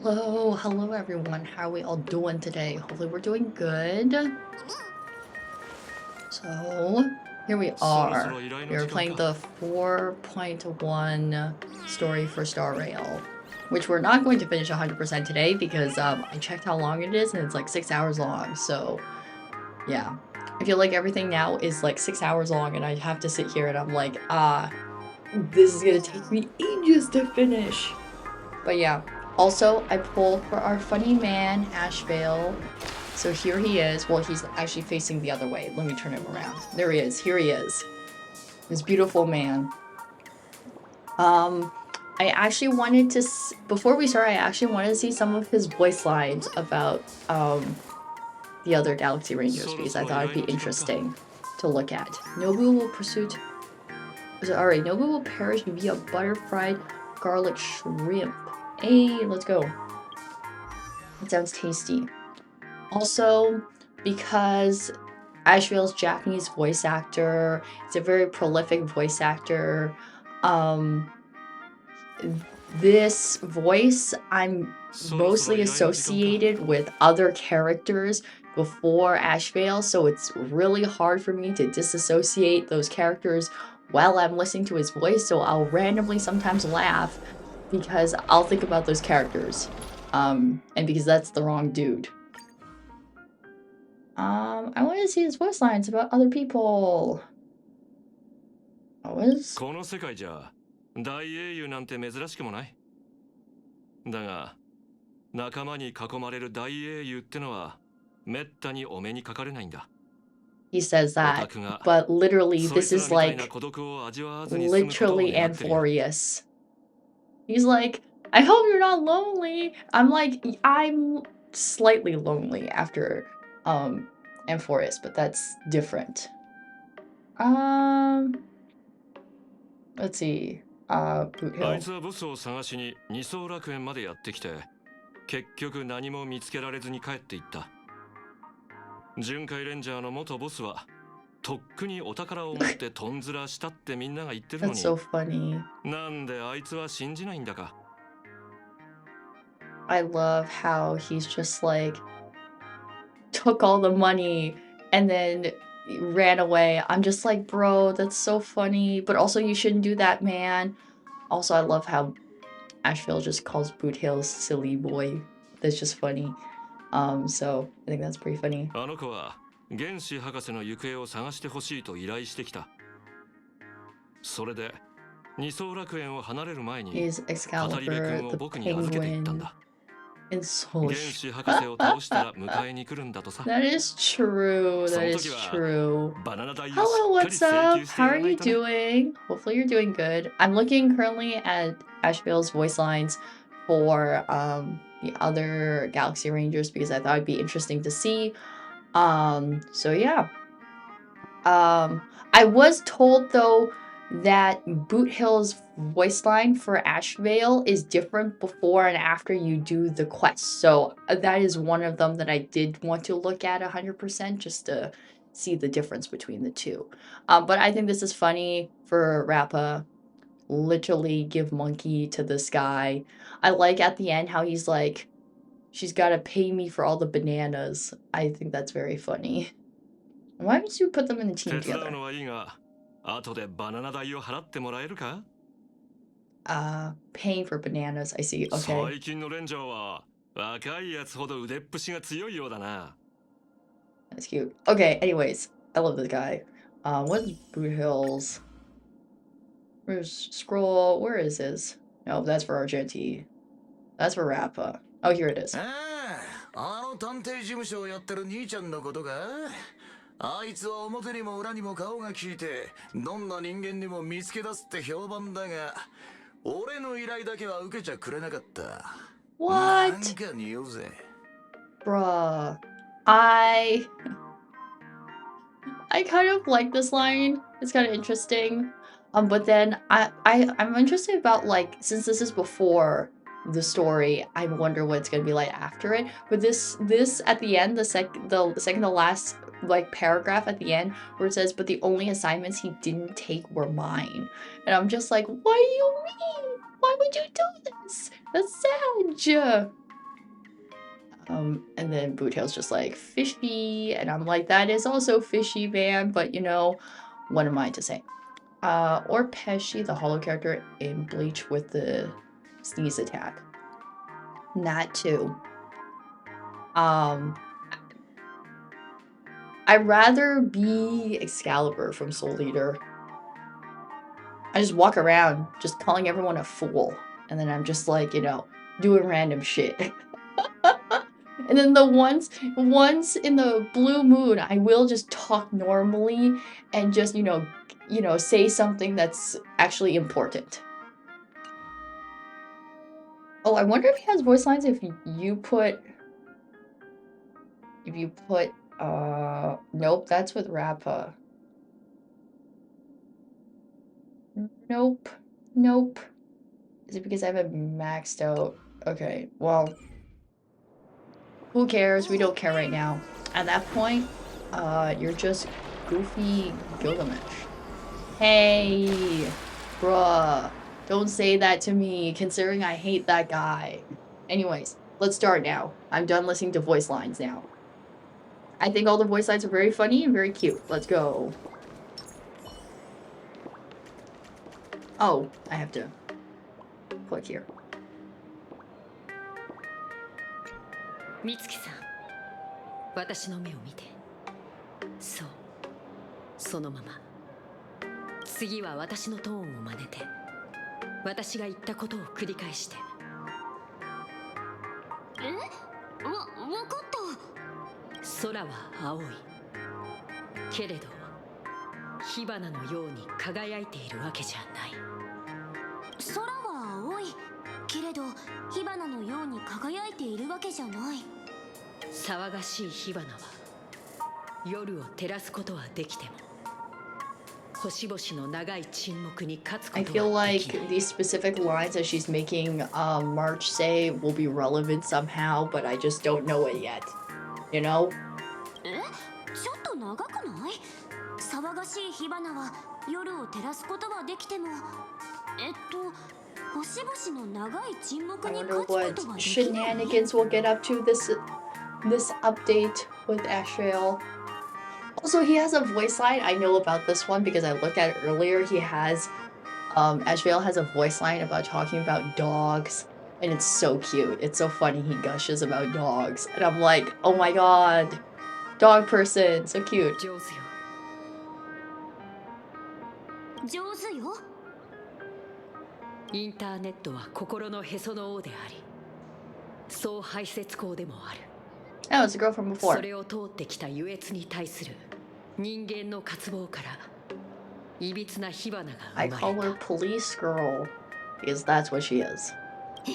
Hello everyone. How are we all doing today? Hopefully we're doing good. So, here we are. We are playing the 4.1 story for Star Rail, which we're not going to finish 100% today because I checked how long it is and it's like 6 hours long. So, yeah. I feel like everything now is like 6 hours long and I have to sit here and I'm like, this is gonna take me ages to finish. But yeah. Also, I pulled for our funny man, Ashvale. So here he is. Well, he's actually facing the other way. Let me turn him around. There he is. Here he is. This beautiful man. I actually wanted to, before we start, I actually wanted to see some of his voice lines about, the other Galaxy Rangers because I thought it'd be interesting to look at. Nobu will pursue, alright, Nobu will perish via butterfried garlic shrimp. Hey, let's go. It sounds tasty. Also, because Ashvale's Japanese voice actor, it's a very prolific voice actor. This voice I'm mostly associated with other characters before Ashvale, so it's really hard for me to disassociate those characters while I'm listening to his voice, so I'll randomly sometimes laugh because I'll think about those characters. And because that's the wrong dude. I want to see his voice lines about other people. What was? この世界じゃ大英雄なんて珍しくもない。だが仲間に囲まれる大英雄ってのはめったにお目にかかれないんだ。 He says that, but literally this is like literally Amphorius. He's like, I hope you're not lonely. I'm like, I'm slightly lonely after Amphorius, but that's different. Let's see. Boot Hill. あいつはボスを探しに二層楽園までやってきて、結局何も見つけられずに帰っていった。巡回レンジャーの元ボスはとっくにお宝を持ってとんずらしたってみんなが言ってるのに。 That's so funny. なんであいつは信じないんだか。 I love how he's just like took all the money and then ran away. I'm just like, bro, that's so funny. But also you shouldn't do that, man. Also, I love how Ashvale just calls Boot Hill silly boy. That's just funny. So I think that's pretty funny. あの子は原子博士の行方を探してほしいと依頼してきた。それで二層楽園を離れる前に He's 語り部 Excalibur, 君を the 僕に預けていったん penguin, だ。 and Soul. 原子博士を倒したら迎えに来るんだとさ。 That is true. That is その時は true. バナナ代を Hello, しっか what's り請 up? 求して How や are らな you いとね。 doing? Hopefully you're doing good. I'm looking currently at Ashvale's voice lines for the other Galaxy Rangers because I thought it'd be interesting to see. So yeah. I was told though that Boot Hill's voice line for Ashvale is different before and after you do the quest. So that is one of them that I did want to look at 100% just to see the difference between the two. But I think this is funny for Rappa. Literally give monkey to this guy. I like at the end how he's like, she's gotta pay me for all the bananas. I think that's very funny. Why don't you put them in the team 手伝う together? のはいいが、後でバナナ代を払ってもらえるか？ Paying for bananas. I see. Okay. 最近のレンジャーは若いやつほど腕っぷしが強いようだな。 That's cute. Okay, anyways. I love this guy. What's Boot Hills? Where's Scroll? Where is his? No, that's for Argenti. That's for Rappa. Oh, here it is. あの探偵事務所をやってる兄ちゃんのことか。あいつは表にも裏にも顔が利いて、どんな人間にも見つけ出すって評判だが、俺の依頼だけは受けちゃくれなかった。What? なんか匂うぜ。 Bruh. I kind of like this line. It's kind of interesting. But then I'm interested about, like, since this is before the story, I wonder what it's gonna be like after it. But this at the end, the second to last like paragraph at the end where it says, but the only assignments he didn't take were mine. And I'm just like, what do you mean? Why would you do this? That's sad. And then Bootail's just like, fishy. And I'm like, that is also fishy, man. But you know, what am I to say? Or Pesci, the hollow character in Bleach with the sneeze attack. That too. I'd rather be Excalibur from Soul Eater. I just walk around just calling everyone a fool. And then I'm just like, you know, doing random shit. And then the once in the blue moon, I will just talk normally and just, you know, say something that's actually important. Oh, I wonder if he has voice lines if you put... Nope, that's with Rappa. Nope. Is it because I have it maxed out? Okay, well... Who cares? We don't care right now. At that point, you're just goofy Gilgamesh. Hey, bruh. Don't say that to me, considering I hate that guy. Anyways, let's start now. I'm done listening to voice lines now. I think all the voice lines are very funny and very cute. Let's go. Oh, I have to click here. 美月さん、私の目を見て。そう、そのまま。次は私のトーンを真似て、私が言ったことを繰り返して。わかった。空は青い。けれど、火花のように輝いているわけじゃない。空は青い。けれど火花のように輝いているわけじゃない。騒がしい火花は夜を照らすことはできても星々の長い沈黙に勝つこ I と feel はでき like ない。 these specific lines that she's making March say will be relevant somehow, but I just don't know it yet. You know? ちょっと長くない？騒がしい火花は夜を照らすことはできても星々の長い沈黙 I に wonder 勝つことはできない。 what shenanigans we'll get up to this update with Ashrael. Also, he has a voice line. I know about this one because I looked at it earlier. He has, Ashrael has a voice line about talking about dogs. And it's so cute. It's so funny. He gushes about dogs. And I'm like, oh my god. Dog person. So cute. 上手よ。上手よ。インターネットは心のへその緒であり、総排泄口でもある。 Oh, it's a girl from そ before. れを通ってきた優越に対する人間の渇望からいびつな火花が I 生 call まれ her た。 police girl. Because that's what she is. な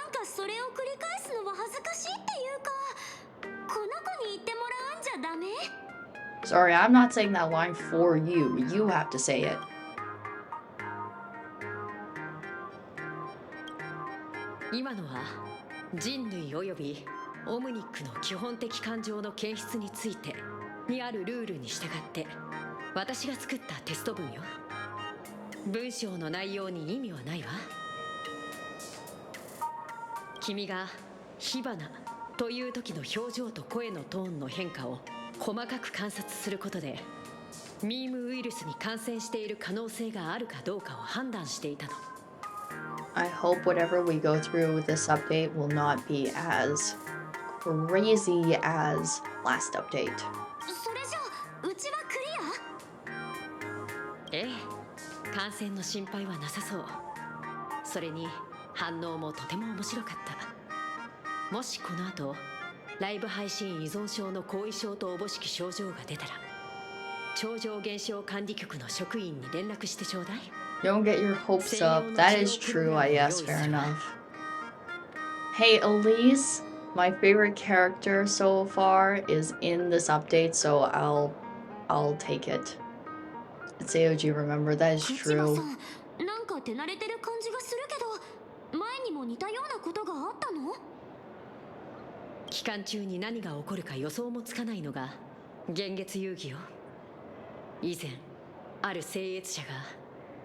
んかそれを繰り返すのは恥ずかしいっていうか、この子に言ってもらうんじゃダメ？ Sorry, I'm not saying that line for you. You have to say it. 今のは人類およびオムニックの基本的感情の検出についてにあるルールに従って私が作ったテスト文よ。文章の内容に意味はないわ。君が火花という時の表情と声のトーンの変化を細かく観察することでミームウイルスに感染している可能性があるかどうかを判断していたの。 I hope whatever we go through with this update will not be as crazy as last update. それじゃうちはクリア？ええ、感染の心配はなさそう。それに反応もとても面白かった。もしこの後ライブ配信依存症の後遺症とおぼしき症状が出たら超常現象管理局の職員に連絡してちょうだい。 Don't get your hopes up. That is true, I guess. Fair enough. Hey, Elise, my favorite character so far is in this update, so I'll take it. It's AOG, remember, that is 口間 true. さん、なんか手慣れてる感じがするけど、前にも似たようなことがあったの？期間中に何が起こるか予想もつかないのが幻月遊戯よ。以前ある聖越者が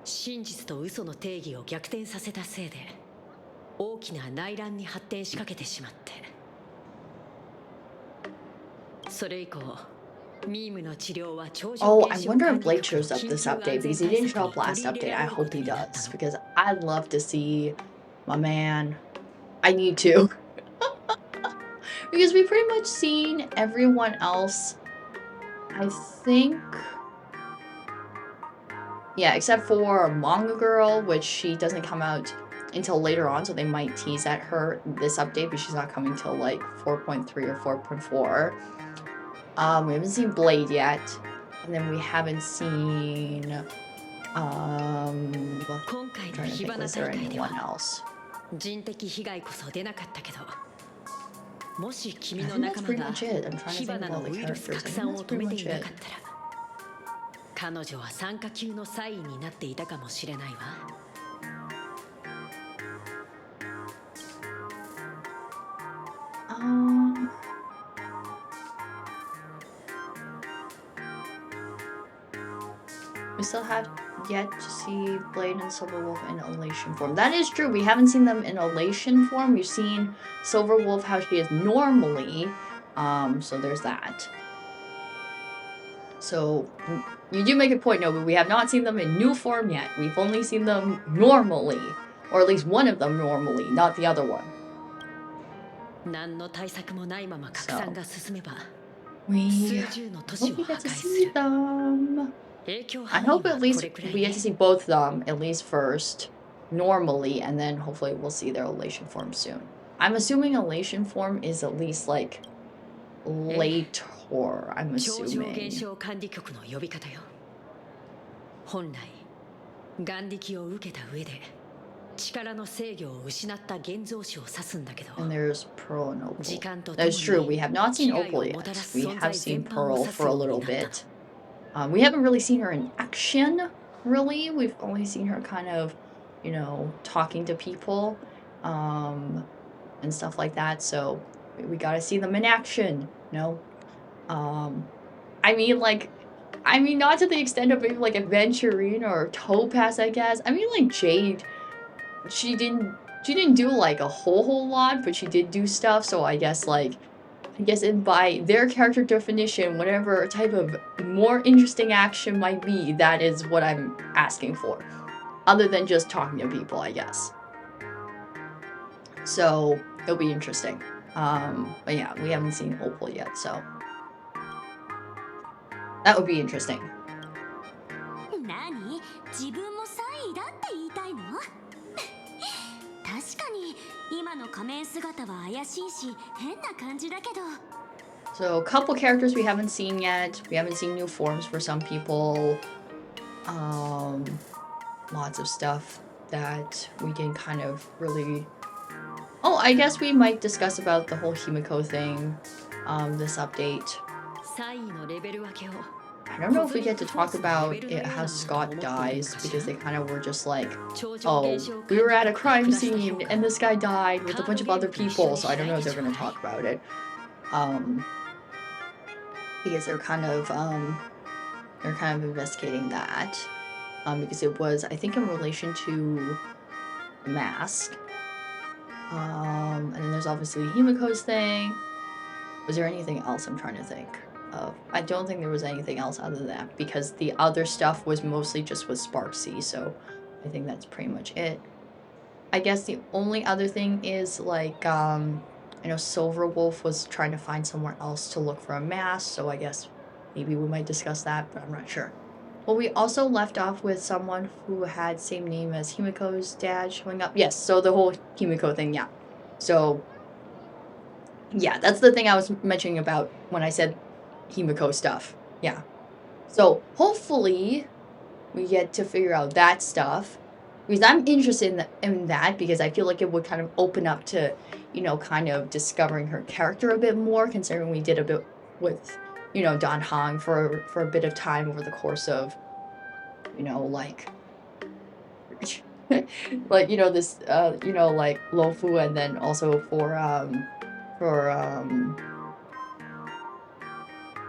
真実と嘘の定義を逆転させたせいで大きな内乱に発展しかけてしまって、それ以降ミームの治療は超常 Oh, I wonder if Blake shows up this update because he didn't show up last update. I hope he does because I'd love to see my man. I need to. Because we've pretty much seen everyone else, I think. Yeah, except for Manga Girl, which she doesn't come out until later on, so they might tease at her this update, but she's not coming till like 4.3 or 4.4. We haven't seen Blade yet, and then we haven't seen I'm trying to think, was there anyone else? 人的被害こそ出なかったけど、もし君 I の think 仲 that's 間 pretty が much it. I'm trying to 火 think 花 of の all the ウイルス characters. I 拡 think 散 that's を止 pretty めて much いな it. かったら、彼女は酸化級のサインになっていたかもしれないわ。We still have yet to see Blade and Silverwolf in elation form. That is true. We haven't seen them in elation form. We've seen Silverwolf how she is normally. So there's that. So you do make a point, no, but we have not seen them in new form yet. We've only seen them normally, or at least one of them normally, not the other one. 何の対策もないまま拡散が進めば、 We 数十の都市 hope を we 破 get to 壊す see る。 them. 影響 I 範囲 hope は at こ least れくらい we get to see both of them, at least first, normally, and then hopefully we'll see their elation form soon. I'm assuming elation form is at least like later, I'm 超常 assuming. 現象管理局の呼び方よ。本来眼力を受けた上で力の制御を失った現像子を指すんだけど、 And there's Pearl and 時 Opal. 間ととも That's true, に we have not seen 被害 Opal を yet. もたらす We 存 have 在 seen 全般を Pearl 指す for a よう little になった。 bit. We haven't really seen her in action, really. We've only seen her kind of, you know, talking to people, and stuff like that. So we gotta see them in action, you know. I mean, not to the extent of maybe like Aventurine or Topaz, I guess. I mean, like Jade, she didn't do like a whole lot, but she did do stuff. So I guess by their character definition, whatever type of more interesting action might be, that is what I'm asking for. Other than just talking to people, I guess. So it'll be interesting. But yeah, we haven't seen Opal yet, so that would be interesting. 何？自分もサイだって言いたいの？確かに今の仮面姿は怪しいし変な感じだけど。 So a couple characters we haven't seen yet. We haven't seen new forms for some people. Lots of stuff that we didn't kind of really... Oh, I guess we might discuss about the whole Himiko thing, this update. サイのレベル分けを I don't know if we get to talk about how Scott dies, because they kind of were just like, oh, we were at a crime scene and this guy died with a bunch of other people, so I don't know if they're going to talk about it. Because they're kind of investigating that. Because it was, I think, in relation to the mask. And then there's obviously Himiko's thing. Was there anything else I'm trying to think of? I don't think there was anything else other than that, because the other stuff was mostly just with Sparksy, so I think that's pretty much it. I guess the only other thing is, like, I know Silverwolf was trying to find somewhere else to look for a mask, so I guess maybe we might discuss that, but I'm not sure. Well, we also left off with someone who had same name as Himiko's dad showing up. Yes, so the whole Himiko thing, yeah. So, yeah, that's the thing I was mentioning about when I said Himiko stuff. Yeah. So, hopefully, we get to figure out that stuff. Because I'm interested in that, because I feel like it would kind of open up to, you know, kind of discovering her character a bit more, considering we did a bit with, you know, Dan Hong for a bit of time over the course of, you know, like, like, you know, this, you know, like, Lofu, and then also for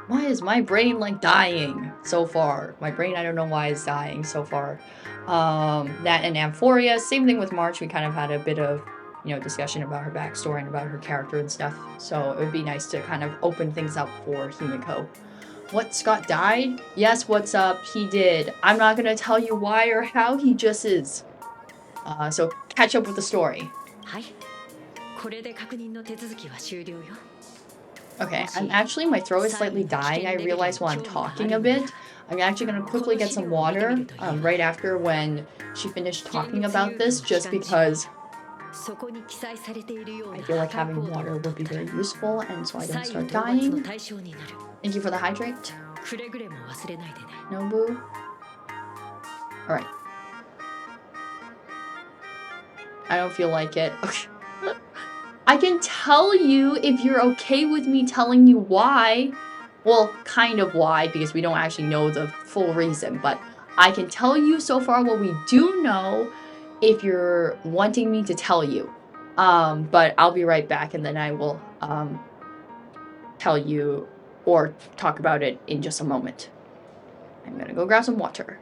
Why is my brain like dying so far? My brain, I don't know why, is dying so far. That and Amphoria, same thing with March. We kind of had a bit of, you know, discussion about her backstory and about her character and stuff. So it would be nice to kind of open things up for Himiko. What, Scott died? Yes, what's up? He did. I'm not gonna tell you why or how, he just is. So catch up with the story. はい、これで確認の手続きは終了よ。 Okay, I'm actually, my throat is slightly dying, I realize while I'm talking a bit. I'm actually gonna quickly get some water right after when she finished talking about this, just because I feel like having water would be very useful, and so I don't start dying. Thank you for the hydrate. Nobu. Alright. I don't feel like it. Okay. I can tell you if you're okay with me telling you why. Well, kind of why, because we don't actually know the full reason, but I can tell you so far what we do know if you're wanting me to tell you. But I'll be right back and then I will tell you or talk about it in just a moment. I'm gonna go grab some water.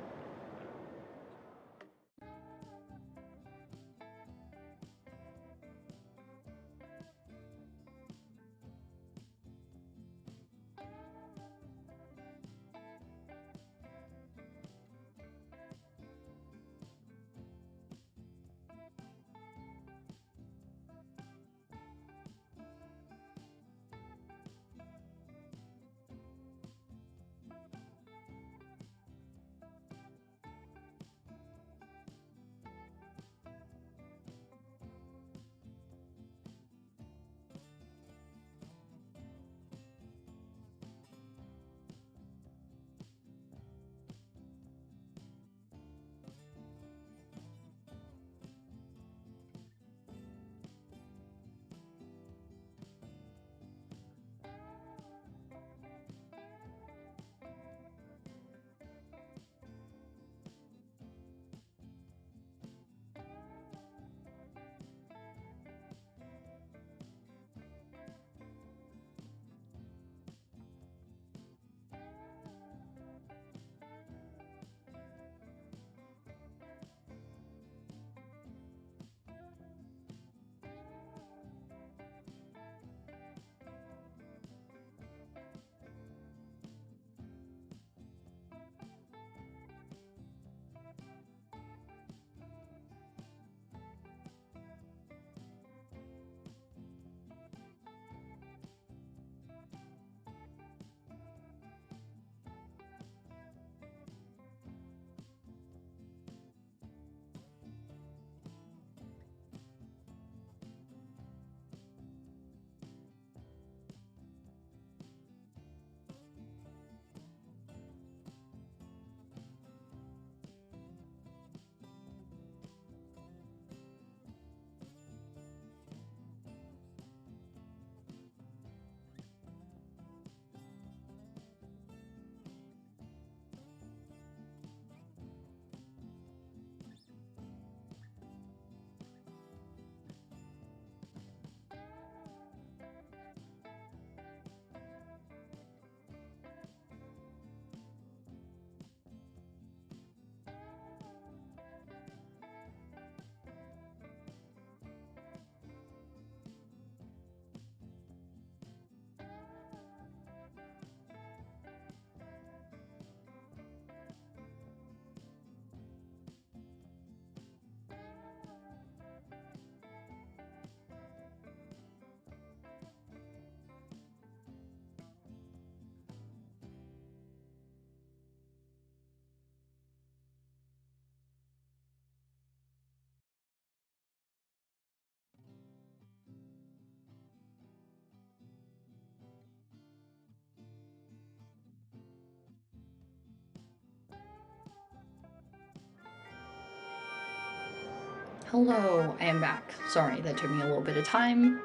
Hello, I am back. Sorry, that took me a little bit of time.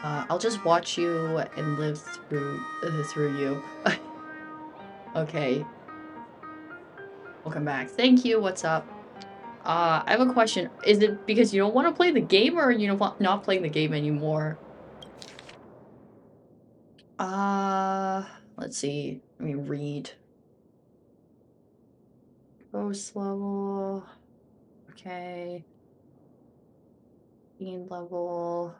I'll just watch you and live through you. Okay. Welcome back. Thank you. What's up? I have a question. Is it because you don't want to play the game or you don't want not playing the game anymore? Let's see. Let me read. Ghost level. Okay. Fiend level.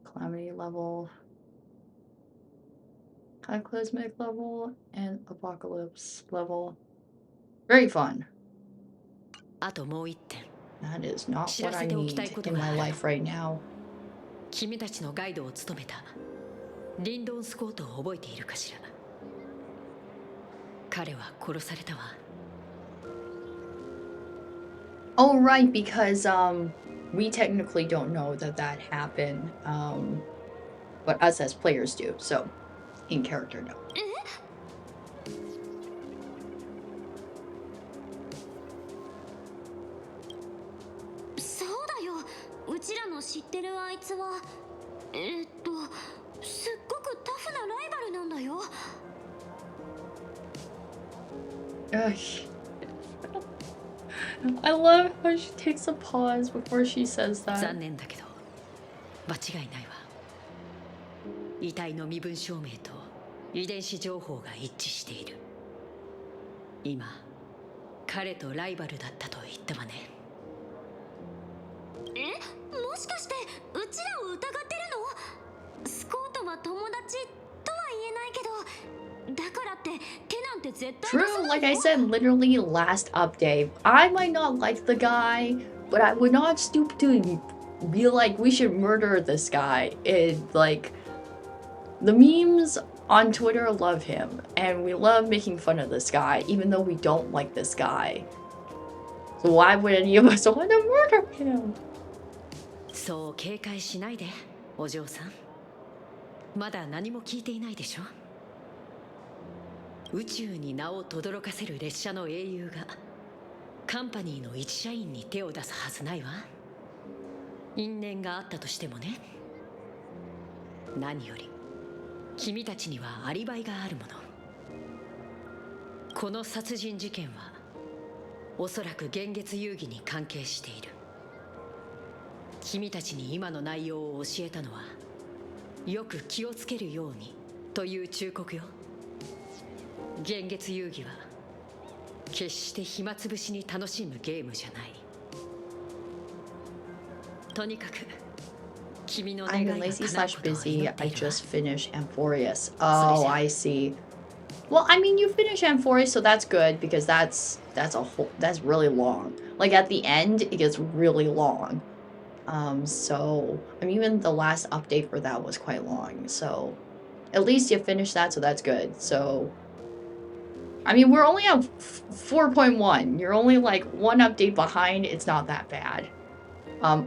Calamity level. Cataclysmic level. And Apocalypse level. Very fun. あともう一点 That is not 知 what ら I せておきたい need こと in が my ある life right now. 君たちのガイドを務めたリンドンスコートを覚えているかしら彼は殺されたわ Oh, right, because we technically don't know that that happened, but us as players do. So, in character, no. そうだよ。うちらの知ってるあいつはすっごくタフなライバルなんだよ。 Ugh. I love how she takes a pause before she says 残 that. 念だけど間違いないわ遺体の身分証明と遺伝子情報が一致している今彼とライバルだったと言ったわねもしかしてうちらを疑ってるの？スコートは友達とは言えないけど、だからって手なんて絶対 True, like I said, literally last update, I might not like the guy, but I would not stoop to be like, we should murder this guy. It, like, the memes on Twitter love him, and we love making fun of this guy, even though we don't like this guy. So why would any of us want to murder him? そう警戒しないでお嬢さんまだ何も聞いていないでしょ宇宙に名を轟かせる列車の英雄がカンパニーの一社員に手を出すはずないわ因縁があったとしてもね何より君たちにはアリバイがあるものこの殺人事件はおそらく幻月遊戯に関係している君たちに今の内容を教えたのはよく気をつけるようにという忠告よ幻月遊戯は決して暇つぶしに楽しむゲームじゃないとにかく君の願い I'm が lazy 叶う slash ことを busy. 祈って I いるわ just finished Amphorius. Oh, I see. Well, I mean, you finished Amphorius, so that's good because that's really long. Like at the end, it gets really long. So I mean, even the last update for that was quite long. So at least you finished that, so that's good. So I mean, we're only at 4.1. You're only like one update behind. It's not that bad.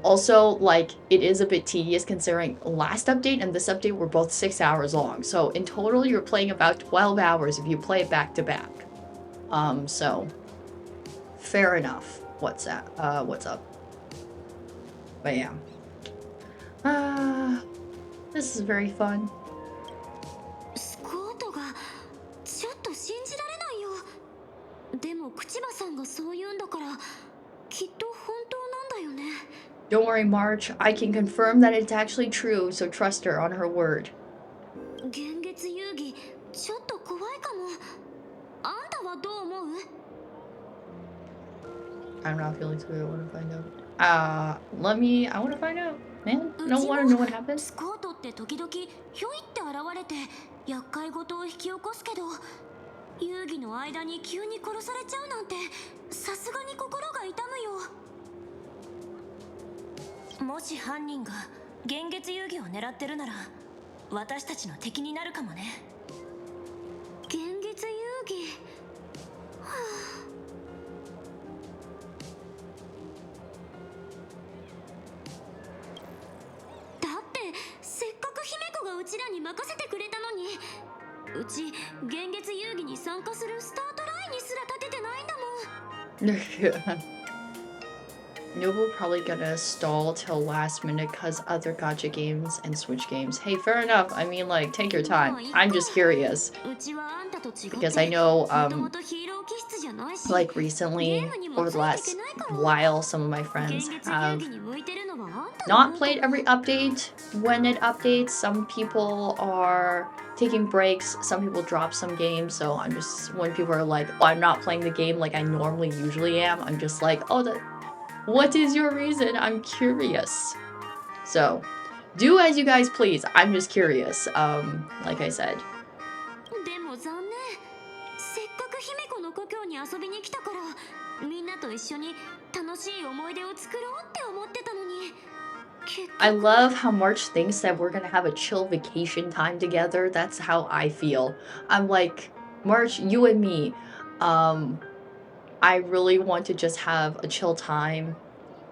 Also, like, it is a bit tedious considering last update and this update were both 6 hours long. So in total, you're playing about 12 hours if you play it back to back. So fair enough. What's up? But yeah. This is very fun. スコートがちょっと信じられないよ。でも口場さんがそう言うんだからきっと本当なんだよね。 Don't worry, March. I can confirm that it's actually true, so trust her on her word. 幻月遊戯ちょっと怖いかも。あんたはどう思う？ I'm not feeling too good. I want to find out. I want to find out. Man, I don't want to know what happens. スコートって時々ひょいって現れて厄介事を引き起こすけど、遊戯の間に急に殺されちゃうなんてさすがに心が痛むよ。もし犯人が幻月遊戯を狙ってるなら私たちの敵になるかもね。幻月遊戯、はあ、だってせっかく姫子がうちらに任せてくれたのに、うち幻月遊戯に参加するスタートラインにすら立ててないんだもん。Noble probably gonna stall till last minute cause other gacha games and Switch games. Hey, fair enough. I mean, like, take your time. I'm just curious. Because I know, like, recently, over the last while, some of my friends have not played every update when it updates. Some people are taking breaks. Some people drop some games, so I'm just, when people are like, oh, I'm not playing the game like I normally usually am, I'm just like, oh, what is your reason? I'm curious. So, do as you guys please. I'm just curious, like I said. でも残念。せっかく姫子の故郷に遊びに来たから、みんなと一緒に楽しい思い出を作ろうって思ってたのに。I love how March thinks that we're gonna have a chill vacation time together. That's how I feel. I'm like, March, you and me, I really want to just have a chill time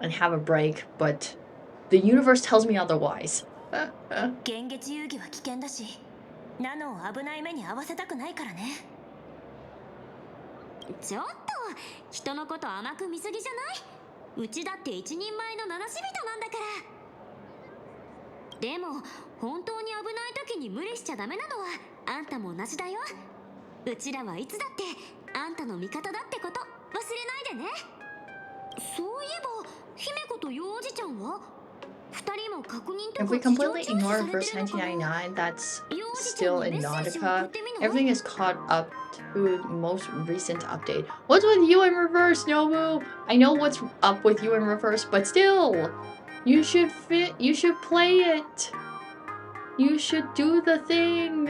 and have a break, but the universe tells me otherwise. 幻月遊戯は危険だし、ナノを危ない目に遭わせたくないからね。ちょっと人のこと甘く見すぎじゃない？うちだって一人前の七死人なんだから。でも本当に危ない時に無理しちゃダメなのはあんたも同じだよ。うちらはいつだってあんたの味方だってこと忘れないでね。そういえば姫子と幼児ちゃんは二人も確認と If か we 事情 completely 聴取 ignore されて verse るのかな。 1999, that's 幼児ちゃん still に in メッセージを送 Nautica. ってみない？ Everything is caught up to the most recent update. What's with you in reverse, Nobu? I know what's up with you in reverse, but still, you should play it. You should do the thing.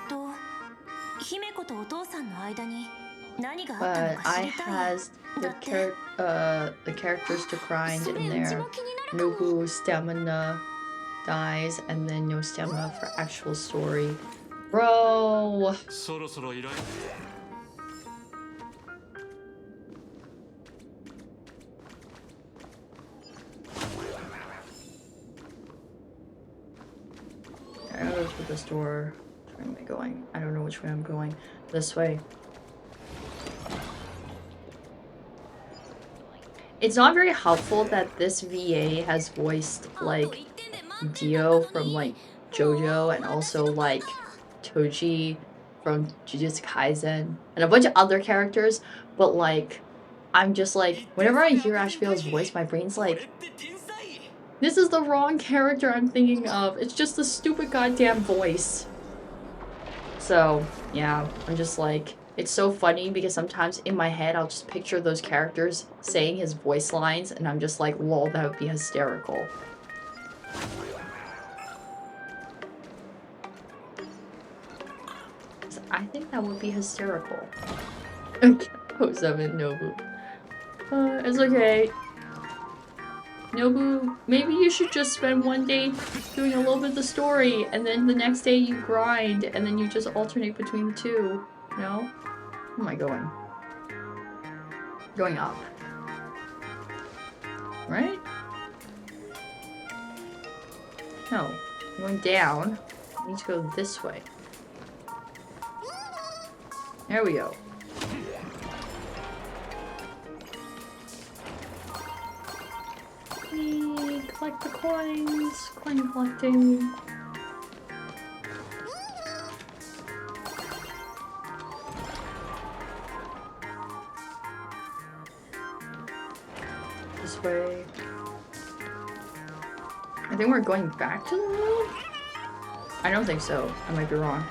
But 姫子とお父さんの間に何があったの But か知 I りたい。 has the characters declined それ in うち there. も気になるかも。 Nobu stamina dies, and then no stamina for actual story. Bro. そろそろ依頼 I gotta go through this door. Where am I going? I don't know which way I'm going. This way. It's not very helpful that this VA has voiced like Dio from like JoJo and also like Toji from Jujutsu Kaisen and a bunch of other characters, but like I'm just like, whenever I hear Ashvale's voice, my brain's like, this is the wrong character I'm thinking of. It's just a stupid goddamn voice. So, yeah, I'm just like, it's so funny because sometimes in my head I'll just picture those characters saying his voice lines and I'm just like, lol, that would be hysterical. I think that would be hysterical. Oh, 7, Nobu. It's okay. Nobu, maybe you should just spend one day doing a little bit of the story, and then the next day you grind, and then you just alternate between the two. No? Where am I going? Going up. Right? No. I'm going down. I need to go this way. There we go. Collect the coins. Coin collecting. This way. I think we're going back to the road? I don't think so. I might be wrong.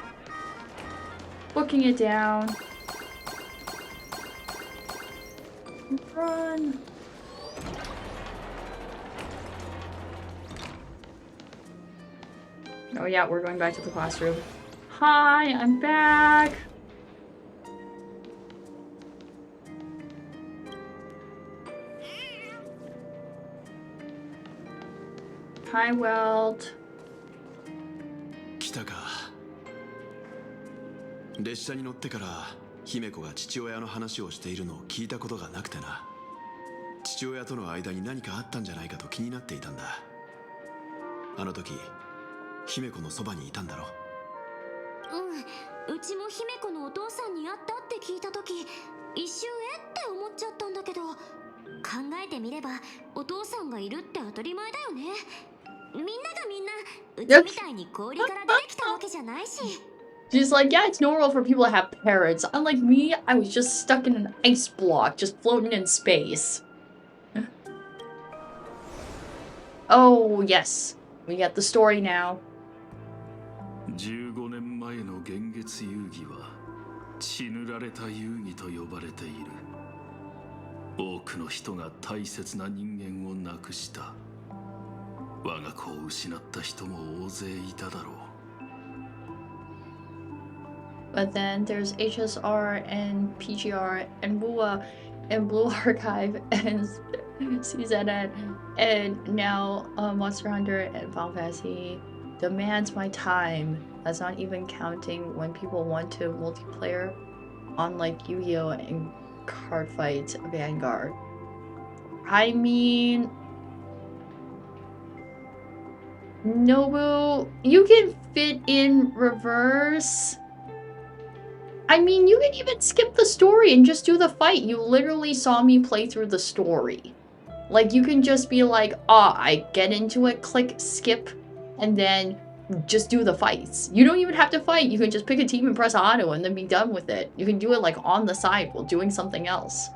Booking it down. Run. Oh yeah, we're going back to the classroom. Hi, I'm back! Hi, Weld. 来たか。列車に乗ってから姫子が父親の話をしているのを聞いたことがなくてな。父親との間に何かあったんじゃないかと気になっていたんだ。あの時姫子のそばにいたんだろ。うちも姫子のお父さんに会ったって聞いた時、一瞬って思っちゃったんだけど、考えてみればお父さんがいるって当たり前だよね。みんながみんなうちみたいに氷から出てきたわけじゃないし。She's like, yeah, it's normal for people to have parents. Unlike me, I was just stuck in an ice block, just floating in space. Oh, yes. We get the story now. 15年前の幻月遊戯は血塗られた遊戯と呼ばれている。多くの人が大切な人間を亡くした。我が子を失った人も大勢いただろう。But then there's HSR and PGR and WUA and Blue Archive and CZN and now Monster Hunter and Final Fantasy demands my time. That's not even counting when people want to multiplayer on like Yu-Gi-Oh! And Card Fight Vanguard. I mean, Nobu, you can fit in reverse. I mean, you can even skip the story and just do the fight. You literally saw me play through the story. Like, you can just be like, I get into it, click skip, and then just do the fights. You don't even have to fight. You can just pick a team and press auto and then be done with it. You can do it like on the side while doing something else.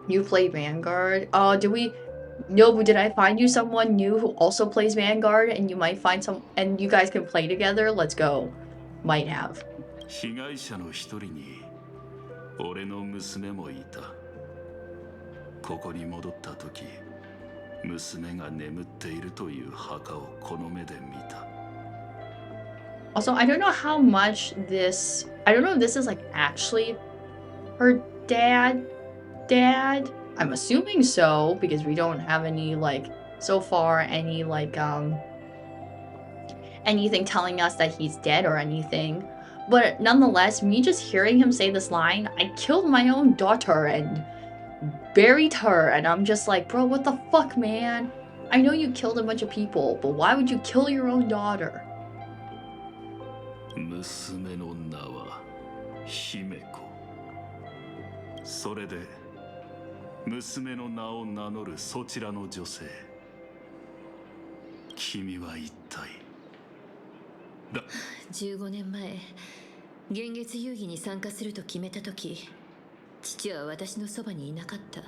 You play Vanguard. Nobu, did I find you someone new who also plays Vanguard and you might find and you guys can play together? Let's go. Might have. 被害者の一人に俺の娘もいた。ここに戻った時、娘が眠っているという墓をこの目で見た。Also, I don't know how much this... I don't know if this is like actually her dad? I'm assuming so, because we don't have any like, so far, any like, anything telling us that he's dead or anything. But nonetheless, me just hearing him say this line, I killed my own daughter and buried her, and I'm just like, bro, what the fuck, man? I know you killed a bunch of people, but why would you kill your own daughter? 娘の名は姫子。それで娘の名を名乗るそちらの女性、君は一体15年前、幻月遊戯に参加すると決めた時、父は私のそばにいなかった。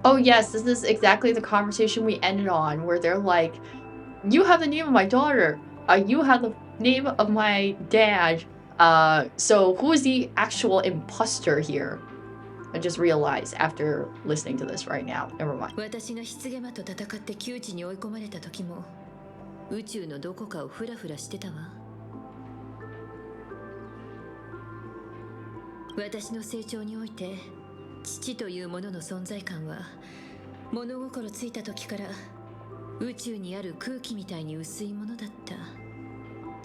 Oh yes, this is exactly the conversation we ended on, where they're like, you have the name of my daughter, you have the name of my dad, so who is the actual imposter here? I just realized after listening to this right now. Never mind. 私がヒツゲマと戦って窮地に追い込まれた時も、宇宙のどこかをフラフラしてたわ。私の成長において、父というものの存在感は物心ついた時から宇宙にある空気みたいに薄いものだった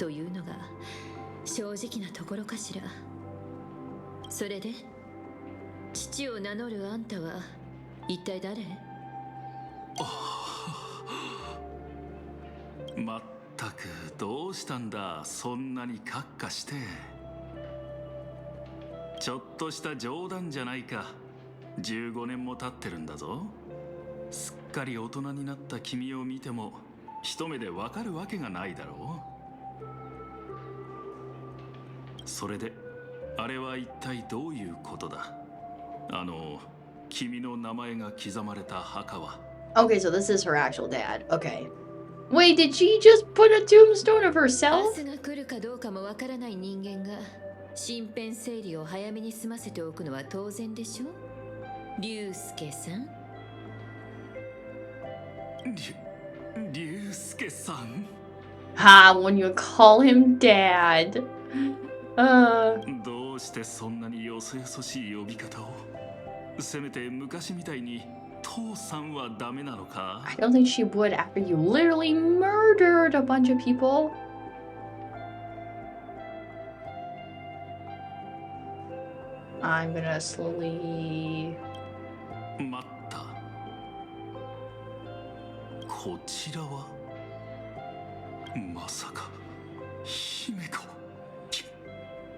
というのが正直なところかしら。それで父を名乗るあんたは一体誰？まったくどうしたんだ、そんなにカッカして。ちょっとした冗談じゃないか。15年も経ってるんだぞ。すっかり大人になった君を見ても一目でわかるわけがないだろう。それであれは一体どういうことだ？君の名前が刻まれた墓は。Okay, so this is her actual dad. Okay. Wait, did she just put a tombstone of herself? 明日が来るかどうかもわからない人間が身辺整理を早めに済ませておくのは当然でしょ？龍介さん。龍介さん。When you call him dad. どうしてそんなによそよそしい呼び方を？せめて昔みたいに父さんはダメなのか？ I don't think she would after you literally murdered a bunch of people. I'm gonna slowly... 待った。こちらはまさか姫子。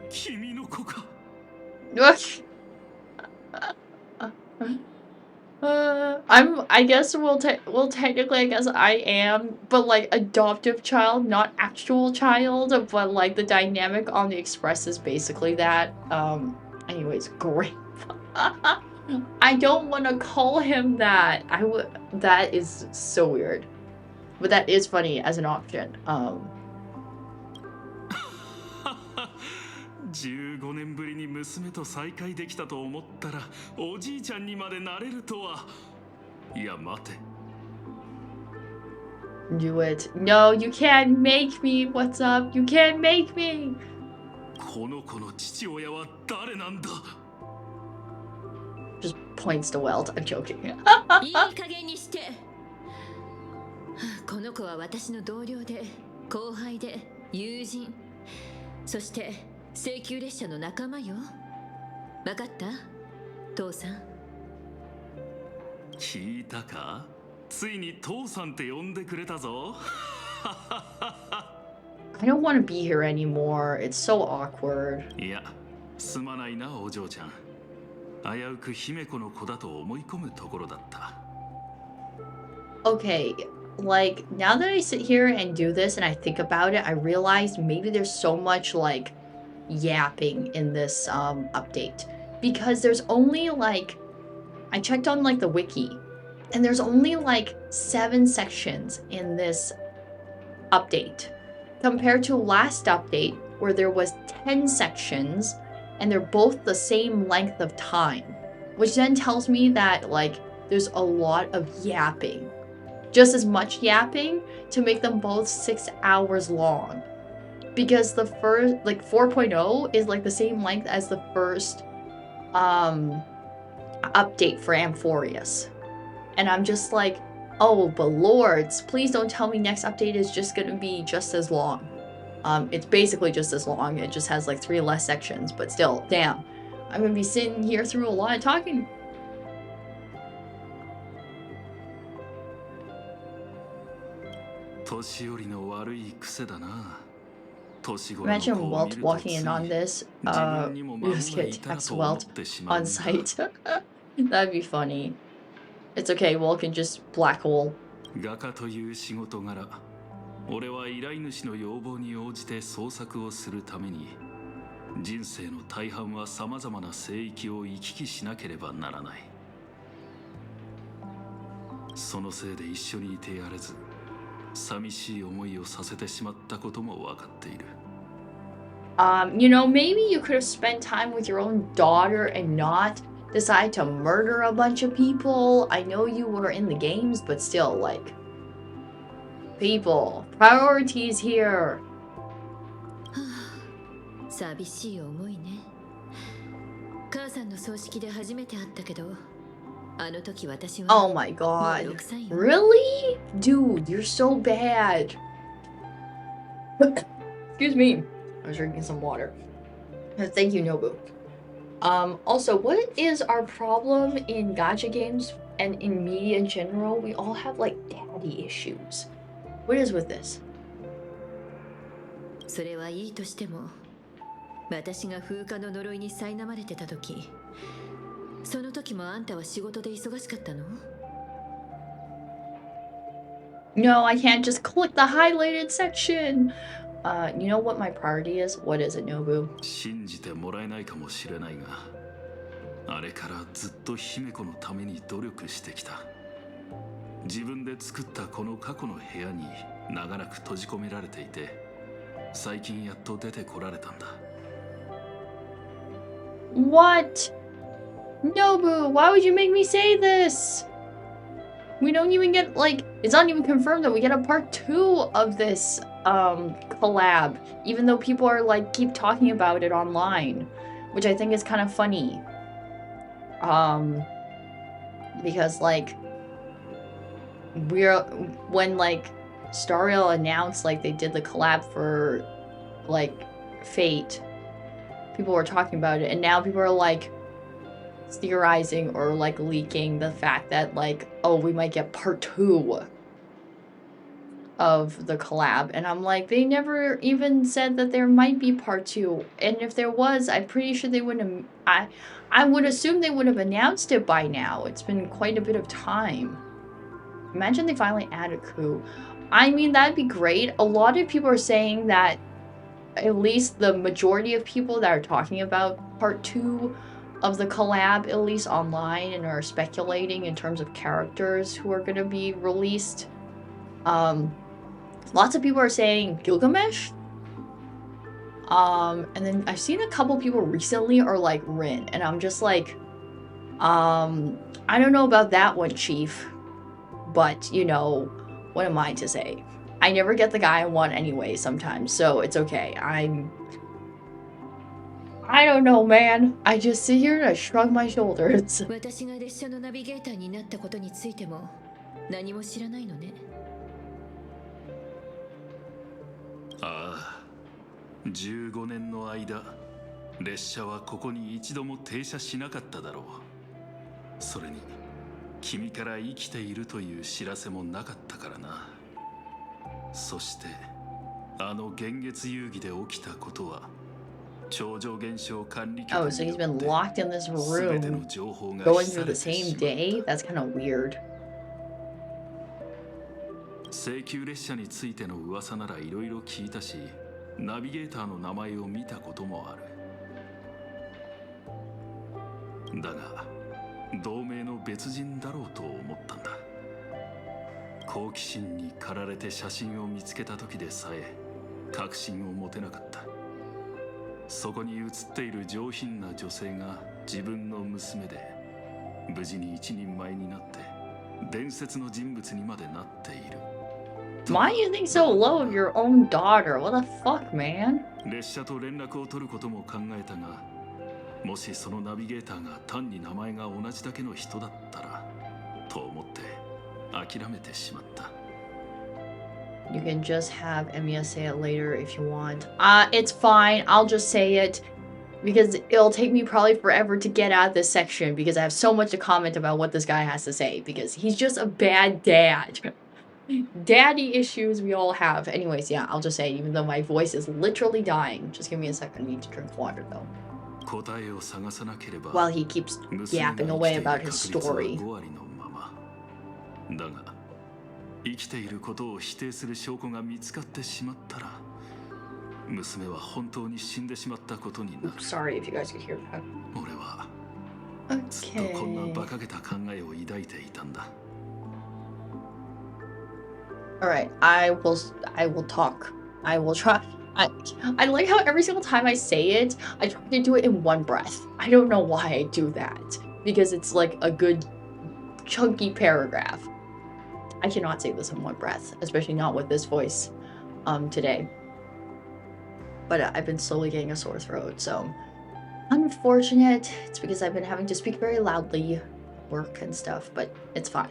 君の子か。I guess well technically I guess I am, but like adoptive child, not actual child, but like the dynamic on the Express is basically that. Anyways, great. I don't want to call him that. That is so weird. But that is funny as an option. 15年ぶりに娘と再会できたと思ったらおじいちゃんにまでなれるとは。いや待て。Do it. No, you can't make me. What's up? You can't make me. この子の父親は誰なんだ。 Just points to Welt. I'm joking. いい加減にして。この子は私の同僚で後輩で友人、そして請求列車の仲間よ。わかった？父さん。聞いたか？ついに父さんって呼んでくれたぞ。I don't want to be here anymore. It's so awkward. いや、すまないなお嬢ちゃん。危うく姫子の子だと思い込むところだった。Okay, like now that I sit here and do this and I think about it, I realized maybe there's so much like yapping in this update because there's only like I checked on like the wiki and there's only like 7 sections in this update compared to last update where there was 10 sections and they're both the same length of time, which then tells me that like there's a lot of yapping, just as much yapping to make them both 6 hours long. Because the first, like 4.0 is like the same length as the first update for Amphorius. And I'm just like, oh, but lords, please don't tell me next update is just gonna be just as long. It's basically just as long, it just has like 3 less sections, but still, damn. I'm gonna be sitting here through a lot of talking. Imagine Welt walking in on this. You just get text Welt on site. That'd be funny. It's okay, Welt can just black hole. 画家という仕事柄、俺は依頼主の要望に応じて創作をするために、人生の大半は様々な聖域を行き来しなければならない。そのせいで一緒にいてやれず、寂しい思いをさせてしまったことも分かっている。You know, maybe you could have spent time with your own daughter and not decide to murder a bunch of people. I know you were in the games, but still, like, people, priorities here. 寂しい思いね。母さんの葬式で初めて会ったけど、あの時私は Oh my god. Really? Dude, you're so bad. Excuse me. I was drinking some water. Thank you, Nobu. Also, what is our problem in gacha games and in media in general? We all have like daddy issues. What is with this? それはいいとしても、私が風化の呪いに苛まれてた時、その時もあんたは仕事で忙しかったの？ No, I can't just click the highlighted section. You know what my priority is? What is it, Nobu? 信じてもらえないかもしれないが、あれからずっと姫子のために努力してきた。自分で作ったこの過去の部屋に長らく閉じ込められていて、最近やっと出てこられたんだ。What? Nobu, why would you make me say this? We don't even get, like, it's not even confirmed that we get a part 2 of this collab, even though people are like keep talking about it online, which I think is kind of funny. Because like when like Star Rail announced like they did the collab for like Fate, people were talking about it, and now people are like theorizing or like leaking the fact that like, oh, we might get part 2 of the collab, and I'm like, they never even said that there might be part 2, and if there was, I'm pretty sure they wouldn't have, I would assume they would have announced it by now. It's been quite a bit of time. Imagine they finally add a coup. I mean, that'd be great. A lot of people are saying that, at least the majority of people that are talking about part 2 of the collab, at least online, and are speculating in terms of characters who are going to be released. Lots of people are saying Gilgamesh. And then I've seen a couple people recently are like Rin, and I'm just like, I don't know about that one, Chief. But, you know, what am I to say? I never get the guy I want anyway sometimes, so it's okay. I don't know, man. I just sit here and I shrug my shoulders. 私が列車のナビゲーターになったことについても何も知らないのね。ああ、15年の間、列車はここに一度も停車しなかっただろう。それに、君から生きているという知らせもなかったからな。そして、あの幻月遊戯で起きたことは、超常現象管理局によって Oh, so he's been locked in this room going through the same day? That's kind of weird. 西急列車についての噂ならいろいろ聞いたし、ナビゲーターの名前を見たこともある。だが、同盟の別人だろうと思ったんだ。好奇心に駆られて写真を見つけた時でさえ確信を持てなかった。そこに写っている上品な女性が自分の娘で、無事に一人前になって伝説の人物にまでなっている。Why do you think so low of your own daughter? What the fuck, man? 列車と連絡を取ることも考えたが、もしそのナビゲーターが単に名前が同じだけの人だったらと思って諦めてしまった。You can just have Emiya say it later if you want. It's fine. I'll just say it because it'll take me probably forever to get out of this section because I have so much to comment about what this guy has to say because he's just a bad dad. Daddy issues we all have. Anyways, yeah, I'll just say, even though my voice is literally dying. Just give me a second. I need to drink water, though. While he keeps yapping away about his story. だが、生きていることを否定する証拠が見つかってしまったら、娘は本当に死んでしまったことになる。Sorry if you guys could hear that. 俺はずっとこんな馬鹿げた考えを抱いていたんだ。Alright, I will talk. I will try. I like how every single time I say it, I try to do it in one breath. I don't know why I do that. Because it's like a good chunky paragraph. I cannot say this in one breath, especially not with this voice today. But I've been slowly getting a sore throat, so unfortunate. It's because I've been having to speak very loudly at work and stuff, but it's fine.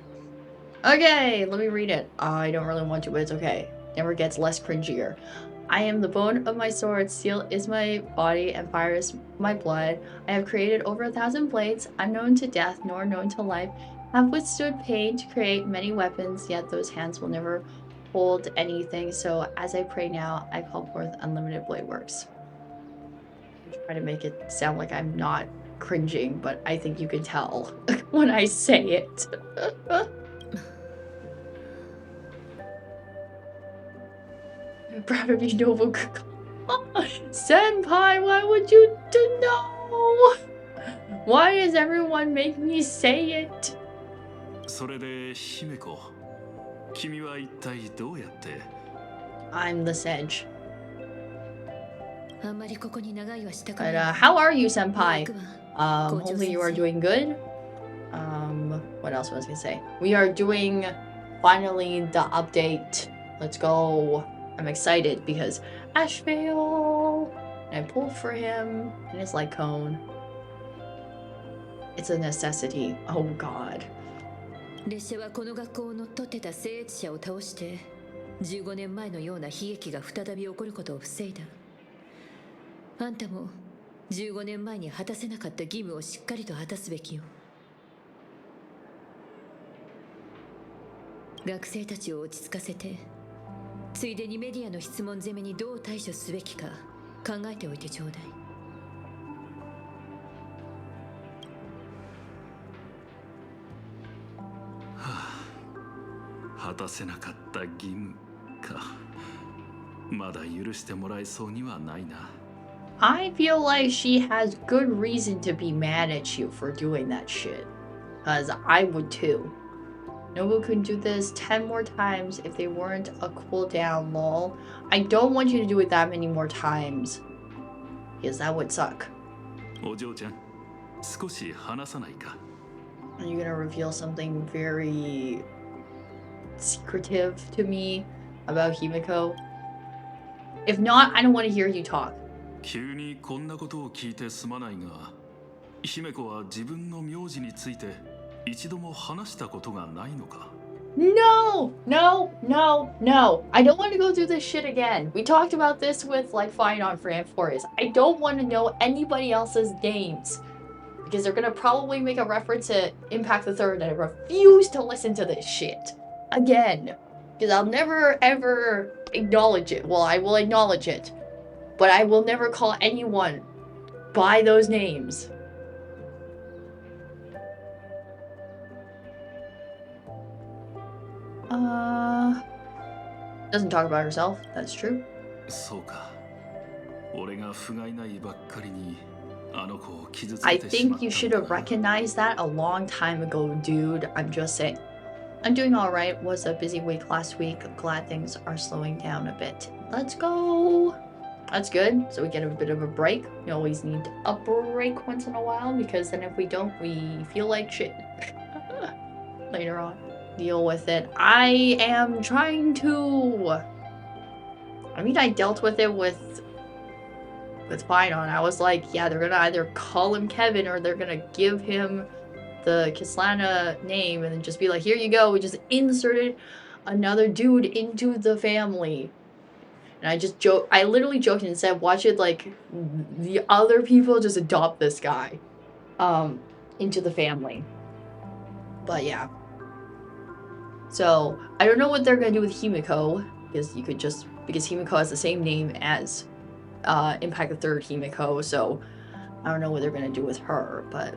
Okay, let me read it. I don't really want to, but it's okay. Never gets less cringier. I am the bone of my sword, steel is my body, and fire is my blood. I have created over 1,000 blades, unknown to death nor known to life, have withstood pain to create many weapons, yet those hands will never hold anything. So as I pray now, I call forth unlimited blade works. I try to make it sound like I'm not cringing, but I think you can tell when I say it. I'm proud of you, Nobukuka. Senpai, why would you know? Why does everyone make me say it? それで姫子、君は一体どうやって？ I'm the Sedge. あんまりここに長いはしたく But ない。 how are you, Senpai? Hopefully you are doing good. What else was I gonna say? We are doing finally the update. Let's go. I'm excited because Ashvale. And I pulled for him and his light cone. It's a necessity. Oh god. 列車はこの学校を乗っ取ってた聖越者を倒して15年前のような悲劇が再び起こることを防いだ。あんたも15年前に果たせなかった義務をしっかりと果たすべきよ。学生たちを落ち着かせて、ついでにメディアの質問攻めにどう対処すべきか考えておいてちょうだい。果たせなかった義務か。まだ許してもらえそうにはないな。I feel like she has good reason to be mad at you for doing that shit. Cause I would too. Nobu could do this 10 more times if they weren't a cooldown, lol. I don't want you to do it that many more times. Because that would suck. お嬢ちゃん、少し話さないか。 Are you gonna reveal something very secretive to me about Himiko? If not, I don't want to hear you talk. 急にこんなことを聞いてすまないが、姫子は自分の名字について一度も話したことがないのか？ No! No! No! No! I don't want to go through this shit again. We talked about this with, like, Fine on Fran Forest. I don't want to know anybody else's names. Because they're gonna probably make a reference to Impact the Third, and I refuse to listen to this shit. Again. Because I'll never, ever acknowledge it. Well, I will acknowledge it. But I will never call anyone by those names. Doesn't talk about herself. That's true. そうか。俺が不甲斐ないばっかりにあの子を傷つ I けてしま think った you の should か have な。 recognized that a long time ago, dude. I'm just saying. I'm doing alright. Was a busy week last week. Glad things are slowing down a bit. Let's go. That's good. So we get a bit of a break. We always need a break once in a while because then if we don't, we feel like shit later on. Deal with it. I am trying to... I mean, I dealt with it with Fine on. I was like, yeah, they're gonna either call him Kevin or they're gonna give him the Kislana name and then just be like, here you go. We just inserted another dude into the family. And I just I literally joked and said, watch it like the other people just adopt this guy into the family. But yeah. So I don't know what they're gonna do with Himiko, because you could just, because Himiko has the same name as Impact the Third Himiko, so I don't know what they're gonna do with her, but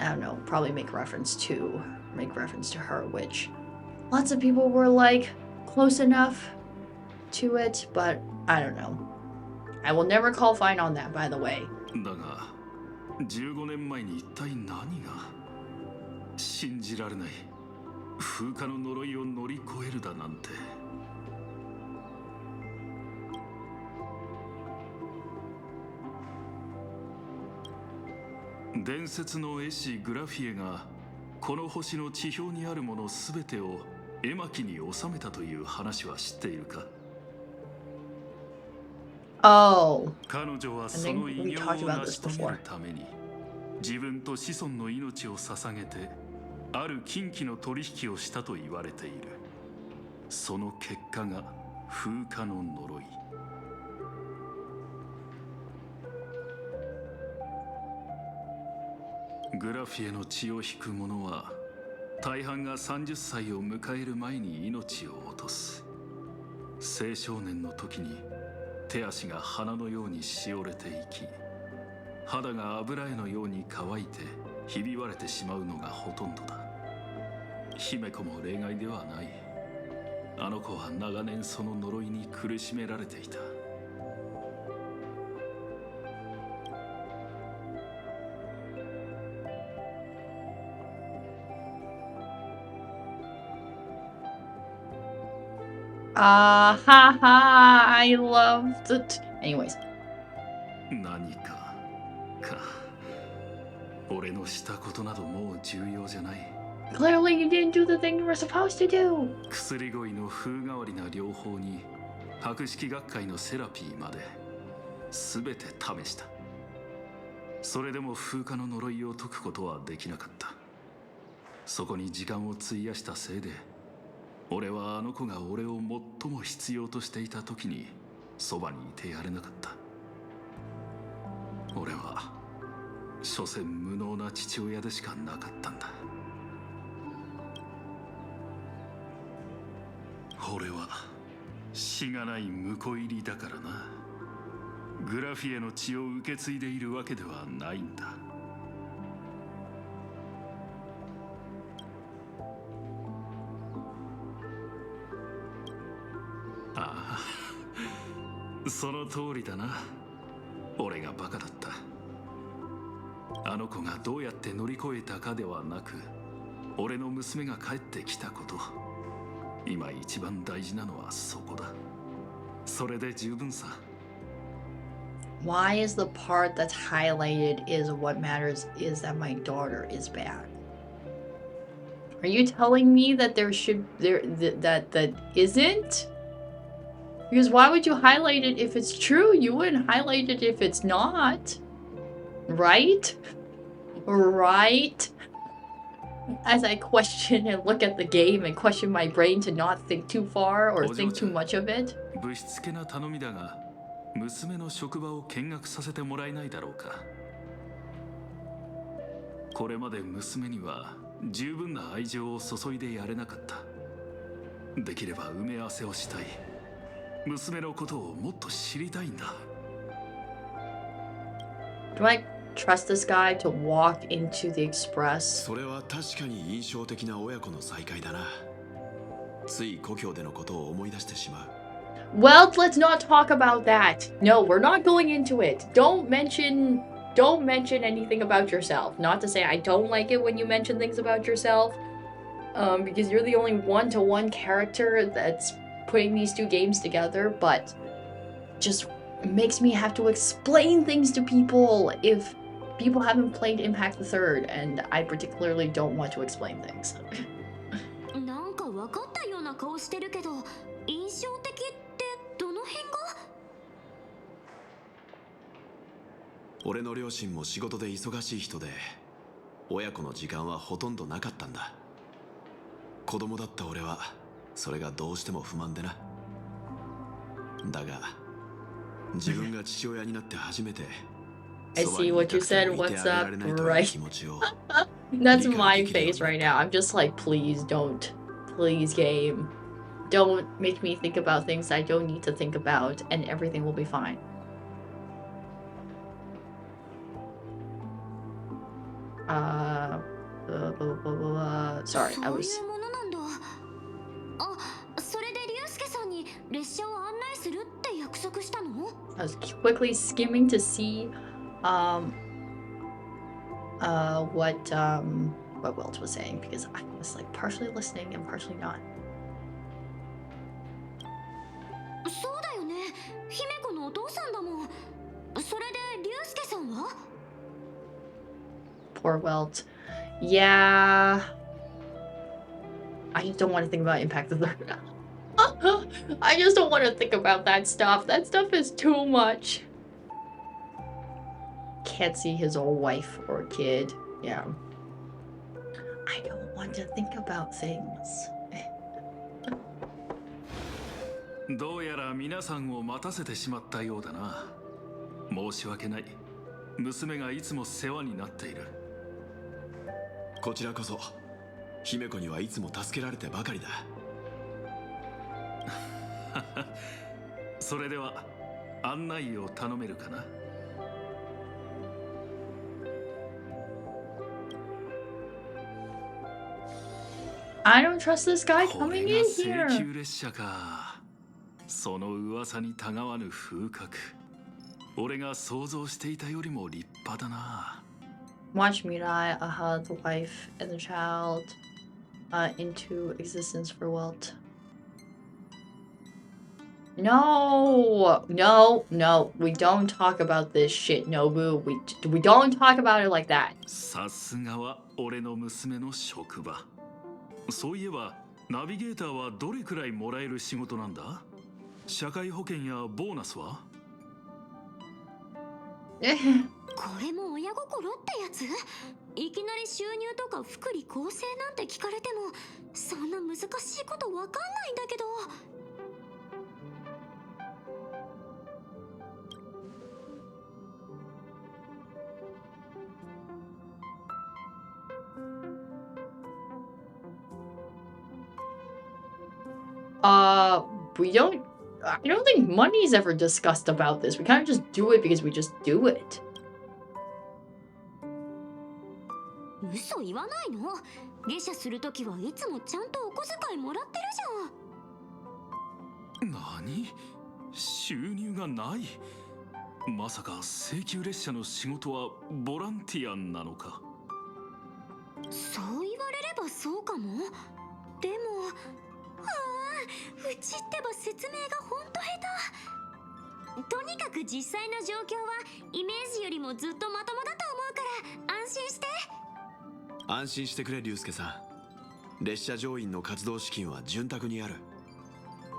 I don't know, probably make reference to her, which lots of people were like close enough to it, but I don't know. I will never call Fine on that, by the way. だが、15年前に一体何が信じられない。風化の呪いを乗り越えるだなんて。伝説の絵師グラフィエがこの星の地表にあるものすべてを絵巻に収めたという話は知っているか？ Oh, 彼女はその偉業を成し遂げるために自分と子孫の命を捧げてある禁忌の取引をしたと言われている。その結果が風化の呪い。グラフィエの血を引く者は大半が30歳を迎える前に命を落とす。青少年の時に手足が花のようにしおれていき、肌が油絵のように乾いてひび割れてしまうのがほとんどだ。姫子も例外ではない。あの子は長年その呪いに苦しめられていた。ha ha, I loved it. Anyways. 何か俺のしたことなどもう重要じゃない。 Clearly you didn't do the thing you were supposed to do. 薬恋の風変わりな療法に博識学会のセラピーまで全て試した。それでも風化の呪いを解くことはできなかった。そこに時間を費やしたせいで俺はあの子が俺を最も必要としていた時にそばにいてやれなかった。俺は所詮無能な父親でしかなかったんだ。俺はしがない婿入りだからな。グラフィエの血を受け継いでいるわけではないんだ。ああ、その通りだな。俺がバカだった。あの子がどうやって乗り越えたかではなく、俺の娘が帰ってきたこと。今一番大事なのはそこだ。それで十分さ。Why is the part that's highlighted is what matters is that my daughter is bad? Are you telling me that that isn't? Because why would you highlight it if it's true? You wouldn't highlight it if it's not. Right? Right? As I question and look at the game and question my brain to not think too far or think too much of it. ぶしつけな頼みだが、娘の職場を見学させてもらえないだろうか。これまで娘には十分な愛情を注いでやれなかった。できれば埋め合わせをしたい。娘のことをもっと知りたいんだ。Do I trust this guy to walk into the express? それは確かに印象的な親子の再会だな。つい故郷でのことを思い出してしまう。Well, let's not talk about that. No, we're not going into it. Don't mention anything about yourself. Not to say I don't like it when you mention things about yourself, because you're the only one-to-one character that's putting these two games together, but just makes me have to explain things to people if people haven't played Impact the Third, and I particularly don't want to explain things. なんか分かったような顔してるけど、印象的ってどの辺が？俺の両親も仕事で忙しい人で、親子の時間はほとんどなかったんだ。子供だった俺はそれがどうしても不満でな。だが自分が父親になって初めて I see what you said. What's up? Right. That's my face right now. I'm just like, please don't. Please, game. Don't make me think about things I don't need to think about, and everything will be fine. Sorry, I was... そういうものなんだ。あ、それで竜介さんに列車を案内するって約束したの？ I was quickly skimming to see what Wilt was saying, because I was like partially listening and partially not. そうだよね。姫子のお父さんだもん。それで竜介さんは？ Poor Wilt. Yeah. I just don't want to think about Impact the Third. I just don't want to think about that stuff. That stuff is too much. Can't see his old wife or kid. Yeah. I don't want to think about things. どうやら皆さんを待たせてしまったようだな。申し訳ない。娘がいつも世話になっている。こちらこそ姫子にはいつも助けられてばかりだ。それでは案内を頼めるかな。I don't trust this guy こ coming れ in が京 here. 急列車か。その噂にたがわぬ風格。俺が想像していたよりも立派だな。Watch Mirai, the wife and the child, into existence for Wilt. No, no, no. We don't talk about this shit, Nobu. We don't talk about it like that. さすがは俺の娘の職場。そういえばナビゲーターはどれくらいもらえる仕事なんだ？社会保険やボーナスは？これも親心ってやつ？いきなり収入とか福利厚生なんて聞かれてもそんな難しいことわかんないんだけど。We don't. I don't think money's ever discussed about this. We kind of just do it because we just do it. 嘘言わないの？下車するときはいつもちゃんとお小遣いもらってるじゃん。何？収入がない？まさか請求列車の仕事はボランティアなのか？そう言われればそうかも。でも、うちってば説明がほんと下手。とにかく実際の状況はイメージよりもずっとまともだと思うから安心して。安心してくれ竜介さん。列車乗員の活動資金は潤沢にある。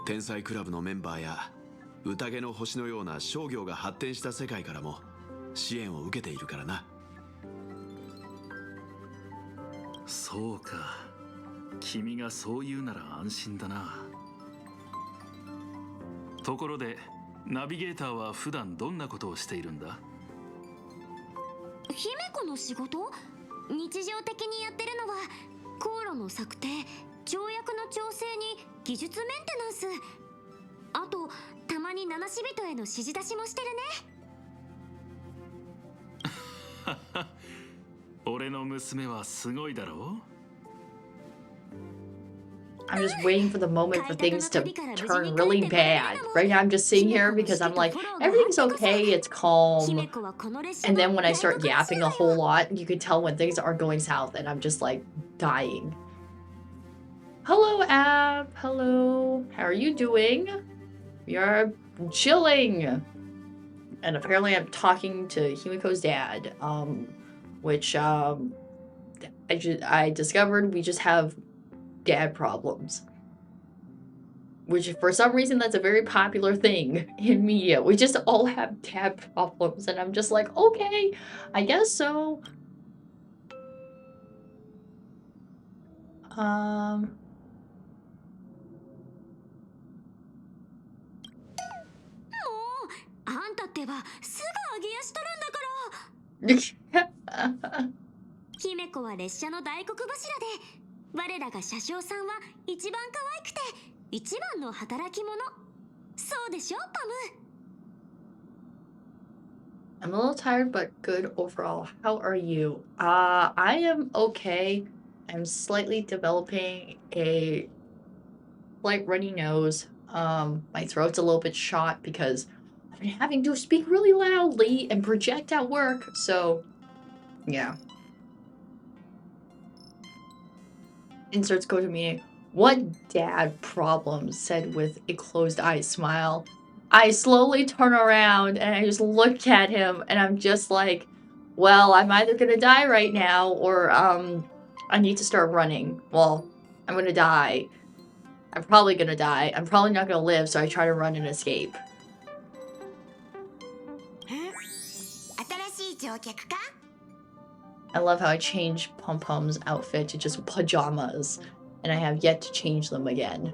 天才クラブのメンバーや宴の星のような商業が発展した世界からも支援を受けているからな。そうか、君がそう言うなら安心だな。ところでナビゲーターは普段どんなことをしているんだ？姫子の仕事？日常的にやってるのは航路の策定、条約の調整に技術メンテナンス、あとたまに七死人への指示出しもしてるね。俺の娘はすごいだろう。I'm just waiting for the moment for things to turn really bad. Right now I'm just sitting here because I'm like, everything's okay, it's calm. And then when I start yapping a whole lot, you can tell when things are going south and I'm just like dying. Hello, Ab. Hello. How are you doing? We are chilling. And apparently I'm talking to Himiko's dad, which I discovered we just have dad problems, which for some reason that's a very popular thing in media. We just all have dad problems, and I'm just like, okay, I guess so.もうあんたってばすぐ上げ足取るんだから。姫子は列車の大黒柱で、我らが車掌さんは一番可愛くて一番の働き者。そうでしょ、パム。I'm a little tired, but good overall. How are you? I am okay. I'm slightly developing a slight runny nose. My throat's a little bit shot because I've been having to speak really loudly and project at work, so yeah. Inserts go to meeting. What dad problem? Said with a closed eye smile. I slowly turn around and I just look at him and I'm just like, well, I'm either gonna die right now or I need to start running. Well, I'm gonna die. I'm probably gonna die. I'm probably not gonna live, so I try to run and escape. I love how I changed Pom Pom's outfit to just pajamas, and I have yet to change them again.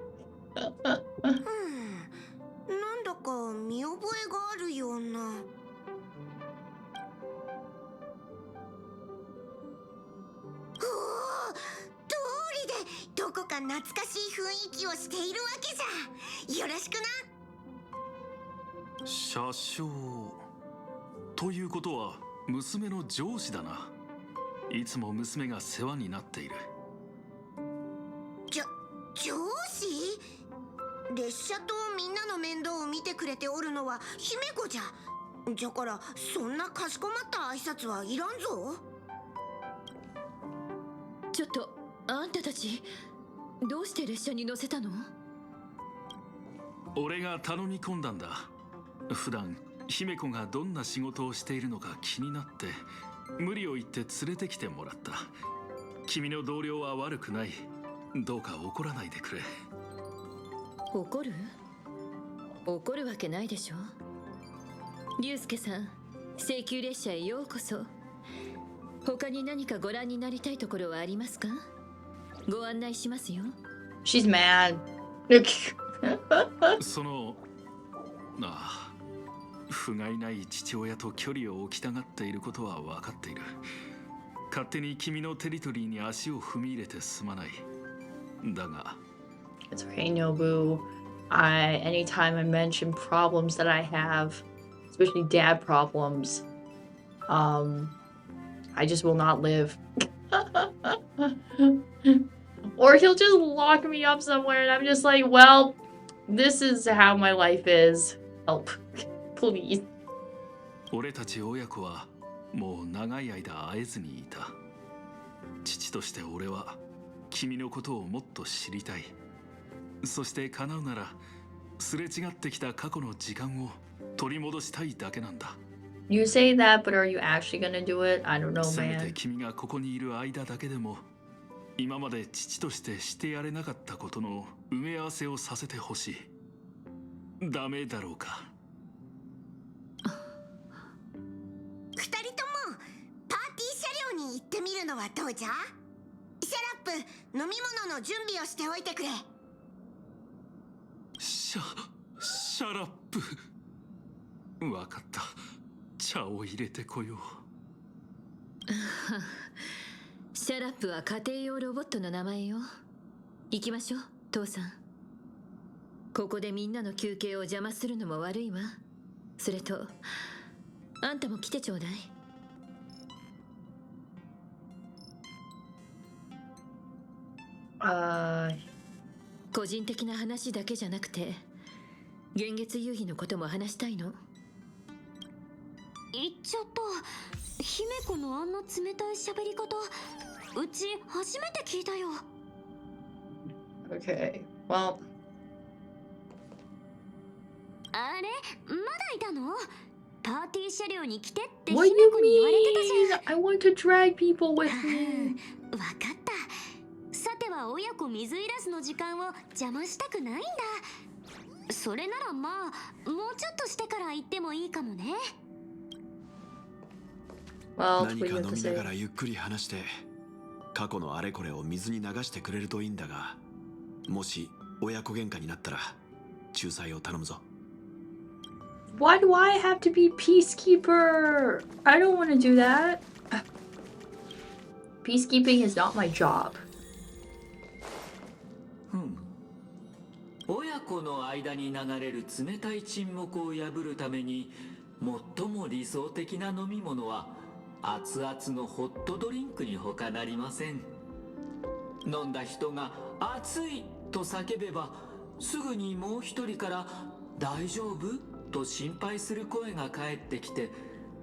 なんだか見覚えがあるような。通りでどこか懐かしい雰囲気をしているわけじゃ。よろしくな。車掌ということは娘の上司だな。いつも娘が世話になっている。上司？列車とみんなの面倒を見てくれておるのは姫子じゃ。じゃからそんなかしこまった挨拶はいらんぞ。ちょっとあんたたちどうして列車に乗せたの？俺が頼み込んだんだ。普段姫子がどんな仕事をしているのか気になって無理を言って連れてきてもらった。君の同僚は悪くない。どうか怒らないでくれ。怒る？怒るわけないでしょ。龍介さん、請求列車へようこそ。他に何かご覧になりたいところはありますか？ご案内しますよ。She's mad. その不甲斐ない父親と距離を置きたがっていることは分かっている。勝手に君のテリトリーに足を踏み入れてすまない。だが It's okay, Nobu. Anytime I mention problems that I have, especially dad problems, I just will not live. Or he'll just lock me up somewhere and I'm just like, well, this is how my life is. Help. Please. 俺たち親子はもう長い間会えずにいた。父として俺は君のことをもっと知りたい。そして叶うならすれ違ってきた過去の時間を取り戻したいだけなんだ。You say that, but are you actually gonna do it? I don't know, せめて man. 君がここにいる間だけでも今まで父としてしてやれなかったことの埋め合わせをさせてほしい。ダメだろうか。二人ともパーティー車両に行ってみるのはどうじゃ？シャラップ、飲み物の準備をしておいてくれ。シャラップ。わかった。茶を入れてこよう。シャラップは家庭用ロボットの名前よ。行きましょう、父さん。ここでみんなの休憩を邪魔するのも悪いわ。それと、あんたも来てちょうだい。個人的な話だけじゃなくて、現月遊戯のことも話したいの。言っちゃった。姫子のあんな冷たい喋り方、うち初めて聞いたよ。Okay, well. あれ、まだいたの？パーティー車両に来てって姫 What 子 do に言われて you たじゃん。mean? I want to drag people with me. わかった。さては親子水入らずの時間を邪魔したくないんだ。それならまあ、もうちょっとしてから行ってもいいかもね。Well, 何 what か do you 飲 have to みな say? がらゆっくり話して過去のあれこれを水に流してくれるといいんだが、もし親子喧嘩になったら仲裁を頼むぞ。Why do I have to be peacekeeper? I don't want to do that. Peacekeeping is not my job. 親子の間に流れる冷たい沈黙を破るために最も理想的な飲み物は熱々のホットドリンクに他なりません。飲んだ人が熱いと叫べばすぐにもう一人から大丈夫と心配する声が返ってきて、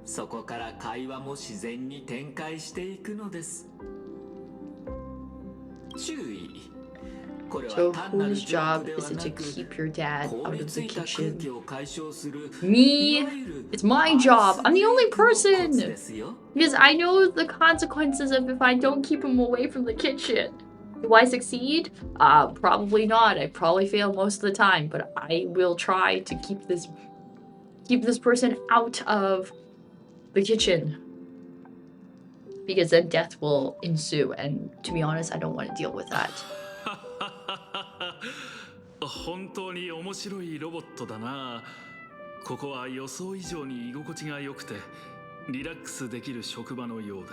そこから会話も自然に展開していくのです。注意。So whose job is it to keep your dad out of the kitchen? Me! It's my job! I'm the only person! Because I know the consequences of if I don't keep him away from the kitchen. Do I succeed? Probably not. I probably fail most of the time, but I will try to keep this person out of the kitchen. Because then death will ensue, and to be honest, I don't want to deal with that. 本当に面白いロボットだな。ここは予想以上に居心地が良くてリラックスできる職場のようだ。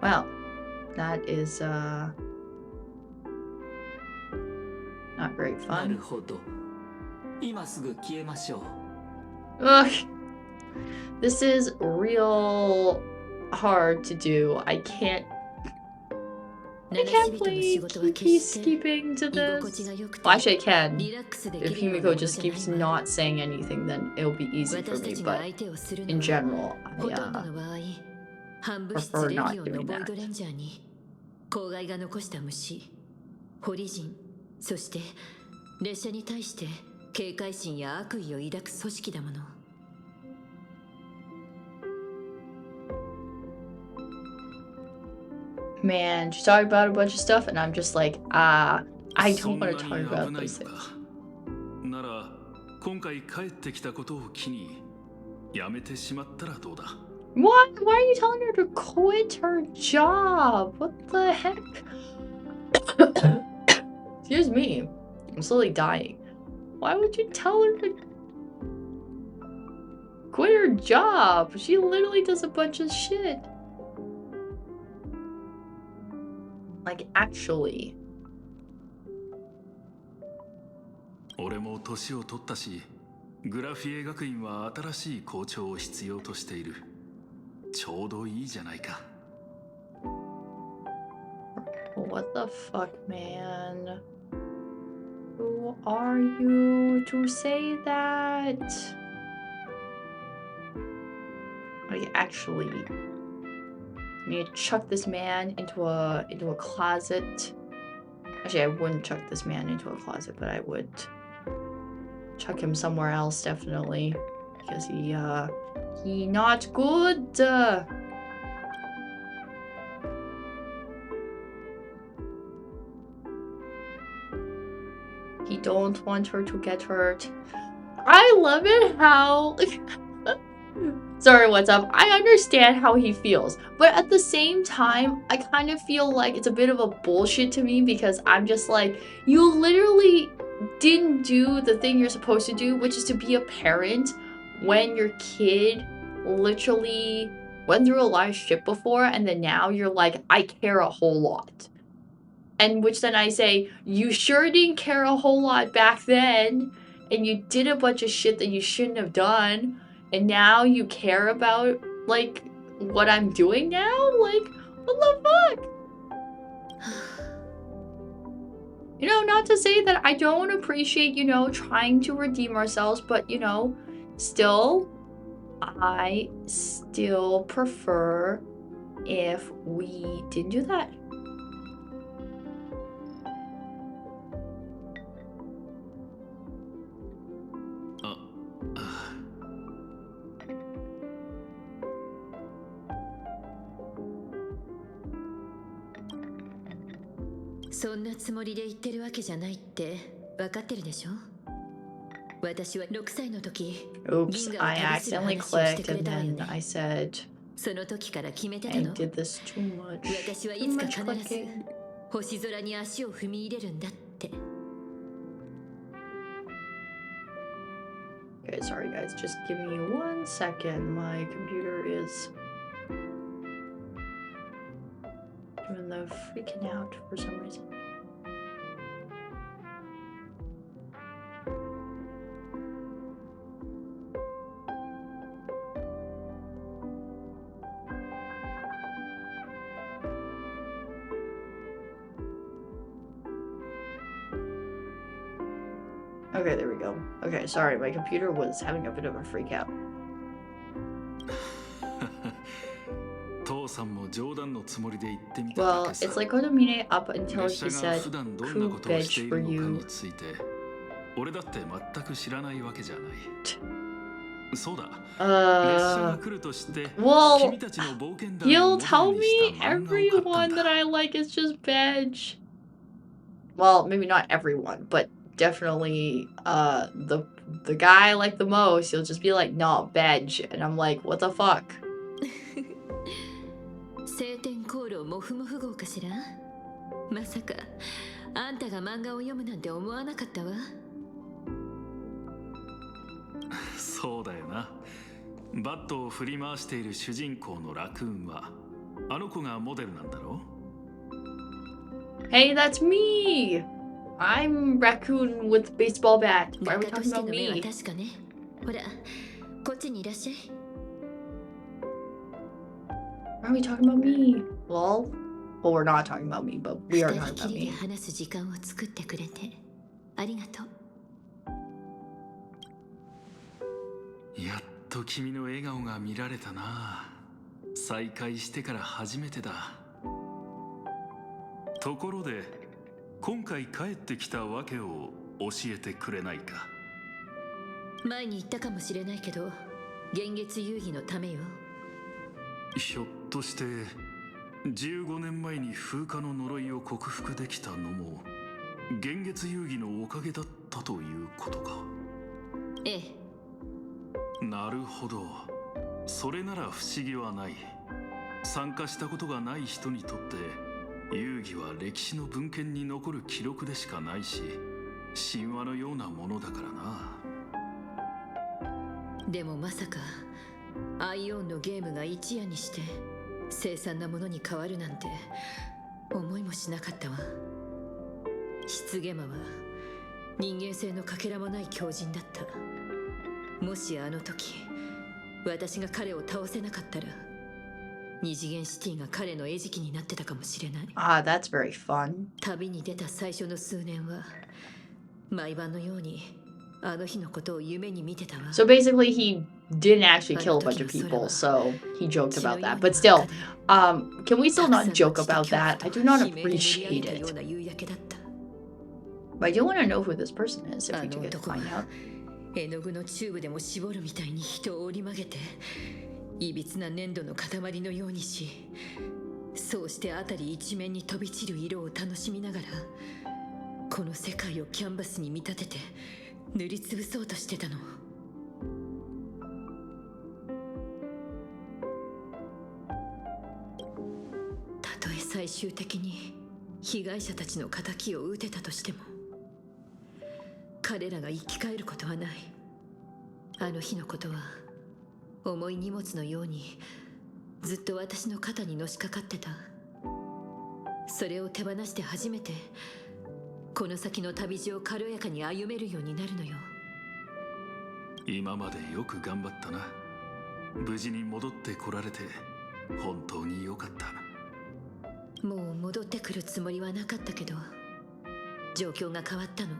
Well, that is not very なる fun. ほど。今すぐ消えましょう。Ugh. This is real hard to do. I can't play peacekeeping to this. Well, actually I can. If Himiko just keeps not saying anything, then it'll be easy for me, but in general, I prefer not doing that. 公害が残した虫、ホリジン、そして列車に対して警戒心や悪意を抱く組織だもの。Man, she's talking about a bunch of stuff, and I'm just like, I don't want to talk about those things. なら今回帰ってきたことを機にやめてしまったらどうだ。 What? Why are you telling her to quit her job? What the heck? Excuse me. I'm slowly dying. Why would you tell her to quit her job? She literally does a bunch of shit. Like, actually. 俺も年を取ったし、グラフィエ学院は新しい校長を必要としている。ちょうどいいじゃないか。What the fuck, man? Who are you to say that? Like, actually, I need to chuck this man into a closet. Actually, I wouldn't chuck this man into a closet, but I would chuck him somewhere else, definitely, because he not good. He don't want her to get hurt. I love it how... Sorry, what's up? I understand how he feels, but at the same time, I kind of feel like it's a bit of a bullshit to me because I'm just like, you literally didn't do the thing you're supposed to do, which is to be a parent when your kid literally went through a lot of shit before, and then now you're like, I care a whole lot. And which then I say, you sure didn't care a whole lot back then, and you did a bunch of shit that you shouldn't have done, and now you care about, like, what I'm doing now? Like, what the fuck? You know, not to say that I don't appreciate, you know, trying to redeem ourselves, but, you know, still, I still prefer if we didn't do that. So んなつもりで言ってるわけじゃないって分かってるでしょ。私は6歳の時、 Oops, I accidentally clicked and then I said その時から決めてた I の。 did this too much. 私はい Too つか much 必ず clicking. 星空に足を踏み入れるんだって。 Okay, sorry guys, just give me 1 second. My computer is doing the freaking out for some reason. Okay, there we go. Okay, sorry, my computer was having a bit of a freak out. 父さんも冗談のつもりで言ってみた Well, だけさ。 it's like Otomine up until 列 he 車が said 普段どんな who ことをしてい bitch る for のか you. について、俺だって全く知らないわけじゃない。そうだ。列車が来るとして、 Well, 君たちの冒険団 he'll をモデ tell ルに me した漫画を買ったん everyone だ。 that I like is just veg. Well, maybe not everyone, but definitely the guy I like the most, he'll just be like, no, veg. And I'm like, what the fuck? 晴天航路モフモフ号かしら。まさかあんたが漫画を読むなんて思わなかったわ。そうだよな。バットを振り回している主人公のラクーンはあの子がモデルなんだろう。 Hey, that's me! I'm Raccoon with baseball bat. Why are 画 we 家と talking して about の目は me? 確かね。ほら、こっちにいらっしゃい。 Why are we talking about me? Well, we're not talking about me, but we are 二 talking 人 about きりで me. 話す時間を作ってくれてありがとう。 やっと君の笑顔が見られたな。再会してから初めてだ。ところで、今回帰ってきたわけを教えてくれないか。前に言ったかもしれないけど、幻月遊戯のためよ。ひょっとして15年前に風化の呪いを克服できたのも幻月遊戯のおかげだったということか。ええ。なるほど。それなら不思議はない。参加したことがない人にとって遊戯は歴史の文献に残る記録でしかないし、神話のようなものだからな。でもまさかアイオンのゲームが一夜にして凄惨なものに変わるなんて思いもしなかったわ。失ゲマは人間性のかけらもない狂人だった。もしあの時私が彼を倒せなかったら、二次元シティが彼の餌食になってたかもしれない。Ah, that's very fun. 旅に出た最初の数年は毎晩のようにあの日のことを夢に見てたわ。 So basically, he didn't actually kill a bunch of people, so he joked about that. But still, can we still not joke about that? I do not appreciate it. But I do want to know who this person is if we do get to find out. 絵の具のチューブでも絞るみたいに人を折り曲げて、いびつな粘土の塊のようにし、そうして辺り一面に飛び散る色を楽しみながら、この世界をキャンバスに見立てて塗りつぶそうとしてたの。たとえ最終的に被害者たちの仇を討てたとしても、彼らが生き返ることはない。あの日のことは重い荷物のようにずっと私の肩にのしかかってた。それを手放して初めてこの先の旅路を軽やかに歩めるようになるのよ。今までよく頑張ったな。無事に戻ってこられて本当によかった。もう戻ってくるつもりはなかったけど、状況が変わったの。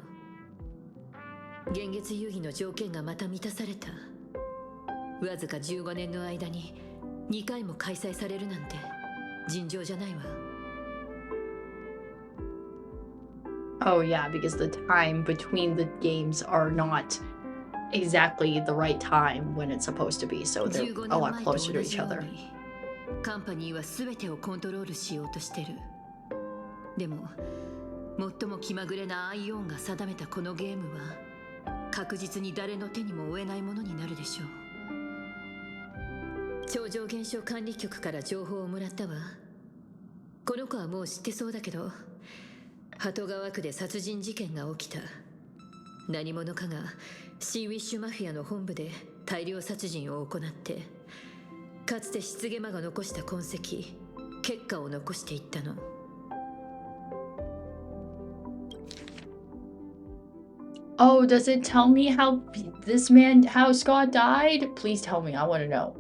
現月遊戯の条件がまた満たされた。わずか15年の間に2回も開催されるなんて尋常じゃないわ。Oh yeah, because the time between the games are not exactly the right time when it's supposed to be, so they're a lot closer to each other. カンパニーは全てをコントロールしようとしてる。でも最も気まぐれなアイオンが定めたこのゲームは確実に誰の手にも負えないものになるでしょう。超常現象管理局から情報をもらったわ。この子はもう知ってそうだけど、鳩川区で殺人事件が起きた。何者かがシーウィッシュマフィアの本部で大量殺人を行って、かつて失ゲマが残した痕跡、結果を残していったの。Oh, does it tell me how how Scott died? Please tell me. I want to know.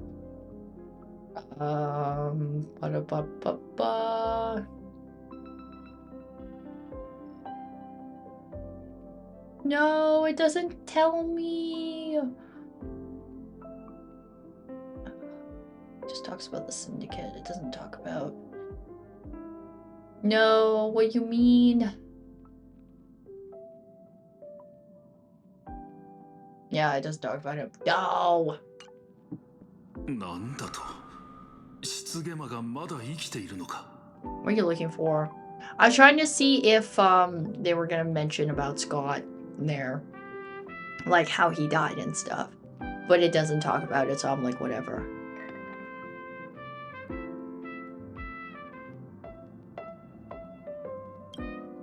Ba-da-ba-ba-ba. No, it doesn't tell me. It just talks about the syndicate. It doesn't talk about... No, what you mean? Yeah, it doesn't talk about it. No! なんだと、失ゲマがまだ生きているのか。 What are you looking for? I was trying to see if they were gonna mention about Scott there, like how he died and stuff, but it doesn't talk about it, so I'm like, whatever.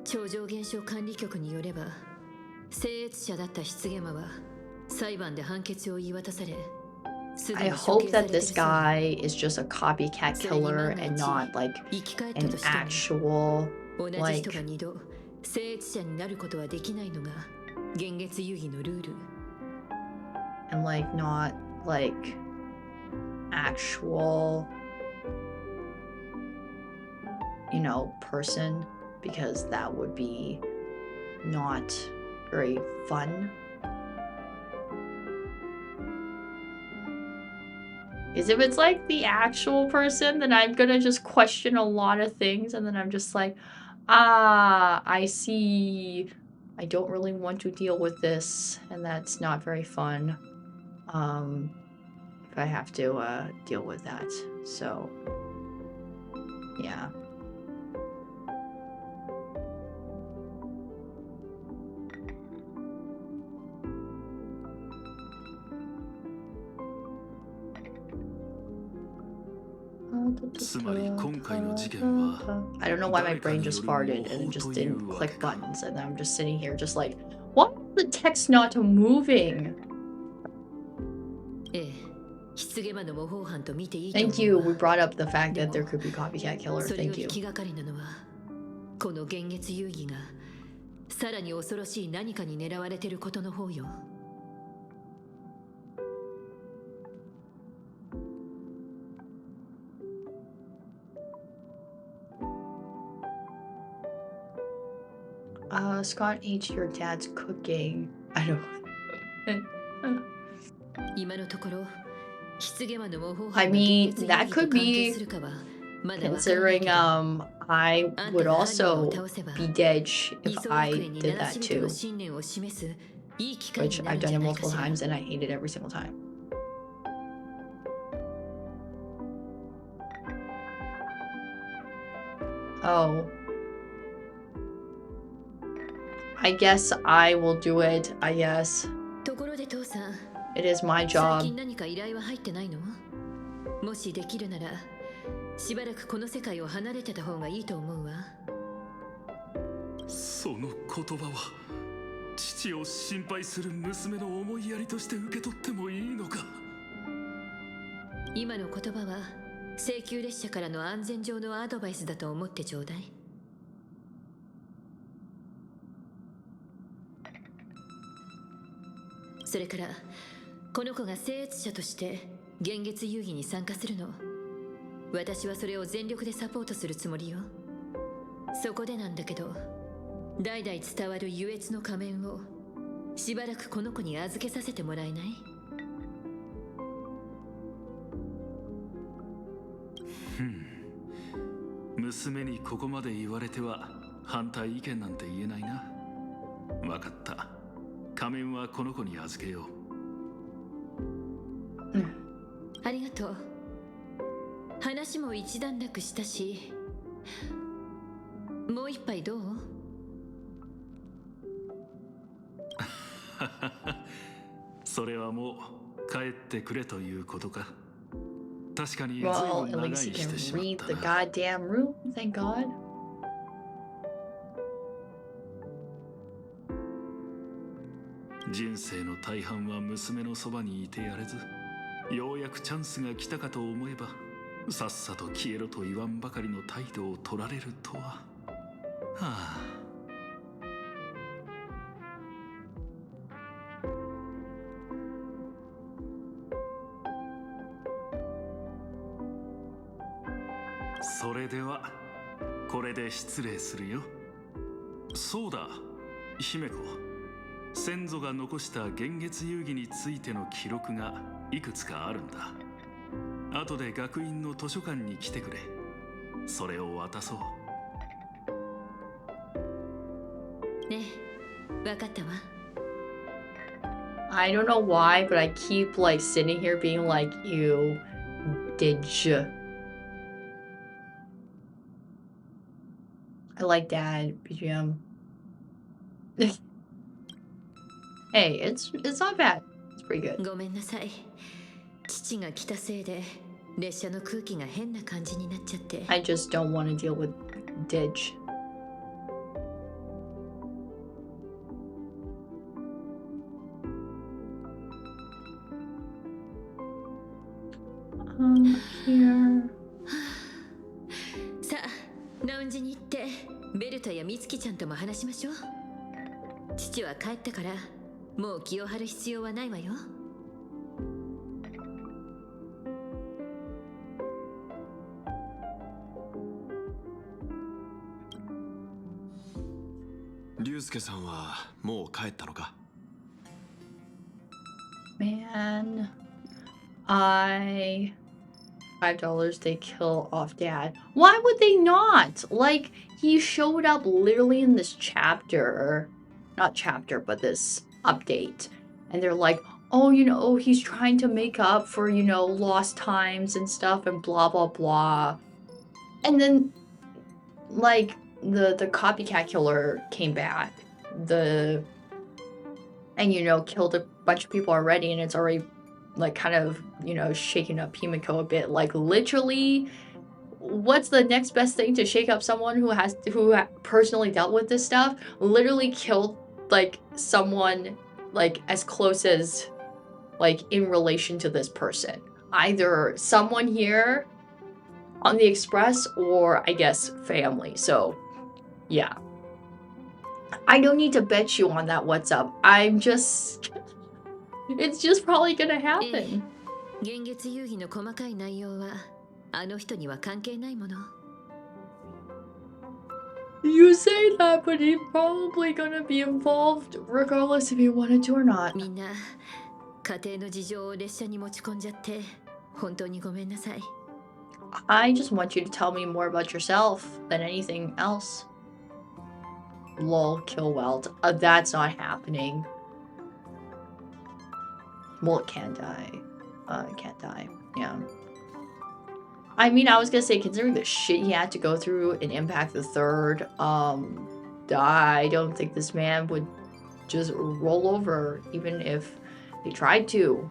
超常現象管理局によれば、聖越者だった失ゲマは裁判で判決を言い渡され、 I hope that this guy is just a copycat killer and not like an actual 同じ like 人が2度聖越者になることはできないのが現月遊戯のルール。 and like not like actual, you know, person, because that would be not very fun. Because if it's like the actual person, then I'm gonna just question a lot of things, and then I'm just like, ah, I see. I don't really want to deal with this, and that's not very fun. If I have to deal with that. So, yeah. つまり今回の事件は I don't know why my brain just farted and it just didn't click buttons, and I'm just sitting here just like, why is the text not moving? ええ、失ゲマの模倣犯と見ていいと Thank 思 you. う We わ。 brought up the fact that there could be copycat killer. それよ Thank り you. 気がかりなのは、この幻月遊戯がさらに恐ろしい何かに狙われてることの方よ。Scott H, your dad's cooking. I don't. 今のところ、失ゲマの模倣 I 犯が mean, 幻月遊 that 戯と could 関係 be するかはまだわからない considering けど、 I あん would たが犯人 also を倒せば be dead if 理想 I 学園に did 七 that しびと too, の信念を示すいい機会 which にな I've るんじ done ゃ it ないか multiple しら。 times and I hate it every single time. Oh. I guess I will do it, I guess. ところで父さん、 It is my 最 job. 近何か依頼は入ってないの？もしできるなら、しばらくこの世界を離れてた方がいいと思うわ。その言葉は父を心配する娘の思いやりとして受け取ってもいいのか。今の言葉は請求列車からの安全上のアドバイスだと思ってちょうだい。それからこの子が聖越者として幻月遊戯に参加するの。私はそれを全力でサポートするつもりよ。そこでなんだけど、代々伝わる優越の仮面をしばらくこの子に預けさせてもらえない？娘にここまで言われては反対意見なんて言えないな。わかった。仮面はこの子に預けよう。ありがとう。話も一段落したし、もう一杯どう？それはもう帰ってくれということか。確かに随 Well, 分 at 長 least い you して can しまっ read た the な。 goddamn room, thank God. 人生の大半は娘のそばにいてやれず、ようやくチャンスが来たかと思えば、さっさと消えろと言わんばかりの態度を取られるとは。はあ。それではこれで失礼するよ。そうだ、姫子。先祖が残した幻月遊戯についての記録がいくつかあるんだ。後で学院の図書館に来てくれ。それを渡そう。ねえ、わかったわ。I don't know why, but I keep like sitting here being like, you did you? I like that BGM. Hey, it's not bad. It's pretty good. ごめんなさい。父が来たせいで列車の空気が変な感じになっちゃって。 I just don't want to deal with Didge. Here. さあ、ラウンジに行ってベルタやミツキちゃんとも話しましょう。父は帰ったからもう気を張る必要はないわよ。龍介さんはもう帰ったのか？ Man, $5 they kill off dad. Why would they not? Like, he showed up literally in this chapter. Not chapter, but this update. And they're like, oh, you know, he's trying to make up for, you know, lost times and stuff and blah, blah, blah. And then, like, the copycat killer came back. And, you know, killed a bunch of people already, and it's already, like, kind of, you know, shaking up Himiko a bit. Like, literally, what's the next best thing to shake up someone who personally dealt with this stuff? Literally killed like someone like as close as like in relation to this person. Either someone here on the express or I guess family. So yeah. I don't need to bet you on that what's up. I'm just it's just probably gonna happen. 現月遊戯の細かい内容はあの人には関係ないもの。You say that, but he's probably gonna be involved regardless if he wanted to or not. みんな家庭の事情を列車に持ち込んじゃって本当にごめんなさい。I just want you to tell me more about yourself than anything else. Lol, kill Welt. That's not happening. Well, it can die. It can't die. Yeah. I mean, I was gonna say, considering the shit he had to go through in Impact the Third, I don't think this man would just roll over, even if they tried to.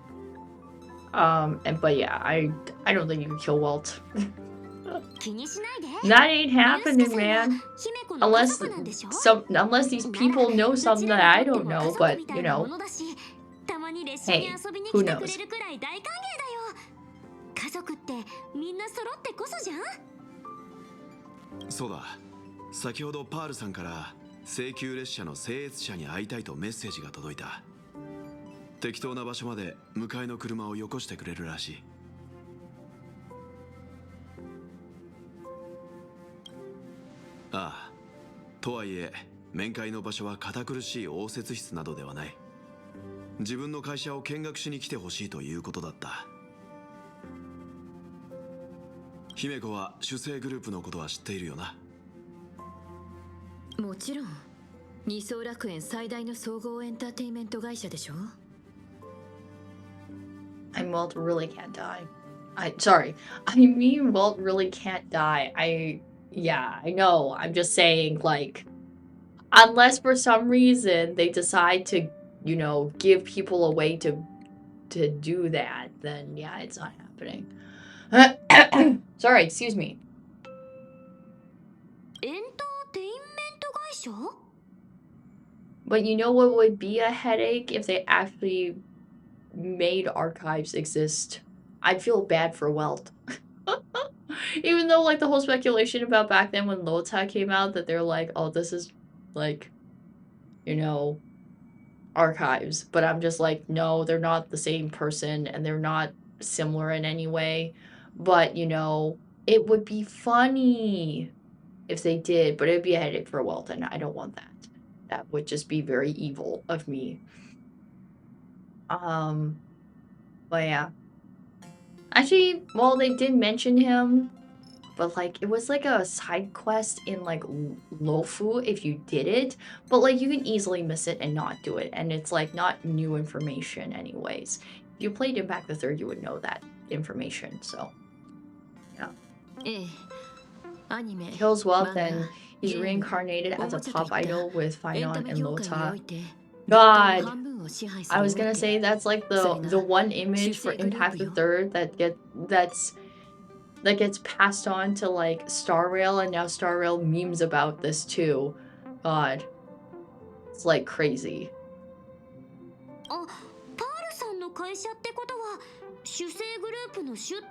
But yeah, I don't think you can kill Welt. That ain't happening, man. Unless these people know something that I don't know, but you know. Hey, who knows? 家族ってみんな揃ってこそじゃん。そうだ。先ほどパールさんから請求列車の整越車に会いたいとメッセージが届いた。適当な場所まで迎えの車をよこしてくれるらしい。ああ。とはいえ、面会の場所は堅苦しい応接室などではない。自分の会社を見学しに来てほしいということだった。姫子は主催グループのことは知っているよな。もちろん。二層楽園最大の総合エンターテインメント会社でしょ。Welt really can't die. Sorry. I mean, Welt really can't die. Yeah, I know. I'm just saying, like, unless for some reason they decide to, you know, give people a way to do that, then yeah, it's not happening. Sorry, excuse me. エンターテインメント会社? But you know what would be a headache if they actually made archives exist? I'd feel bad for Welt. Even though, like, the whole speculation about back then when Lota came out, that they're like, oh, this is, like, you know, archives. But I'm just like, no, they're not the same person, and they're not similar in any way. But, you know, it would be funny if they did, but it would be a headache for Welt, and I don't want that. That would just be very evil of me. But yeah. Actually, well, they did mention him, but like it was like a side quest in like Lofu if you did it, but like you can easily miss it and not do it, and it's like not new information anyways. If you played Impact the Third, you would know that information, so yeah. Kills Welt, and he's reincarnated as a pop idol with Finon and Lota. God, I was gonna say that's like the one image for Impact the Third that gets passed on to like Star Rail, and now Star Rail memes about this too. God, it's like crazy. あ、パールさんの会社ってことは主催グループの主って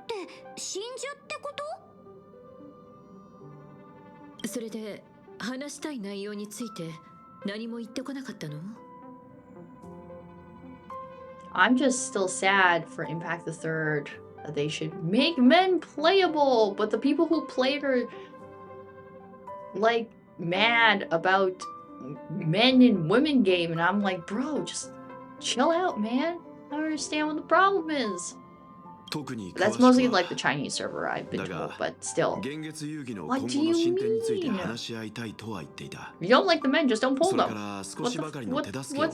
真珠ってこと？それで話したい内容について何も言ってこなかったの？ I'm just still sad for Impact the Third that they should make men playable, but the people who played are like mad about men and women game, and I'm like, bro, just chill out, man. I don't understand what the problem is. That's mostly like the Chinese server I've been told, but still. What do you mean? If you don't like the men, just don't pull them. What's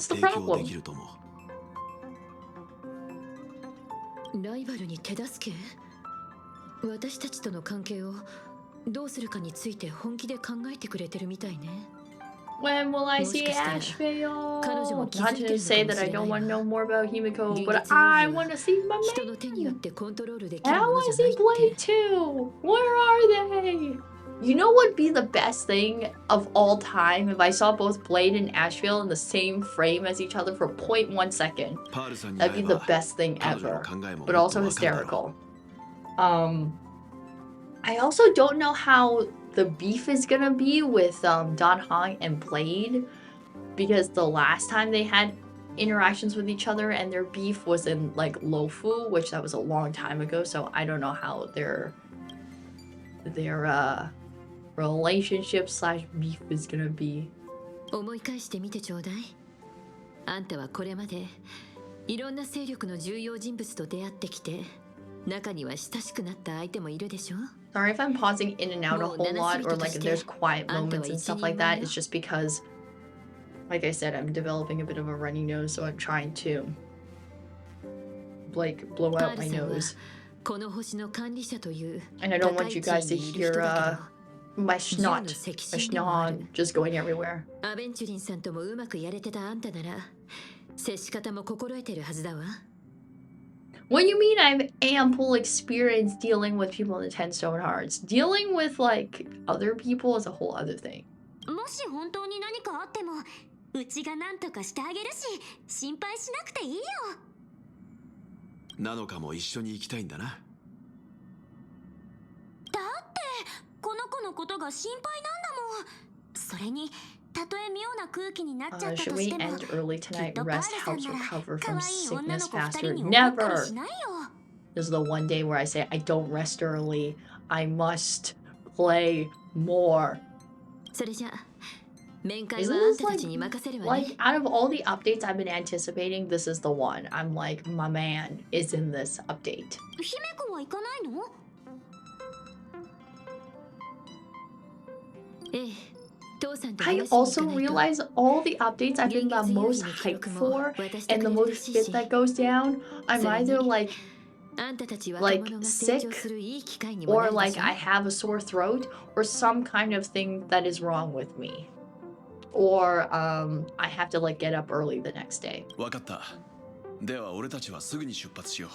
the problem? ライバルに手助け？私たちとの関係をどうするかについて本気で考えてくれてるみたいね。When will I see Ashvale? Not to say that I don't want to know more about Himiko, but I want to see my man. And I want to see Blade too. Where are You know what would be the best thing of all time if I saw both Blade and Asheville in the same frame as each other for 0.1 second? That'd be the best thing ever, but also hysterical. I also don't know how the beef is gonna be with Don Hong and Blade, because the last time they had interactions with each other and their beef was in like Lofu, which that was a long time ago, so I don't know how their relationship slash beef is gonna be. 思い返してみてちょうだい。あんたはこれまでいろんな勢力の重要人物と出会ってきて、中には親しくなった相手もいるでしょ? Sorry if I'm pausing in and out a whole lot, or like if there's quiet moments and stuff like that. It's just because, like I said, I'm developing a bit of a runny nose, so I'm trying to like blow out my nose. And I don't want you guys to hear my snot just going everywhere. アベンチュリンさんともうまくやれてたあんたなら、接し方も心得てるはずだわ。What do you mean I have ample experience dealing with people in the 10 Stone Hearts? Dealing with, like, other people is a whole other thing. もし本当に何かあっても、うちが何とかしてあげるし、心配しなくていいよ。なのかも一緒に行きたいんだな。だって、この子のことが心配なんだもん。それに、たとえ妙な空気になっちゃったとしても、 should we end early tonight? Rest helps recover from sickness faster. に Never! しないよ。 This is the one day where I say I don't rest early. I must play more. それじゃあ、面会はあんたたちに任せるわね。Like, out of all the updates I've been anticipating, this is the one. I'm like, my man is in this update. 姫子は行かないの? ええ。I also realize all the updates I've been the most hyped for and the most shit that goes down, I'm either like sick, or like I have a sore throat, or some kind of thing that is wrong with me. Or I have to like get up early the next day. わかった。では俺たちはすぐに出発しよう。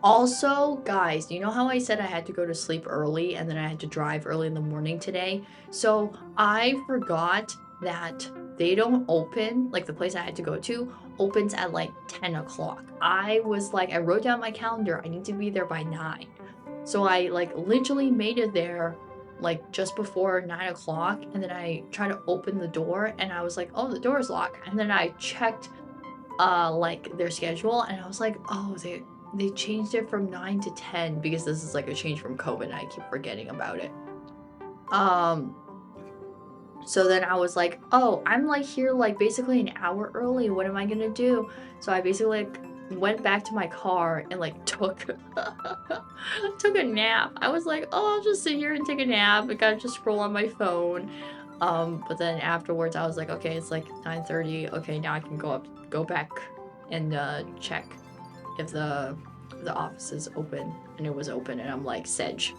Also, guys, you know how I said I had to go to sleep early and then I had to drive early in the morning today? So I forgot that they don't open, like the place I had to go to, opens at like 10 o'clock. I was like, I wrote down my calendar, I need to be there by 9. So I like literally made it there like just before 9 o'clock, and then I tried to open the door and I was like, oh, the door is locked. And then I checked like their schedule and I was like, oh, they changed it from 9 to 10 because this is like a change from COVID and I keep forgetting about it. So then I was like, oh, I'm like here like basically an hour early. What am I gonna do? So I basically like went back to my car and like took a nap. I was like, oh, I'll just sit here and take a nap. I gotta just scroll on my phone. But then afterwards I was like, okay, it's like 9:30. Okay, now I can go back and check if the office is open, and it was open, and I'm like, Sedge,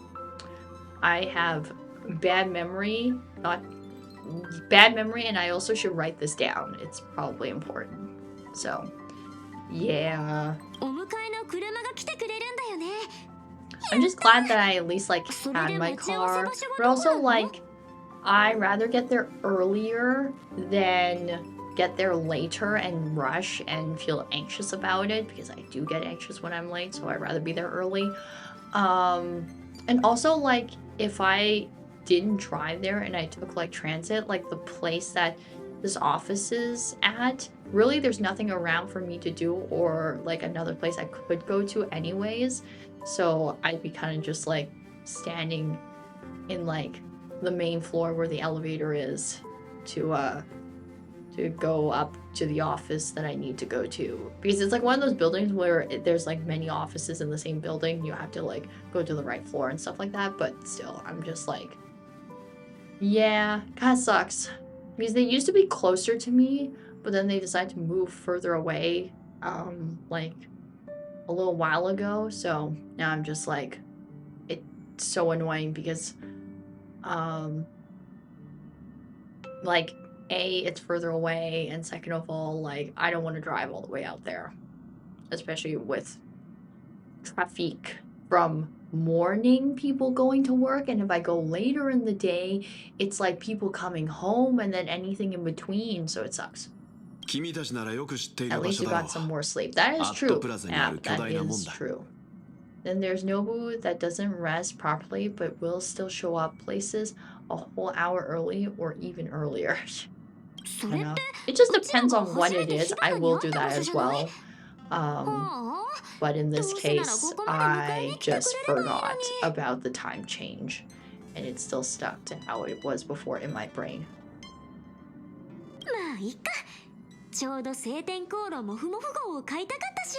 I have bad memory, and I also should write this down. It's probably important. So, yeah. I'm just glad that I at least like had my car, but also like I rather get there earlier than get there later and rush and feel anxious about it, because I do get anxious when I'm late, so I'd rather be there early. And also like if I didn't drive there and I took like transit, like the place that this office is at, really there's nothing around for me to do, or like another place I could go to anyways, so I'd be kind of just like standing in like the main floor where the elevator is to go up to the office that I need to go to, because it's like one of those buildings where there's like many offices in the same building. You have to like go to the right floor and stuff like that, but still I'm just like, yeah, kind of sucks, because they used to be closer to me, but then they decided to move further away like a little while ago, so now I'm just like, it's so annoying because like A, it's further away, and second of all, like, I don't want to drive all the way out there, especially with traffic from morning people going to work, and if I go later in the day, it's like people coming home and then anything in between, so it sucks. 君たちならよく知ってい At る場 least 所 you だろ got some う。 more sleep. That is アット true. プラザに Yeah, ある巨 that 大な門 is だ。 true. Then there's Nobu that doesn't rest properly but will still show up places a whole hour early or even earlier. I know. It just depends on what it is. I will do that as well. But in this case, I just forgot about the time change. And it's still stuck to how it was before in my brain. まあいいか。ちょうど晴天航路もふもふ号を買いたかったし。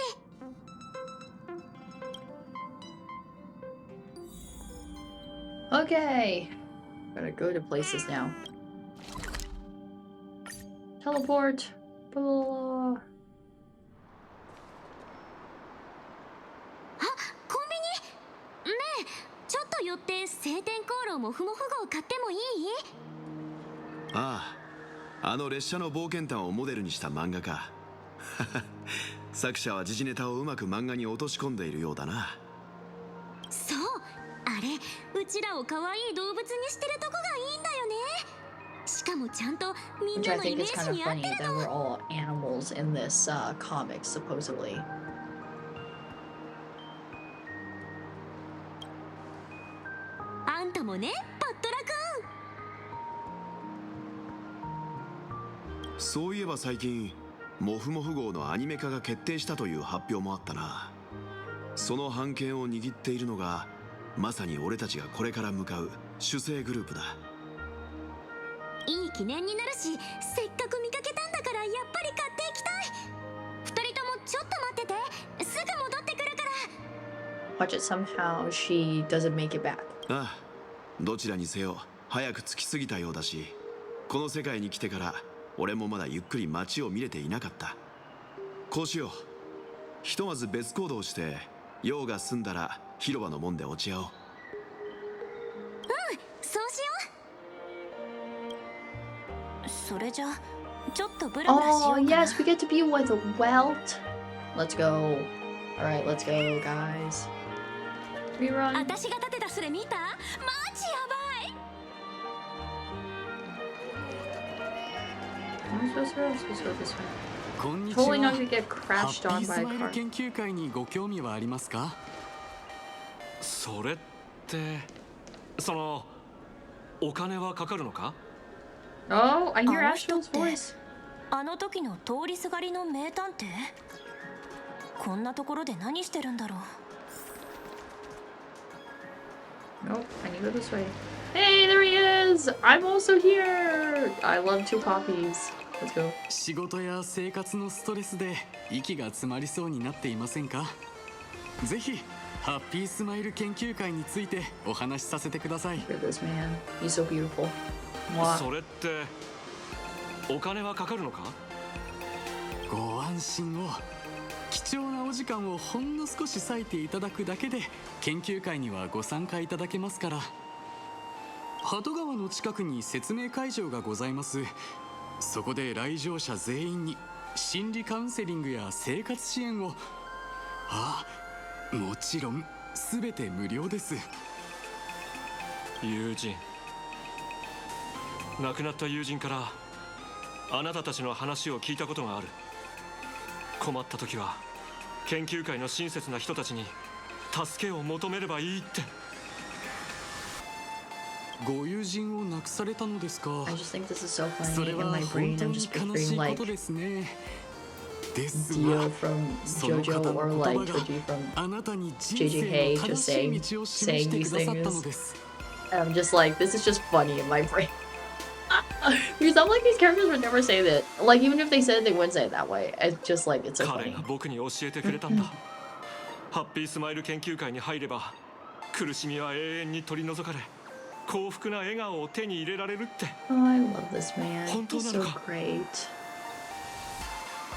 Okay. Gotta go to places now. Teleport. Blah, blah, blah. あ、コンビニ？ねえ、ちょっと寄って晴天航路もふもふ号買ってもいい？ああ、あの列車の冒険譚をモデルにした漫画か。作者は時事ネタをうまく漫画に落とし込んでいるようだな。そう、あれ、うちらを可愛い動物にしてるとこがいいんだよね。しかもちゃんとみん Which な I のイ think メ is ー kind ジ of に合って funny る that の。 we're all animals in this comic, supposedly. あんたもね、パットラくん。そういえば最近モフモフ号のアニメ化が決定したという発表もあったな。その版権を握っているのがまさに俺たちがこれから向かう主催グループだ。いい記念になるし、せっかく見かけたんだからやっぱり買っていきたい。二人ともちょっと待ってて、すぐ戻ってくるから。 Watch it somehow she doesn't make it back. ああ、どちらにせよ早く着きすぎたようだし、この世界に来てから俺もまだゆっくり街を見れていなかった。こうしよう。ひとまず別行動して用が済んだら広場の門で落ち合おう。そうしよう。それじゃちょっとブラブラしよ Oh, うかな。 yes, we get to be with Welt. Let's go. Alright, let's go, guys. Rerun. 私が立てたスレ見た？マジやばい。 I'm supposed to go this way. こんにち Totally は。 not gonna get ハ crashed ッ on ピー by ス a マイル car. 研究会にご興味はありますか？それってそのお金はかかるのか？ Oh, I hear あの人っ Ashley's て voice. あの時の通りすがりの名探偵？こんなところで何してるんだろう。 Nope, I need to go this way. Hey, there he is! I'm also here! I love two poppies. Let's go. 仕事や生活のストレスで息が詰まりそうになっていませんか？ぜひハッピースマイル研究会についてお話しさせてください。 Look at this man. He's so beautiful. Mwah. それってお金はかかるのか？ご安心を。貴重なお時間をほんの少し割いていただくだけで研究会にはご参加いただけますから。鳩川の近くに説明会場がございます。そこで来場者全員に心理カウンセリングや生活支援を。あ、もちろん全て無料です。友人、亡くなった友人からあなたたちの話を聞いたことがある。困った時は研究会の親切な人たちに助けを求めればいいって。ご友人を亡くされたのですか。 I just think this is so そ funny れ in は my 本 brain. 当 I'm に just 悲し picturing いこ like とですね。ですが Dio from その JoJo 方の or 言 like 葉が Toji from あなたに人 JJK 生 just の正し saying い道を示 saying して these くださったの things. です。 And I'm just like, this is just funny in my brain. Because I'm like, these characters would never say that. Like, even if they said it, they wouldn't say it that way. It's just like, it's so 彼 funny. が僕に教えてくれたんだ。ハッピースマイル研究会に入れば苦しみは永遠に取り除かれ、幸福な笑顔を手に入れられるって。 Oh, I love this man. 本当 He's なの so か？ great.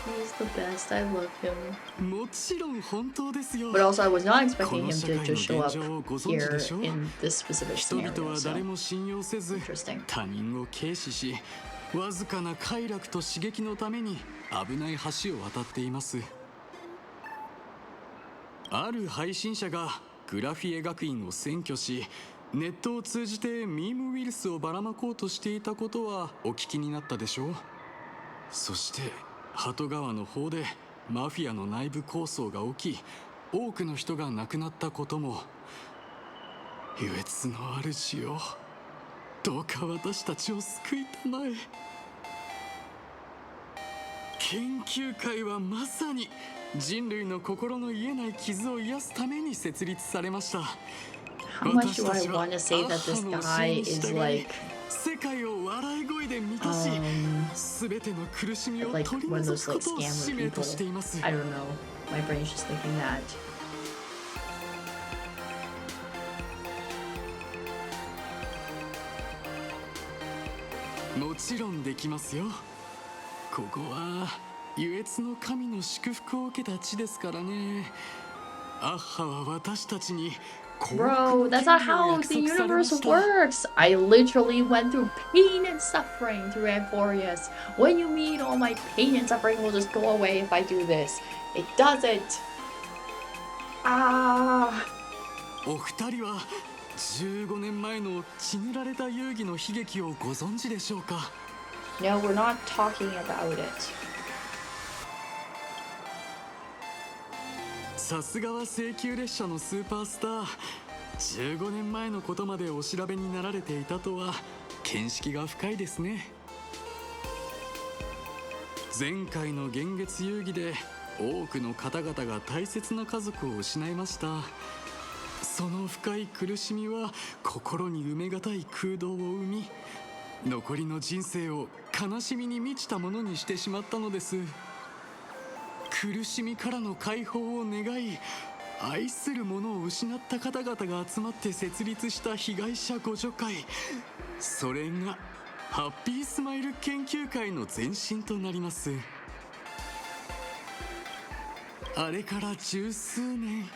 He's the best. I love him. もちろん本当ですよ。 But also, I was not こ expecting の him 社 to 会 just show の up 現状をご存知 here でしょう。 in this specific 人々 scenario. は So 誰も信用せず interesting. 他人を軽視し、わずかな快楽と刺激のために危ない橋を渡っています。ある配信者がグラフィエ学院を占拠し、ネットを通じてミームウイルスをばらまこうとしていたことはお聞きになったでしょう。そして鳩川の方でマフィアの内部抗争が起き、多くの人が亡くなったことも。優越の主よ、どうか私たちを救いたまえ。研究会はまさに人類の心の癒えない傷を癒すために設立されました。 How much do I want to say that this guy is like 世界を笑い声で満たし、すべての苦しみを like 取り one of 除 those く like ことを scammer 使命と people? しています。 I don't know. My brain's just thinking that. もちろんできますよ。ここは優越の神の祝福を受けた地ですからね。アッハは私たちに Bro, that's not how the universe works. I literally went through pain and suffering through Amphorius. What do you mean all my pain and suffering will just go away if I do this? It doesn't. Ah. お二人は15年前の血塗られた遊戯の悲劇をご存知でしょうか？ No, we're not talking about it. さすがは請求列車のスーパースター。15年前のことまでお調べになられていたとは見識が深いですね。前回の幻月遊戯で多くの方々が大切な家族を失いました。その深い苦しみは心に埋めがたい空洞を生み、残りの人生を悲しみに満ちたものにしてしまったのです。苦しみからの解放を願い、愛する者を失った方々が集まって設立した被害者互助会、それがハッピースマイル研究会の前身となります。あれから十数年、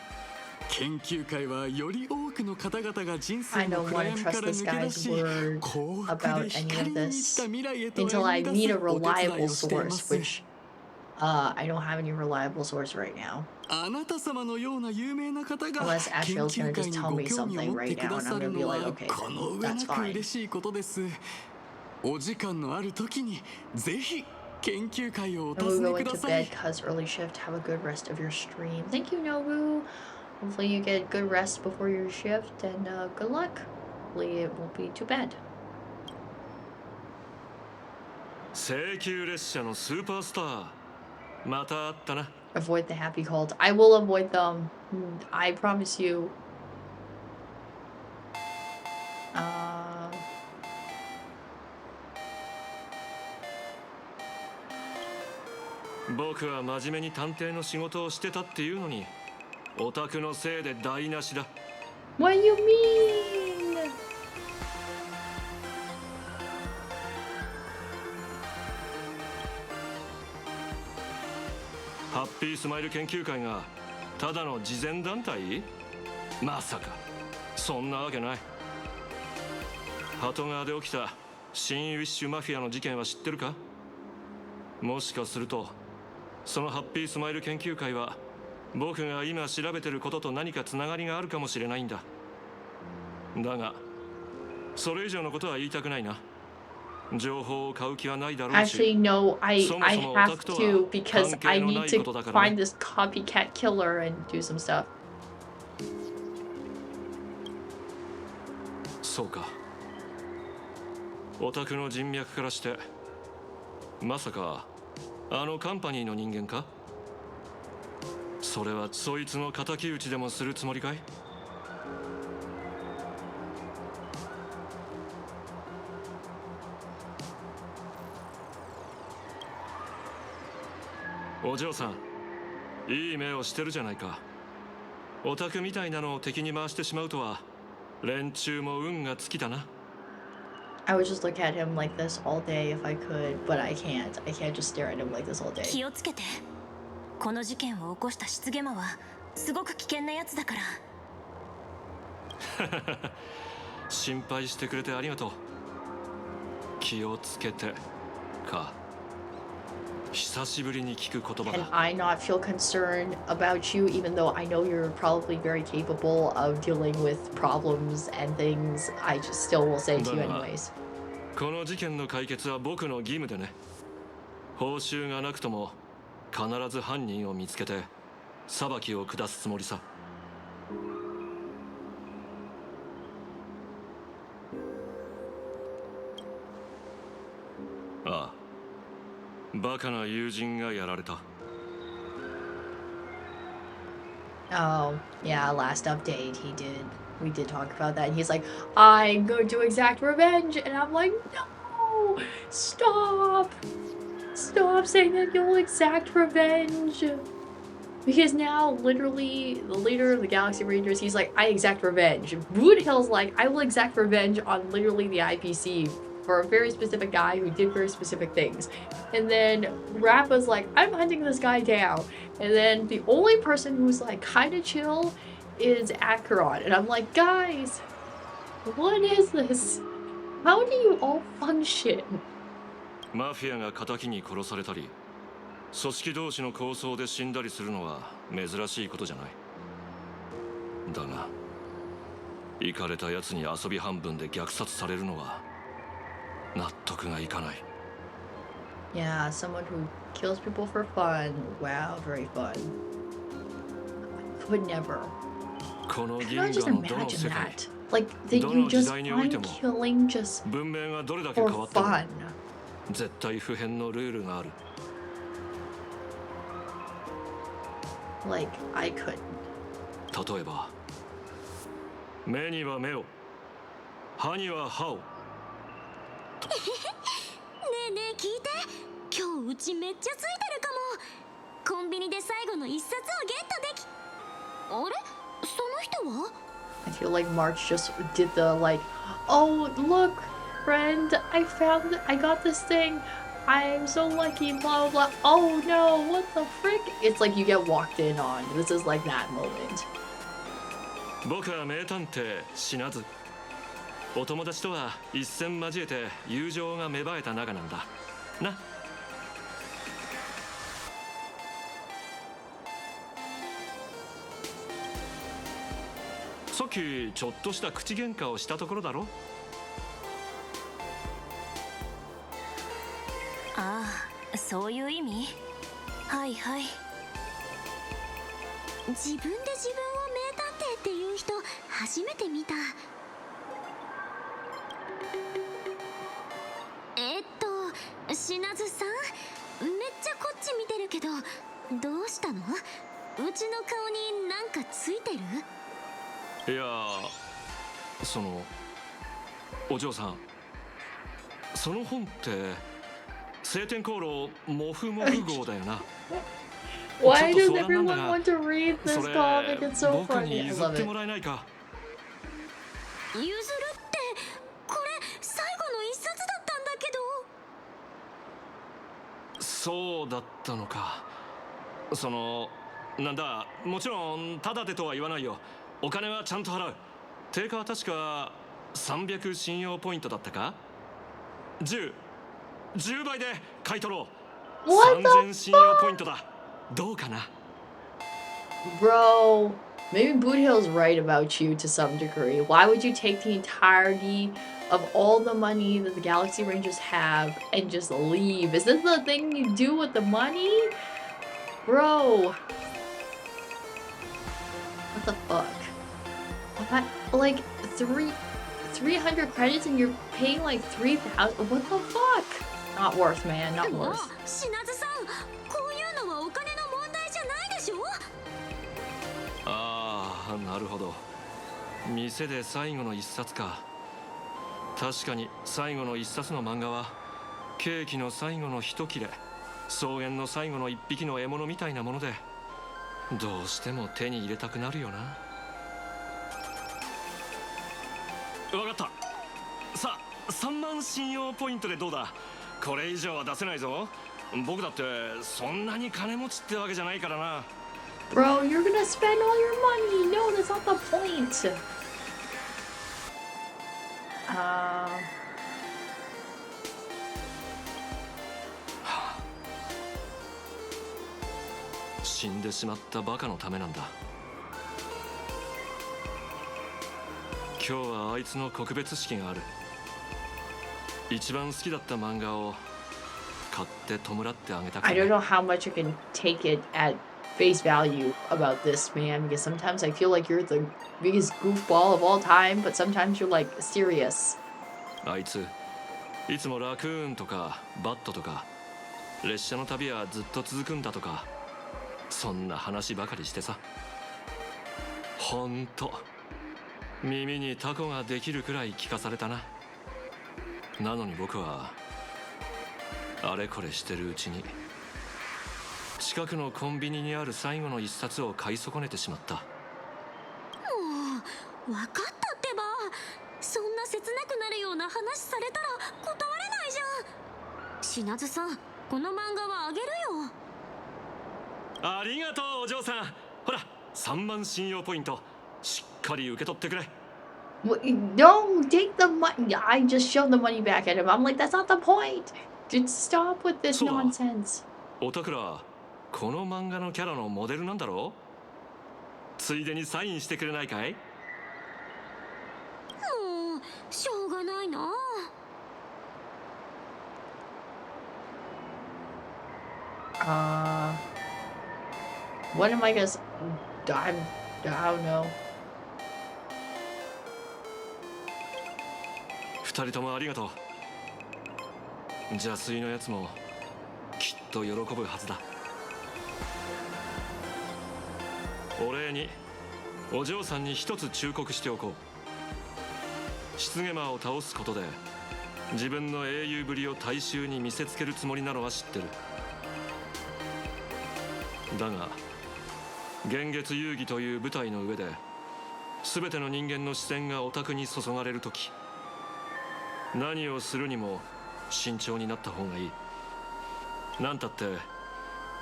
研究会はより多くの方々が人生の暗闇から抜け出し、幸福で光に満ちた未来へと歩み出すお手伝いをしています。I don't have any reliable source right now. あなた様のような有名な方が Unless 研 Ashley's 究 gonna 会 just に tell ご me 興味を something 持って right く now, だ and さ I'm る gonna be のは like, okay, この上 that's なく fine. 嬉しいことです。お時間のある時にぜひ研究会をお尋 Nobu ね going くだ to さ bed い。 cause early shift. Have a good rest of your stream. Thank you, Nobu. Hopefully you get good rest before your shift, and good luck. Hopefully it won't be too bad. 請求列車のスーパースター、またあったな。Avoid the happy cult. I will avoid them. I promise you. 僕は真面目に探偵の仕事をしてたっていうのに、オタクのせいで台無しだ。What do you mean? ハッピースマイル研究会がただの慈善団体？まさかそんなわけない。鳩川で起きた新ウィッシュマフィアの事件は知ってるか？もしかするとそのハッピースマイル研究会は僕が今調べてることと何かつながりがあるかもしれないんだ。だがそれ以上のことは言いたくないな。情報を買う気はないだろうし。 Actually, no, I have to because I need to find this copycat killer and do some stuff. そうか。オタクの人脈からしてまさかあのカンパニーの人間か？それはそいつの敵討ちでもするつもりかい？お嬢さん、いい目をしてるじゃないか。オタクみたいなのを敵に回してしまうとは連中も運が尽きたな。I would just look at him like this all day if I could, but I can't. I can't just stare at him like this all day. 気をつけて。この事件を起こした失ゲマはすごく危険なやつだから。心配してくれてありがとう。気をつけてか。久しぶりに聞く言葉 Can だ。 I not feel concerned about you, even though I know you're probably very capable of dealing with problems and things? I just still will say it to you だが、 anyways. この事件の解決は僕の義務でね。報酬がなくとも必ず犯人を見つけて裁きを下すつもりさ。ああ、バカな友人がやられた。 Oh, yeah, last update we did talk about that. And he's like, I'm going to exact revenge. And I'm like, no, stop. Stop saying that you'll exact revenge. Because now, literally, the leader of the Galaxy Rangers, he's like, I exact revenge. Boot Hill's like, I will exact revenge on literally the IPC for a very specific guy who did very specific things. And then Rappa's like, I'm hunting this guy down. And then the only person who's like kind of chill is Acheron. And I'm like, guys, what is this? How do you all function? マフィアが仇に殺されたり、組織同士の抗争で死んだりするのは珍しいことじゃない。だが、イカれたやつに遊び半分で虐殺されるのは納得がいかない。 Yeah, someone who kills people for fun. Wow, very fun. I could never. この I 銀 cannot just 河のどの imagine 世界、 that. Like, that ど you の時 just 代において find も killing just 文明がどれだけ変 for わっても fun. 絶対不変のルールがある。 Like, I couldn't. 例えば、目には目を、歯には歯を。ねえねえ聞いて、今日うちめっちゃついてるかも。コンビニで最後の一冊をゲットでき。あれ、その人は？ I feel like March just did the, like, oh, look, friend, I got this thing. I'm so lucky, blah, blah, blah. Oh no, what the frick? It's like you get walked in on. This is like that moment. 僕は名探偵死なず。お友達とは一戦交えて友情が芽生えた仲なんだ。な。さっきちょっとした口喧嘩をしたところだろ。ああ、そういう意味？はいはい。自分で自分を名探偵っていう人初めて見た。しなずさん、めっちゃこっち見てるけど、どうしたの？うちの顔になんかついてる？いや、そのお嬢さん、その本って晴天航路モフモフ号だよな。Why does everyone want to read this comic? It's so 僕 funny. に I 譲 love って it. もらえないか。譲るってこれ最後の一冊だったんだけど。そうだったのか。そのなんだ、もちろんタダでとは言わないよ。お金はちゃんと払う。定価は確か300信用ポイントだったか。10倍で買い取ろう。3000信用ポイントだ。どうかな。 Bro, maybe Boot Hill's right about you to some degree. Why would you take the entirety of all the money that the Galaxy Rangers have and just leave? Is this the thing you do with the money? Bro. What the fuck? What? Like 300 credits and you're paying like 3,000? What the fuck? Not worth, man. Not でも worth. しなずさん、こういうのはお金の問題じゃないでしょ？ああ、なるほど。店で最後の一冊か。確かに最後の一冊の漫画はケーキの最後の一切れ、草原の最後の一匹の獲物みたいなもので、どうしても手に入れたくなるよな。わかった。さあ、3万信用ポイントでどうだ。これ以上は出せないぞ。僕だってそんなに金持ちってわけじゃないからな。Bro, you're gonna spend all your money. No, that's not the point. 死んでしまったバカのためなんだ。今日はあいつの告別式がある。一番好きだった漫画を買って弔ってあげたくて。 I don't know how much I can take it at face value about this, man, because sometimes I feel like you're the biggest goofball of all time, but sometimes you're like serious. あいついつもラクーンとかバットとか列車の旅はずっと続くんだとか、そんな話ばかりしてさ。ほんと耳にタコができるくらい聞かされたな。なのに僕はあれこれしてるうちに近くのコンビニにある最後の一冊を買い損ねてしまった。もう分かったってば。そんな切なくなるような話されたら断れないじゃん。品津さん、この漫画はあげるよ。ありがとうお嬢さん。ほら3万信用ポイントしっかり受け取ってくれ。No, take the money. I just showed the money back at him. I'm like, that's not the point. Just stop with this nonsense. おたくらこの漫画のキャラのモデルなんだろう。ついでにサインしてくれないかい。もうしょうがないな。What am I gonna? I don't know. 二人ともありがとう。邪推のやつもきっと喜ぶはずだ。お礼にお嬢さんに一つ忠告しておこう。失ゲマを倒すことで自分の英雄ぶりを大衆に見せつけるつもりなのは知ってる。だが幻月遊戯という舞台の上で全ての人間の視線がオタクに注がれるとき、何をするにも慎重になった方がいい。なんたって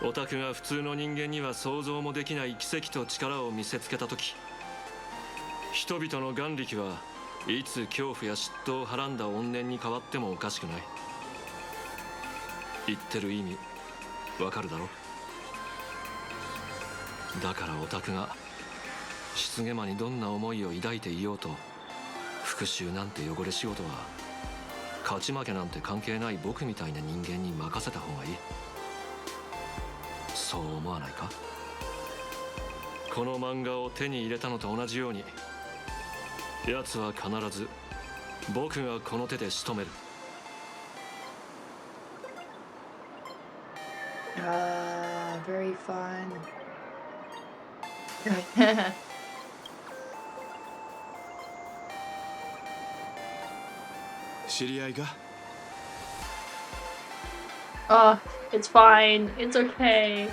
オタクが普通の人間には想像もできない奇跡と力を見せつけたとき、人々の眼力はいつ恐怖や嫉妬をはらんだ怨念に変わってもおかしくない。言ってる意味わかるだろ。だからオタクが失ゲマにどんな思いを抱いていようと、復讐なんて汚れ仕事は勝ち負けなんて関係ない僕みたいな人間に任せた方がいい。そう思わないか。この漫画を手に入れたのと同じように奴は必ず僕がこの手で仕留める。Very fun. 知り合いか？ It's fine. It's okay.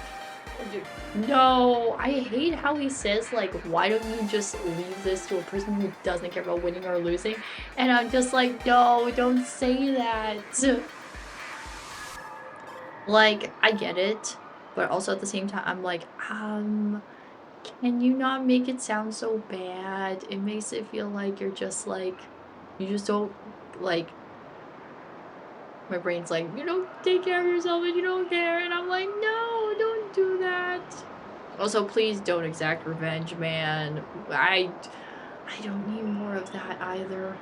No, I hate how he says, like, why don't you just leave this to a person who doesn't care about winning or losing? And I'm just like, no, don't say that. Like, I get it, but also at the same time, I'm like, can you not make it sound so bad? It makes it feel like you're just like, you just don't, like, my brain's like, you don't take care of yourself and you don't care. And I'm like, no, don't do that. Also, please don't exact revenge, man. I don't need more of that either.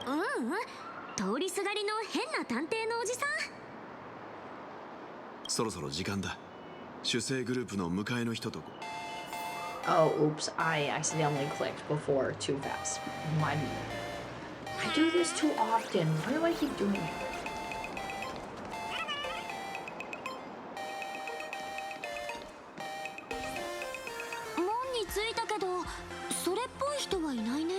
通りすがりの変な探偵のおじさん。そろそろ時間だ。主催グループの迎えの人と。Oh, oops. I accidentally clicked before too fast. My bad. I do this too often. Why do I keep doing it? 門に着いたけど、それっぽい人はいないね。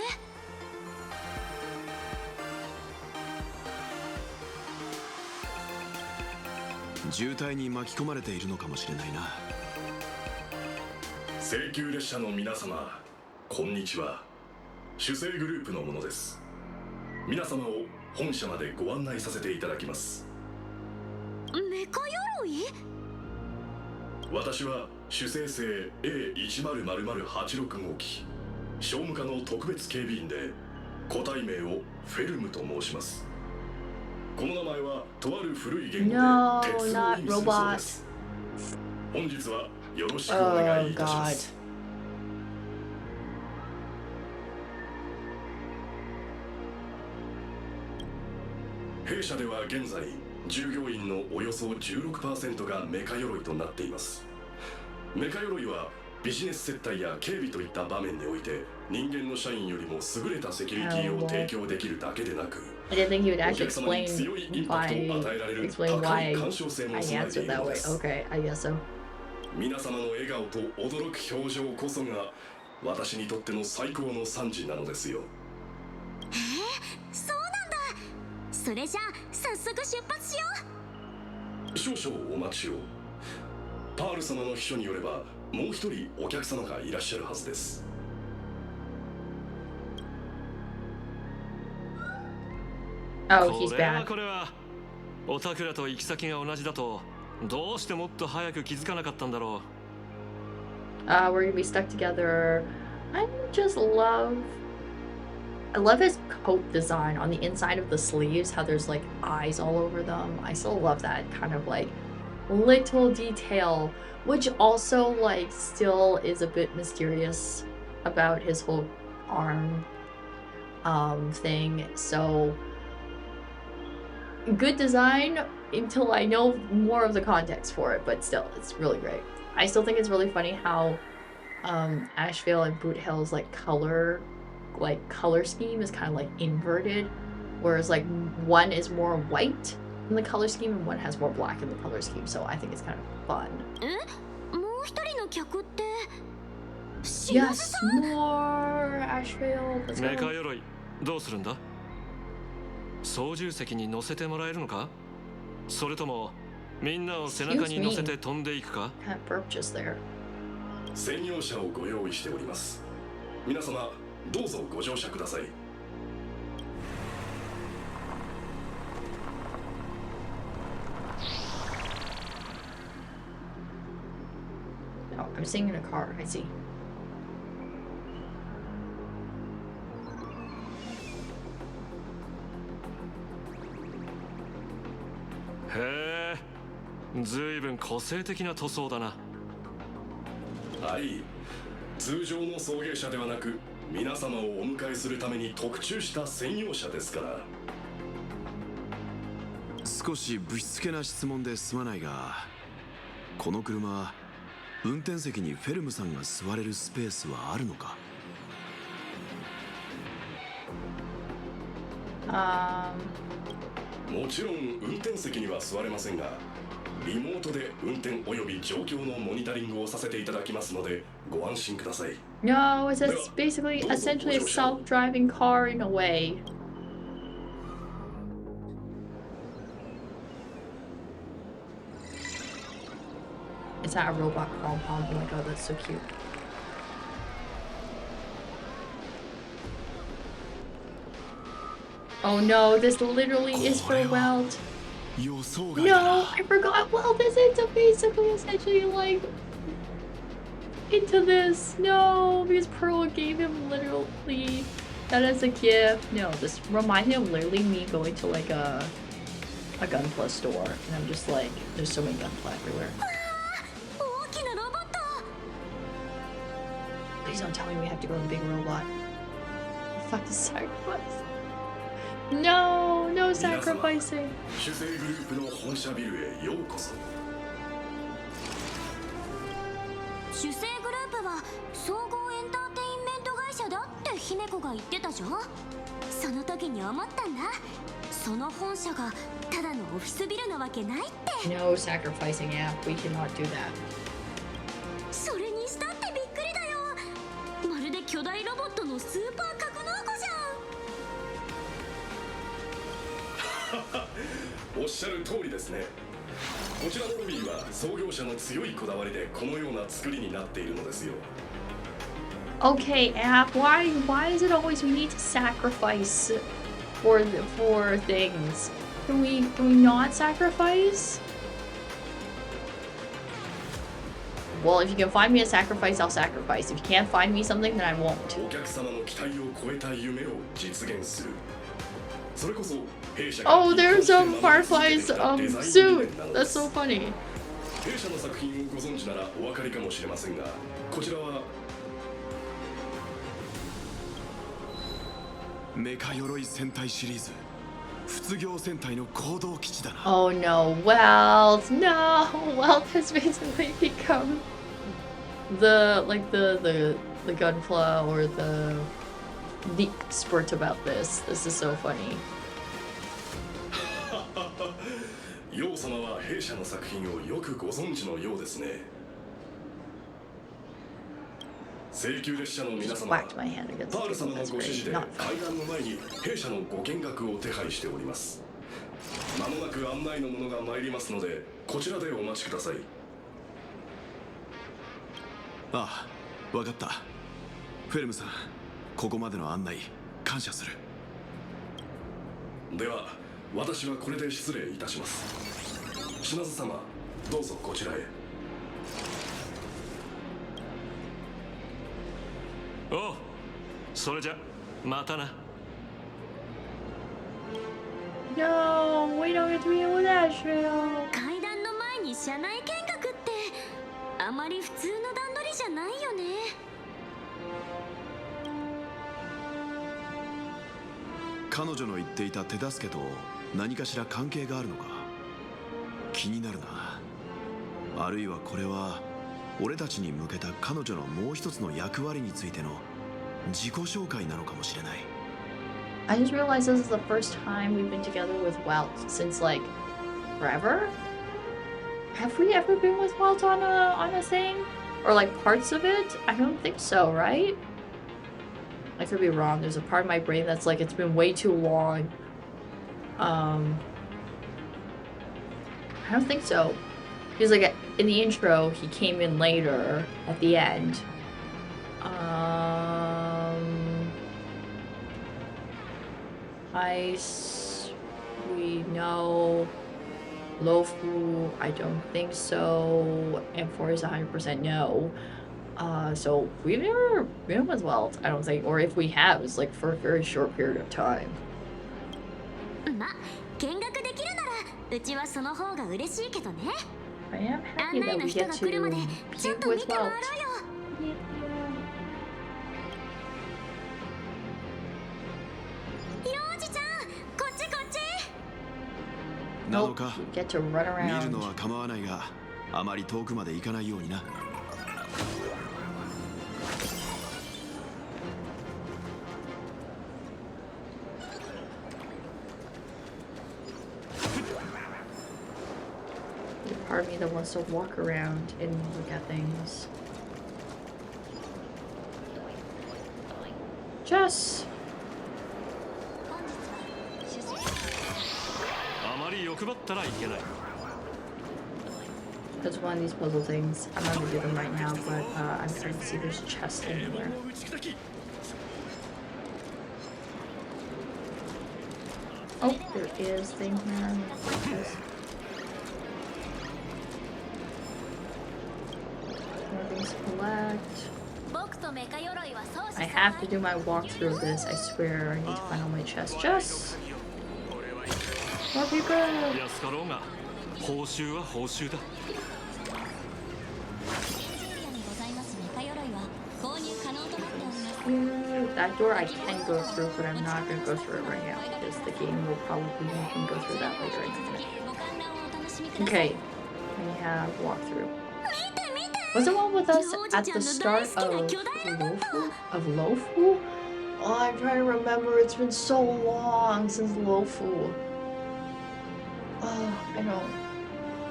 渋滞に巻き込まれているのかもしれないな。請求列車の皆様、こんにちは。主催グループの者です。皆様を本社までご案内させていただきます。メカ鎧？私は主催生 A100086 号機商務課の特別警備員で、個体名をフェルムと申します。この名前はとある古い言語で鉄を意味するそうです。本日はよろしくお願いいたしま God. す。弊社では現在従業員のおよそ 16% がメカ鎧となっています。メカ鎧はビジネス接待や警備といった場面において人間の社員よりも優れたセキュリティを提供できるだけでなく、 I didn't think he would お actually 客様に explain 強いインパクトを与えられる explain 高 why い干渉性も I 備えてい answered る that の way. です。 Okay, I guess so. 皆様の笑顔と驚く表情こそが私にとっての最高の賛辞なのですよ。そうなんだ。それじゃあ早速出発しよう。少々お待ちを。パール様の秘書によればもう一人お客様がいらっしゃるはずです。 Oh, he's これは back. これはおたくらと行き先が同じだとどうしてもっと早く気づかなかったんだろう。 We're gonna be stuck together. I just love his coat design on the inside of the sleeves, how there's like eyes all over them. I still love that kind of like little detail, which also like still is a bit mysterious about his whole arm thing. So good design until I know more of the context for it, but still it's really great. I still think it's really funny how Ashvale and Boot Hill's like color scheme is kind of like inverted, whereas like one is more white in the color scheme and one has more black in the color scheme. So I think it's kind of fun. もう一人の客って Yes, more Ashvale. Let's メカ go. 鎧どうするんだ？操縦席に乗せてもらえるのか？それともみんなを背中に乗せて飛んでいくか？ Can't burp just there. 専用車をご用意しております。皆様どうぞご乗車ください。 Oh, I'm sitting in a car. I see. へえ、ずいぶん個性的な塗装だな。はい、通常の送迎車ではなく皆様をお迎えするために特注した専用車ですから。少しぶしつけな質問ですまないが、この車運転席にフェルムさんが座れるスペースはあるのか？ もちろん運転席には座れませんが、リモートで運転および状況のモニタリングをさせていただきますのでご安心ください。 No, it's basically essentially a self-driving car in a way. It's not a robot pom-pom. Oh my god, that's so cute. Oh no, this literally is for Weld. No, I forgot Weld is into basically essentially like into this. No, because Pearl gave him literally that as a gift. No, this reminded me of literally me going to like a Gunpla store and I'm just like, there's so many Gunpla everywhere. Please don't tell me we have to go in the big robot. Fuck the sacrifice. No, no sacrificing. 主生グループの本社ビルへようこそ。主生グループは総合エンターテインメント会社だって姫子が言ってたじゃん。その時に思ったんだ。その本社がただのオフィスビルなわけないって。 No sacrificing, yeah, we cannot do that. それにしたってびっくりだよ。まるで巨大ロボットのスーパー格納庫じゃん。おっしゃる通りですね。こちらのロビーは創業者の強いこだわりでこのような作りになっているのですよ。 Okay, App, why is it always we need to sacrifice for things? Can we not sacrifice? Well, if you can find me a sacrifice, I'll sacrifice. If you can't find me something, then I won't. お客様の期待を超えた夢を実現する。それこそ弊社が Oh, there's Firefly's suit. That's so funny. 弊社の作品をご存知ならお分かりかもしれませんが、こちらはメカ鎧戦隊シリーズ仏業戦隊の行動基地だな。 Oh no, Welt! No! Welt has basically become the gunpla or the expert about this. This is so funny. ヨウ様は弊社の作品をよくご存知のようですね。請求列車の皆様、パール様のご指示で会談の前に弊社のご見学を手配しております。まもなく案内の者が参りますので、こちらでお待ちください。ああ、わかった。フェルムさん、ここまでの案内感謝する。では私はこれで失礼いたします。島津様、どうぞこちらへ。おう、それじゃまたな。 No, we don't get to be with Asheville. 階段の前に車内見学ってあまり普通の段取りじゃないよね。彼女の言っていた手助けと何かしら関係があるのか気になるな。あるいはこれは俺たちに向けた彼女のもう一つの役割についての自己紹介なのかもしれない。 I just realized this is the first time we've been together with Welt since like forever. Have we ever been with Welt on a thing? Or like parts of it? I don't think so, right? I could be wrong. There's a part of my brain that's like it's been way too long. I don't think so. Because like in the intro, he came in later at the end. Ice, we know. Lofu, I don't think so. M4 is 100% no. So we've never been with Welt, I don't think. Or if we have, it's like for a very short period of time. ま、見学できるならうちはその方が嬉しいけどね。 I am 案 happy 内 that の we 人 get が to 来るまでちょっ be と見 with て回ろう Welt. よ。なのか、 You get to run 見る around. のは構わないが、あまり遠くまで行かないようにな。There's a part of me that wants to walk around and look at things. Jess! あまり欲張ったらいけない。 That's one of these puzzle things. I'm not gonna do them right now, but I'm trying to see if there's a chest anywhere. Oh, there is thing here. More things to collect. I have to do my walkthrough of this. I swear I need to find all my chests. Just more people. 安かろうが報酬は報酬だ。 That door I can go through, but I'm not going to go through it right now because the game will probably make me go through that later in the minute. Okay, we have walkthrough. Was the one with us at the start of Lofu? Oh, I'm trying to remember. It's been so long since Lofu. Oh, I know.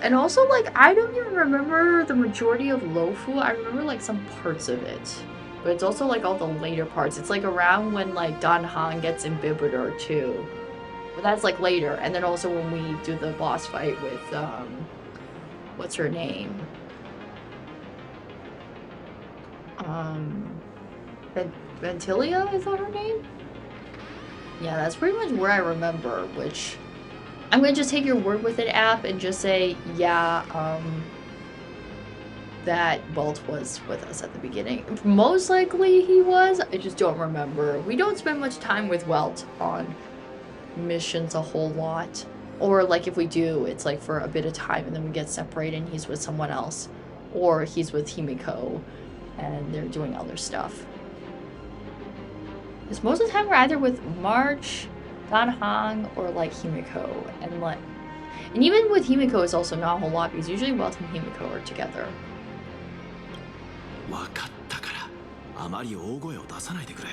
And also, like, I don't even remember the majority of Lofu. I remember, like, some parts of it. But it's also, like, all the later parts. It's, like, around when, like, Dan Han gets in Bibidor, too. But that's, like, later. And then also when we do the boss fight with, what's her name? Ventilia, is that her name? Yeah, that's pretty much where I remember, which... I'm gonna just take your word with it, app, and just say, yeah, that Welt was with us at the beginning. Most likely he was, I just don't remember. We don't spend much time with Welt on missions a whole lot. Or like if we do, it's like for a bit of time and then we get separated and he's with someone else. Or he's with Himiko and they're doing other stuff. Because most of the time we're either with March, Danhang, or like Himiko. And even with Himiko it's also not a whole lot because usually Welt and Himiko are together. わかったから、あまり大声を出さないでくれ。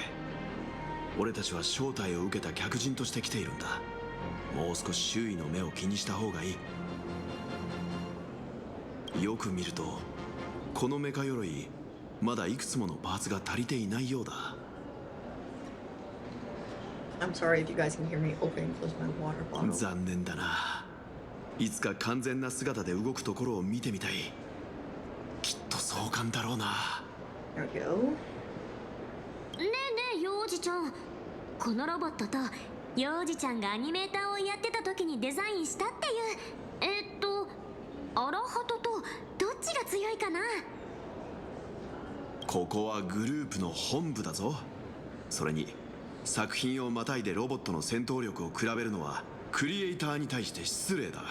俺たちは招待を受けた客人として来ているんだ。もう少し周囲の目を気にした方がいい。よく見ると、このメカ鎧、まだいくつものパーツが足りていないようだ。I'm sorry if you guys can hear me open and close my water bottle. 残念だな。いつか完全な姿で動くところを見てみたい。きっと壮観だろうな。There we go. ねえねえ幼児ちゃん、このロボットと幼児ちゃんがアニメーターをやってた時にデザインしたっていうアラハトとどっちが強いかな。ここはグループの本部だぞ。それに作品をまたいでロボットの戦闘力を比べるのはクリエイターに対して失礼だ。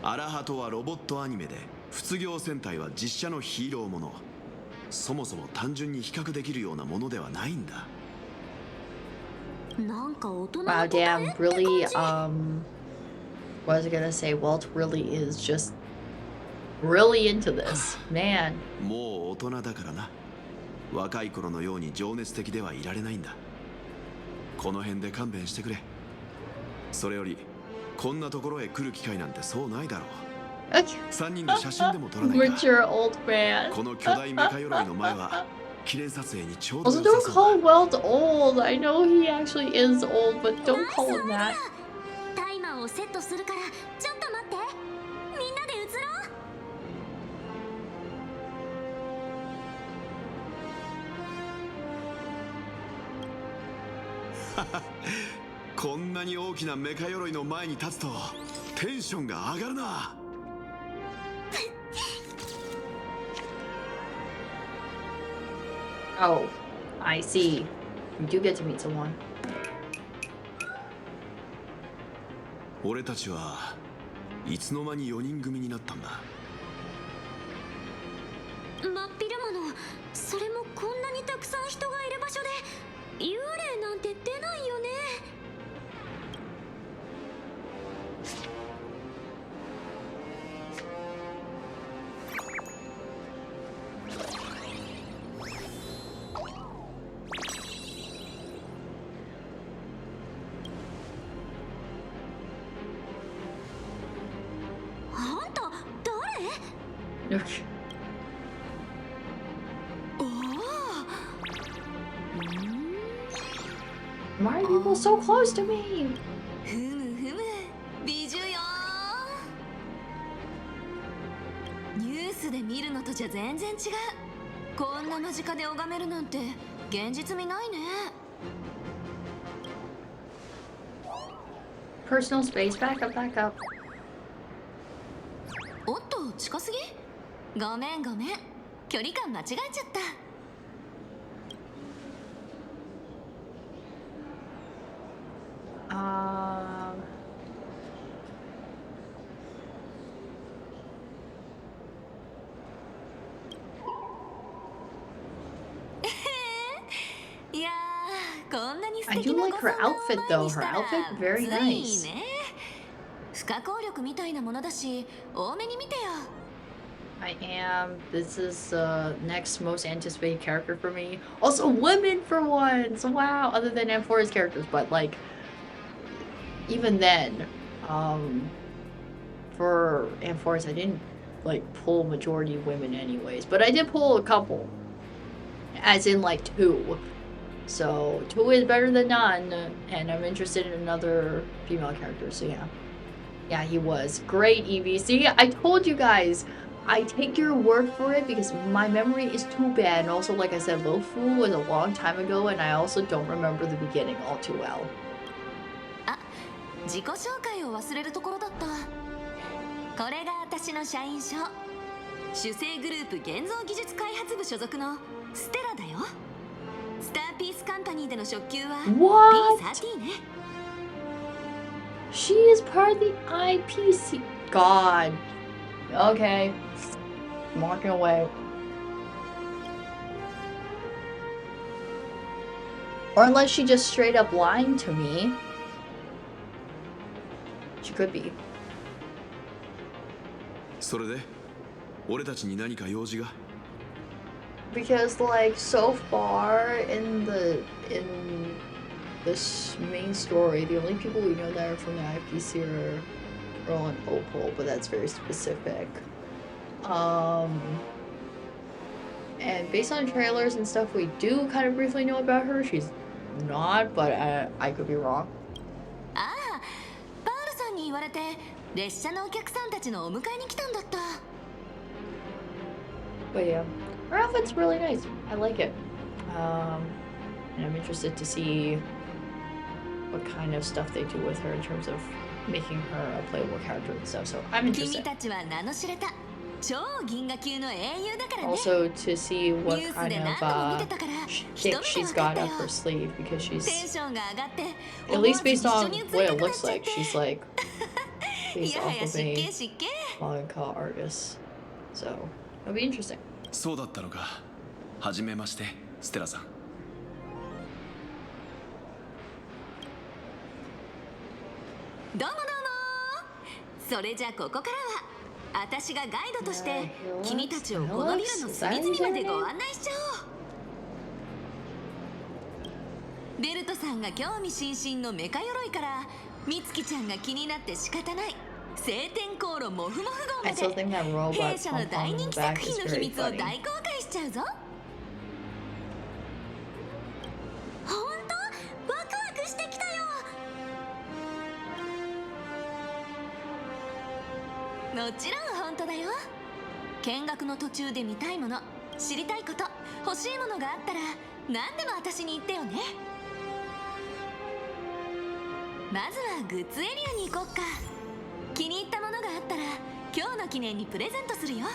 アラハトはロボットアニメで、卒業戦隊は実写のヒーローもの。そもそも単純に比較できるようなものではないんだ。なんか大人の Wow, 答え damn, って really, 感じ。what was I gonna say? Walt really is just really into this. Man. もう大人だからな。若い頃のように情熱的ではいられないんだ。この辺で勘弁してくれ。それよりこんなところへ来る機会なんてそうないだろう。Okay. 3人で写真でも撮らないか。 Mature old man. この巨大メカ鎧の前は記念撮影にちょうど Also, 良 don't さそう call Welt old. I know he actually is old, but don't call him that. タイマーをセットするからちょっと待って。みんなで映ろう。こんなに大きなメカ鎧の前に立つとテンションが上がるな。Oh, I see. You do get to meet someone. 俺たちはいつの間に4人組になったんだ。真っ昼間の、それもこんなにたくさん人がいる場所で幽霊なんて出ないよね。あんた誰？ Okay. おお。Why are people so close to me? ふむふむ、美女よ。ニュースで見るのとじゃ全然違う。こんな間近で拝めるなんて現実味ないね。Personal space, back up, back up. おっと、近すぎ？ごめんごめん、距離感間違えちゃった。いやー、こんなに素 I 敵 do な like ご her 参加を outfit 前 though. にし Her たら outfit very つ nice. いね。不可抗力みたいなものだし、多めに見てよ。I am. This is the next most anticipated character for me. Also, women for once. Wow. Other than M4's characters, but like, even then, for M4's, I didn't like pull majority women anyways, but I did pull a couple, as in like 2. So 2 is better than none, and I'm interested in another female character. So yeah, yeah, he was great. EVC. I told you guys. I take your word for it because my memory is too bad. And also, like I said, Lo Fu was a long time ago, and I also don't remember the beginning all too well. あ、自己紹介を忘れるところだった。これが私の社員証。主制グループ現像技術開発部所属のステラだよ。スターピースカンパニーでの初級は What? P30 ね。 She is part of the IPC. God. Okay. I'm walking away. Or unless she just straight up lying to me. She could be. それで俺たちに何か用事が Because like so far in this main story, the only people we know that are from the IPC are Earl and Opal, but that's very specific. And based on trailers and stuff, we do kind of briefly know about her. She's not, but I could be wrong. ああ、パールさんに言われて列車のお客さんたちのお迎えに来たんだった。 But yeah, her outfit's really nice. I like it. And I'm interested to see what kind of stuff they do with her in terms of making her a playable character and stuff. So I'm 君 interested. たちは名の知れた超銀河級の英雄だからね。 Also to see what ニュース kind で of 何度も見てたから、一 kick 目 she's で分か got った up よ。 her sleeve because テン she's ションが上がって at 思わ least ず based 一緒 on に映り what た it くなっ looks ちゃっ like, て。 she's like い based やは off や of 失敬 a 失敬。 manga artist. So it'll be interesting. そうだったのかはじめましてステラさんどうもどうも。それじゃここからは私がガイドとして君たちをこのビルの隅々までご案内しちゃおう。ベルトさんが興味津々のメカ鎧から美月ちゃんが気になって仕方ない晴天航路モフモフ号ま I still で think that robot 弊社の pom 大 pom 人 in 気 the 作 back 品 is の秘 very 密を funny. 大公開しちゃうぞ。ほんとワクワクしてきたよ。もちろん本当だよ。見学の途中で見たいもの、知りたいこと、欲しいものがあったら何でも私に言ってよね。まずはグッズエリアに行こっか。気に入ったものがあったら今日の記念にプレゼントするよ。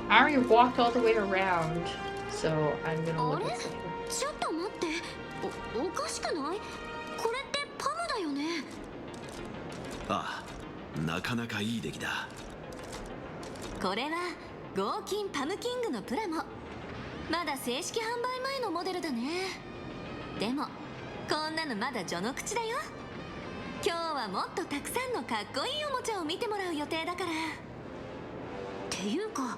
I already walked all the way around, so I'm gonna look at something. ちょっと待って、おかしくない？これってパムだよね。ああなかなかいい出来だこれは合金パムキングのプラモ。まだ正式販売前のモデルだね。でもこんなのまだ序の口だよ。今日はもっとたくさんのかっこいいおもちゃを見てもらう予定だから。っていうか、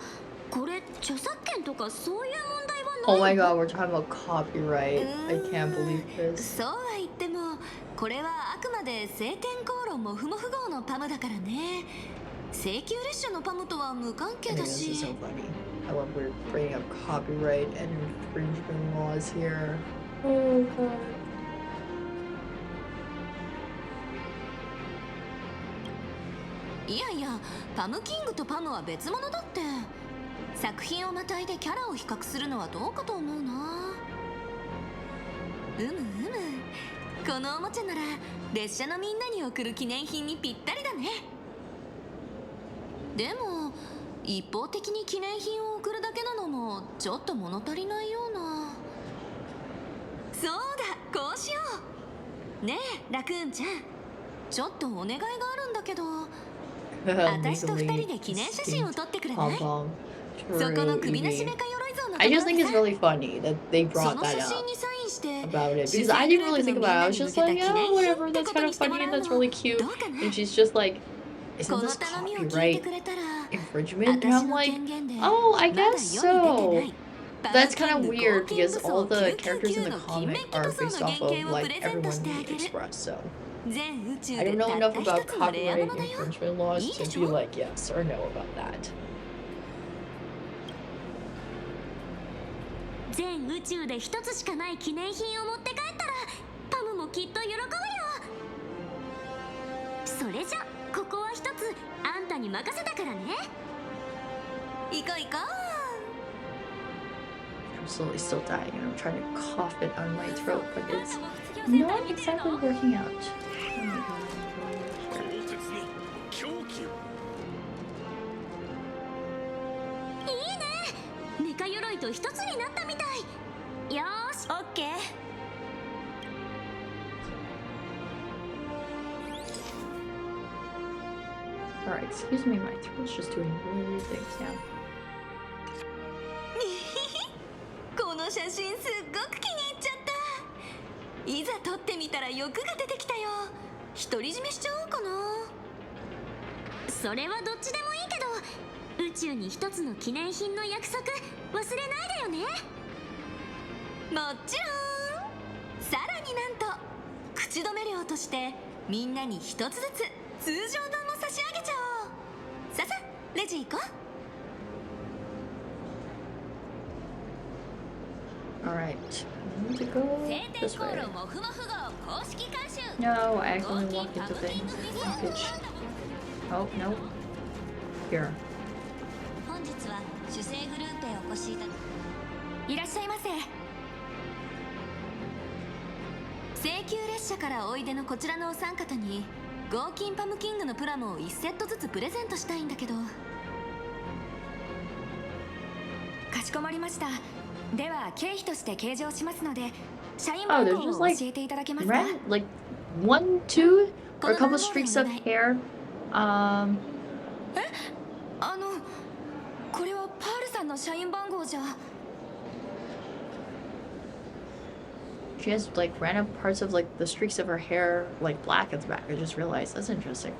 これ著作権とかそういう問題はない Oh my god, we're talking about copyright. I can't believe this. そうは言ってもこれはあくまで晴天航路モフモフ号のパムだからね。請求列車のパムとは無関係 I だ think this is し。 so funny. I love we're bringing up copyright and infringement laws here. Oh god. いやいや、パムキングとパムは別物だって。作品をまたいでキャラを比較するのはどうかと思うな。このおもちゃなら列車のみんなに送る記念品にぴったりだね。でも一方的に記念品を送るだけなのもちょっと物足りないような。そうだ、こうしよう。ねえラクーンちゃん、ちょっとお願いがあるんだけど、私と二人で記念写真を撮ってくれない？そこの首なしメカ鎧像の I just think it's really funny that they そ brought の that 写 up 真にサインして about it because I didn't really think about it. I was just like, oh, whatever, that's kind of funny and that's really cute. And she's just like, isn't この this 頼みを聞いて copyright くれたら infringement? And 私 I'm の like, 権限で oh, I まだ guess 世に出てな so. い That's kind of パムキング weird 合金 because 武装 all the 999 characters in the の金 comic メッキ are 塗装 based の off 原 of 型を like プレゼント everyone してあ we げる。 express. So 全宇宙 I で don't た know っ enough た about 一つのレアも copyright のだよ。 infringement laws いいで to し be ょ？ like yes or no about that. 全宇宙で一つしかない記念品を持って帰ったらパムもきっと喜ぶよ。それじゃここは一つあんたに任せたからね。行こう行こ I'm still dying and I'm trying to cough it on my throat, but あん it's たも卒業センター not 見てる exactly の？ working out. 鋼鉄の一つになったみたい。よーし、オッケー。Alright, excuse me, my throat's just doing really big now. この写真すっごく気に入っちゃった。いざ撮ってみたら欲が出てきたよ。独り占めしちゃおうかな。それはどっちでもいいけど、宇宙に一つの記念品の約束忘れないでよね。もちろん。さらになんと口止め料としてみんなに一つずつ通常分も差し上げちゃおう。ささ、レジ行こう。 Alright, I need to go this way. No, I accidentally walked into things. Package. Oh, no. Here. 本日は主催グループへお越しいただきいらっしゃいませ。請求列車からおいでのこちらのお三方にゴーキンパムキングのプラモを1セットずつプレゼントしたいんだけど。かしこまりました。では経費として計上しますので、社員番号を教えていただけますか。like 1, 2, or a couple streaks of hair. これはパールさんの社員番号じゃ。 She has like random parts of like the streaks of her hair like black at the back. I just realized. That's interesting.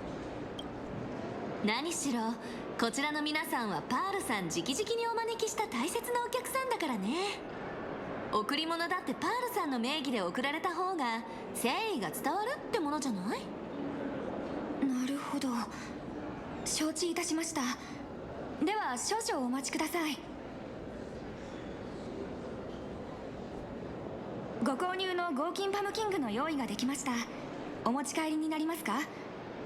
何しろこちらの皆さんはパールさん直々にお招きした大切なお客さんだからね。贈り物だってパールさんの名義で贈られた方が誠意が伝わるってものじゃない？なるほど、承知いたしました。では少々お待ちください。ご購入のゴーキンパムキングの用意ができました。お持ち帰りになりますか？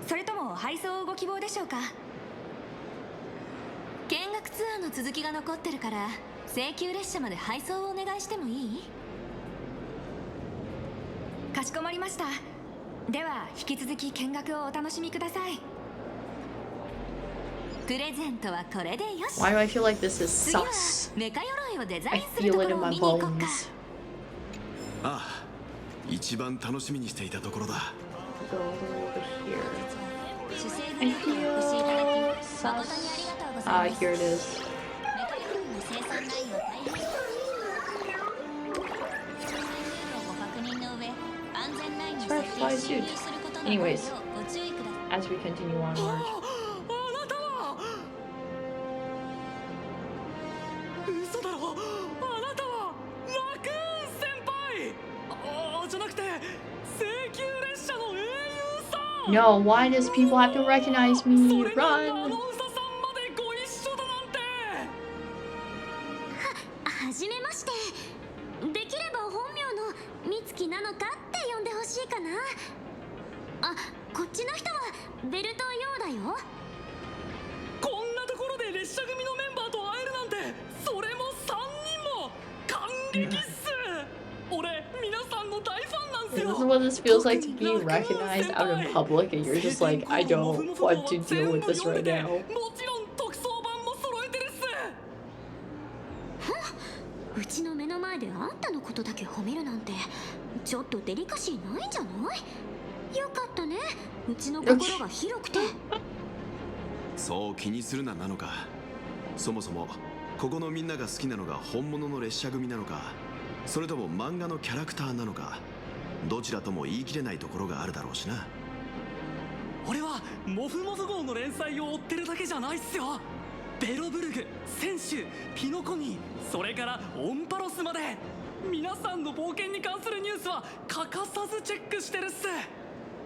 それとも配送をご希望でしょうか？見学ツアーの続きが残ってるから請求列車まで配送をお願いしてもいい？かしこまりました。では引き続き見学をお楽しみください。プレゼントはこれでよし。 Why do I feel like this is 次は sus? メカ鎧をデザ I インすると feel こ it ろ in を my 見に行こうか。 bones. ああ、一番楽しみにしていたところだ。 Go over here. 主催グ I ループへお越しいただ feel き誠にありがとう sus. ござ Ah, います。 here it is. メカ鎧の生産ラインは大変ご確認の上、安全ラインに設定し侵入することのないよう Anyways, ご注意ください。 as we continue onward. 嘘だろ、あなたはラクーン先輩。じゃなくて請求列車の英雄さん。 No, why does people have to recognize me? それに Run! アナウンサーさんまでご一緒だなんて。はじめまして。できれば本名の美月なのかって呼んでほしいかな。あ、こっちの人はベルトヨーだよ。こんなところで列車組のメンバーと会えるなんて、それも3人も感激っす。俺皆さんの大ファンなんす This よ。 is what this feels like to be recognized out in public, and you're just like, I don't want to deal with this right now. もちろん特装版も揃えてるっす。うちの目の前であんたのことだけ褒めるなんてちょっとデリカシーないんじゃない？よかったね、うちの心が広くて。そう気にするななのか。そもそもここのみんなが好きなのが本物の列車組なのか、それとも漫画のキャラクターなのか、どちらとも言い切れないところがあるだろうしな。俺はモフモフ号の連載を追ってるだけじゃないっすよ。ベロブルグ、センシュ、ピノコニー、それからオンパロスまで皆さんの冒険に関するニュースは欠かさずチェックしてるっす。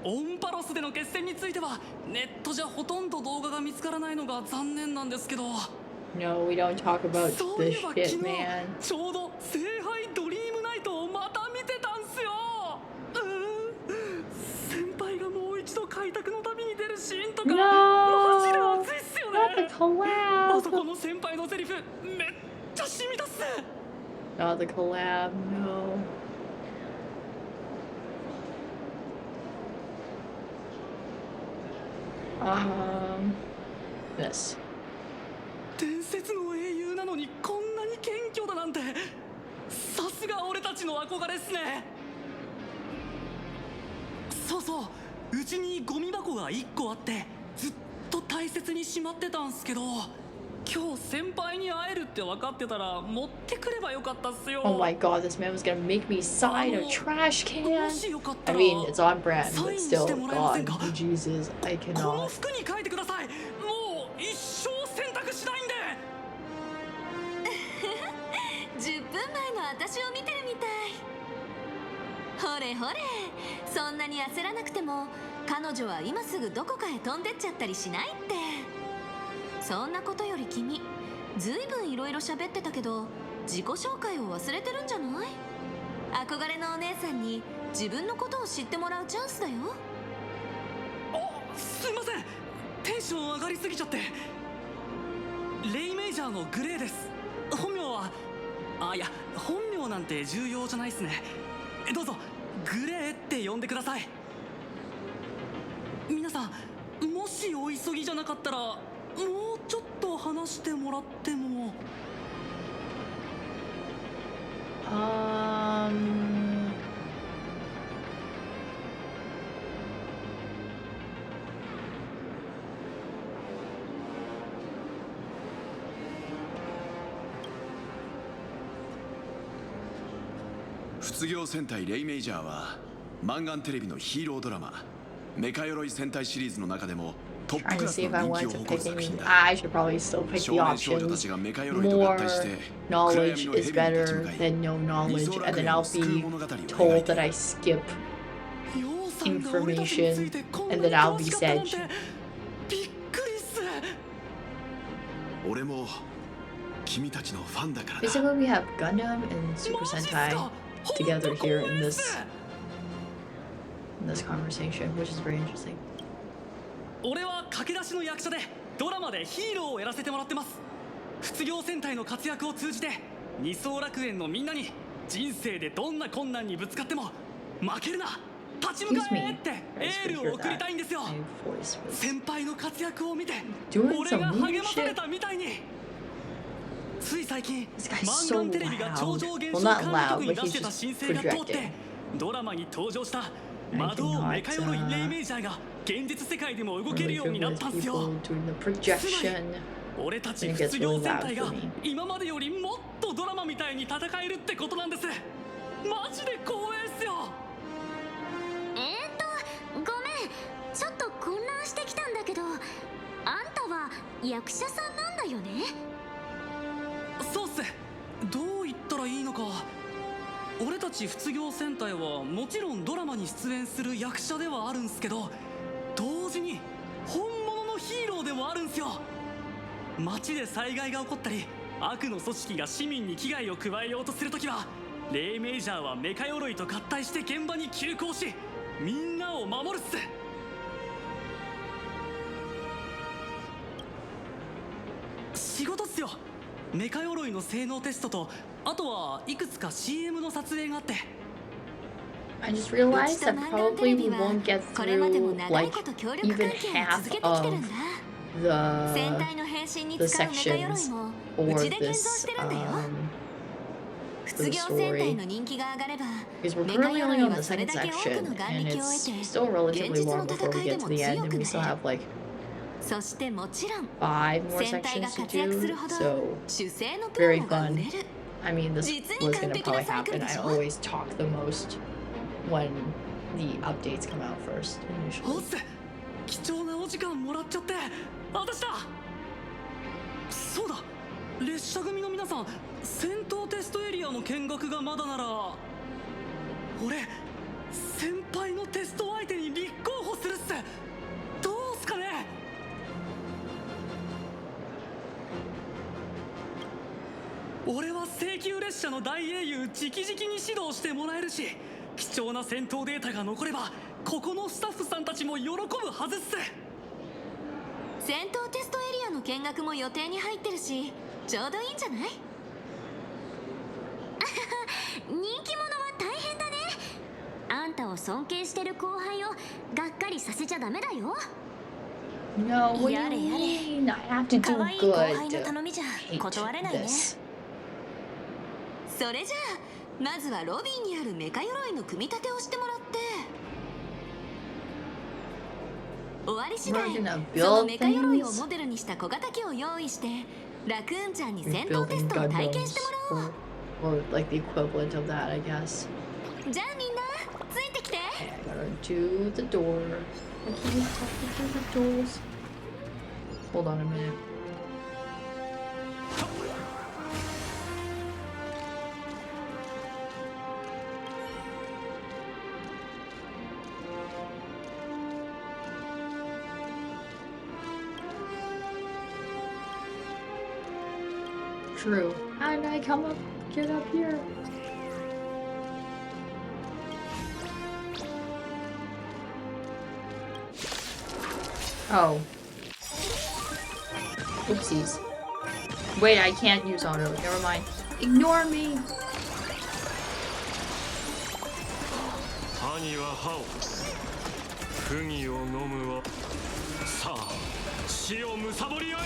オンパロスでの決戦についてはネットじゃほとんど動画が見つからないのが残念なんですけど。 No, we don't talk about そうい this えば shit, 昨日 man. ちょうど聖杯ドリームナイトをまた見てたんすよ。先輩がもう一度開拓の旅に出るシーンとか No! マジで熱いっすよ Not the ね。あそこ collab! の先輩のセリフめっちゃ染みたっす。 Not the collab, no. This. 伝説の英雄なのにこんなに謙虚だなんて、さすが俺たちの憧れっすね。そうそう、うちにゴミ箱が1個あってずっと大切にしまってたんすけど、今日先輩に会えるって分かってたら持ってくればよかったっすよ。 Oh my god, this man was gonna make me sign a trash can. I mean, it's on brand, but still, god, Jesus, I この cannot. 服に書いてください。もう一生洗濯しないんで。10分前の私を見てるみたい。ほれほれ、そんなに焦らなくても彼女は今すぐどこかへ飛んでっちゃったりしないって。そんなことより君、ずいぶんいろいろ喋ってたけど自己紹介を忘れてるんじゃない？憧れのお姉さんに自分のことを知ってもらうチャンスだよ。すいません、テンション上がりすぎちゃって。レイメイジャーのグレーです。本名は、いや本名なんて重要じゃないっすね。どうぞグレーって呼んでください。皆さん、もしお急ぎじゃなかったらもうちょっと話してもらっても。卒業戦隊レイメイジャーはマンガンテレビのヒーロードラマメカ鎧戦隊シリーズの中でもトップクラスの人気を誇る作品だ。 I should probably still pick the options. More knowledge is better than no knowledge, and then I'll be told that I skip information, and then I'll be said. 俺も君たちのファンだからな。 Basically, we have Gundam and Super Sentai together here in this conversation, which is very interesting. 俺は駆け出しの役者でドラマでヒーローをやらせてもらってます。卒業戦隊の活躍を通じて二層楽園のみんなに人生でどんな困難にぶつかっても負けるな、立ち向かえってエールを送りたいんですよ。先輩の活躍を見て俺が励まされたみたいに。つい最近マンガンテレビが超常現象監督に出してた申請が通ってドラマに登場した魔導メカ鎧レイメイジャーが現実世界でも動けるようになったんすよ。俺たち卒業戦隊が今までよりもっとドラマみたいに戦えるってことなんです。マジで光栄っすよ。ごめん、ちょっと混乱してきたんだけど、あんたは役者さんなんだよね？そうっす。どう言ったらいいのか。俺たち卒業戦隊はもちろんドラマに出演する役者ではあるんすけど、同時に本物のヒーローでもあるんすよ。街で災害が起こったり悪の組織が市民に危害を加えようとするときはレイメイジャーはメカ鎧と合体して現場に急行しみんなを守るっす。仕事っすよ。メカ鎧の性能テストとあとはいくつか CM の撮影があって。 I just realized that probably we won't get through like even half of the sections or this the story, because we're currently only on the second section and it's still relatively long before we get to the end, and we still have like そしてもちろん 5 more 戦隊が sections to 活躍する do, ほど so 主製のプロ very モが売 fun. れる。 I mean, this was gonna probably happen. I always talk the most when the updates come out first おっ initially. す、貴重なお時間もらっちゃって私だ。そうだ、列車組の皆さん、戦闘テストエリアの見学がまだなら俺先輩のテスト相手に立候補するっす。どうすかね。俺は請求列車の大英雄直々に指導してもらえるし、貴重な戦闘データが残ればここのスタッフさんたちも喜ぶはずっす。戦闘テストエリアの見学も予定に入ってるし、ちょうどいいんじゃない？人気者は大変だね。あんたを尊敬してる後輩をがっかりさせちゃダメだよ。No, what do you やれやれ mean? I have to 可 do 愛い後輩の good. 頼みじゃ Hate 断れないね this. それじゃあまずはロビーにあるメカ鎧の組み立てをしてもらって終わり次第 We're gonna その build メカ鎧を things. モデルにした小型機を用意してラクーンちゃんに We're 戦闘テス building トを体験して Gundams. もらおう Or like the equivalent of that, I guess. じゃあみんなついてきて Okay, I gotta do the door. I keep talking to the doors. Hold on a minute. True. How did I come up, get up here? Oh. Oopsies. Wait, I can't use auto. Never mind. Ignore me. 歯には歯を不義を飲むはさあ死を貪り合え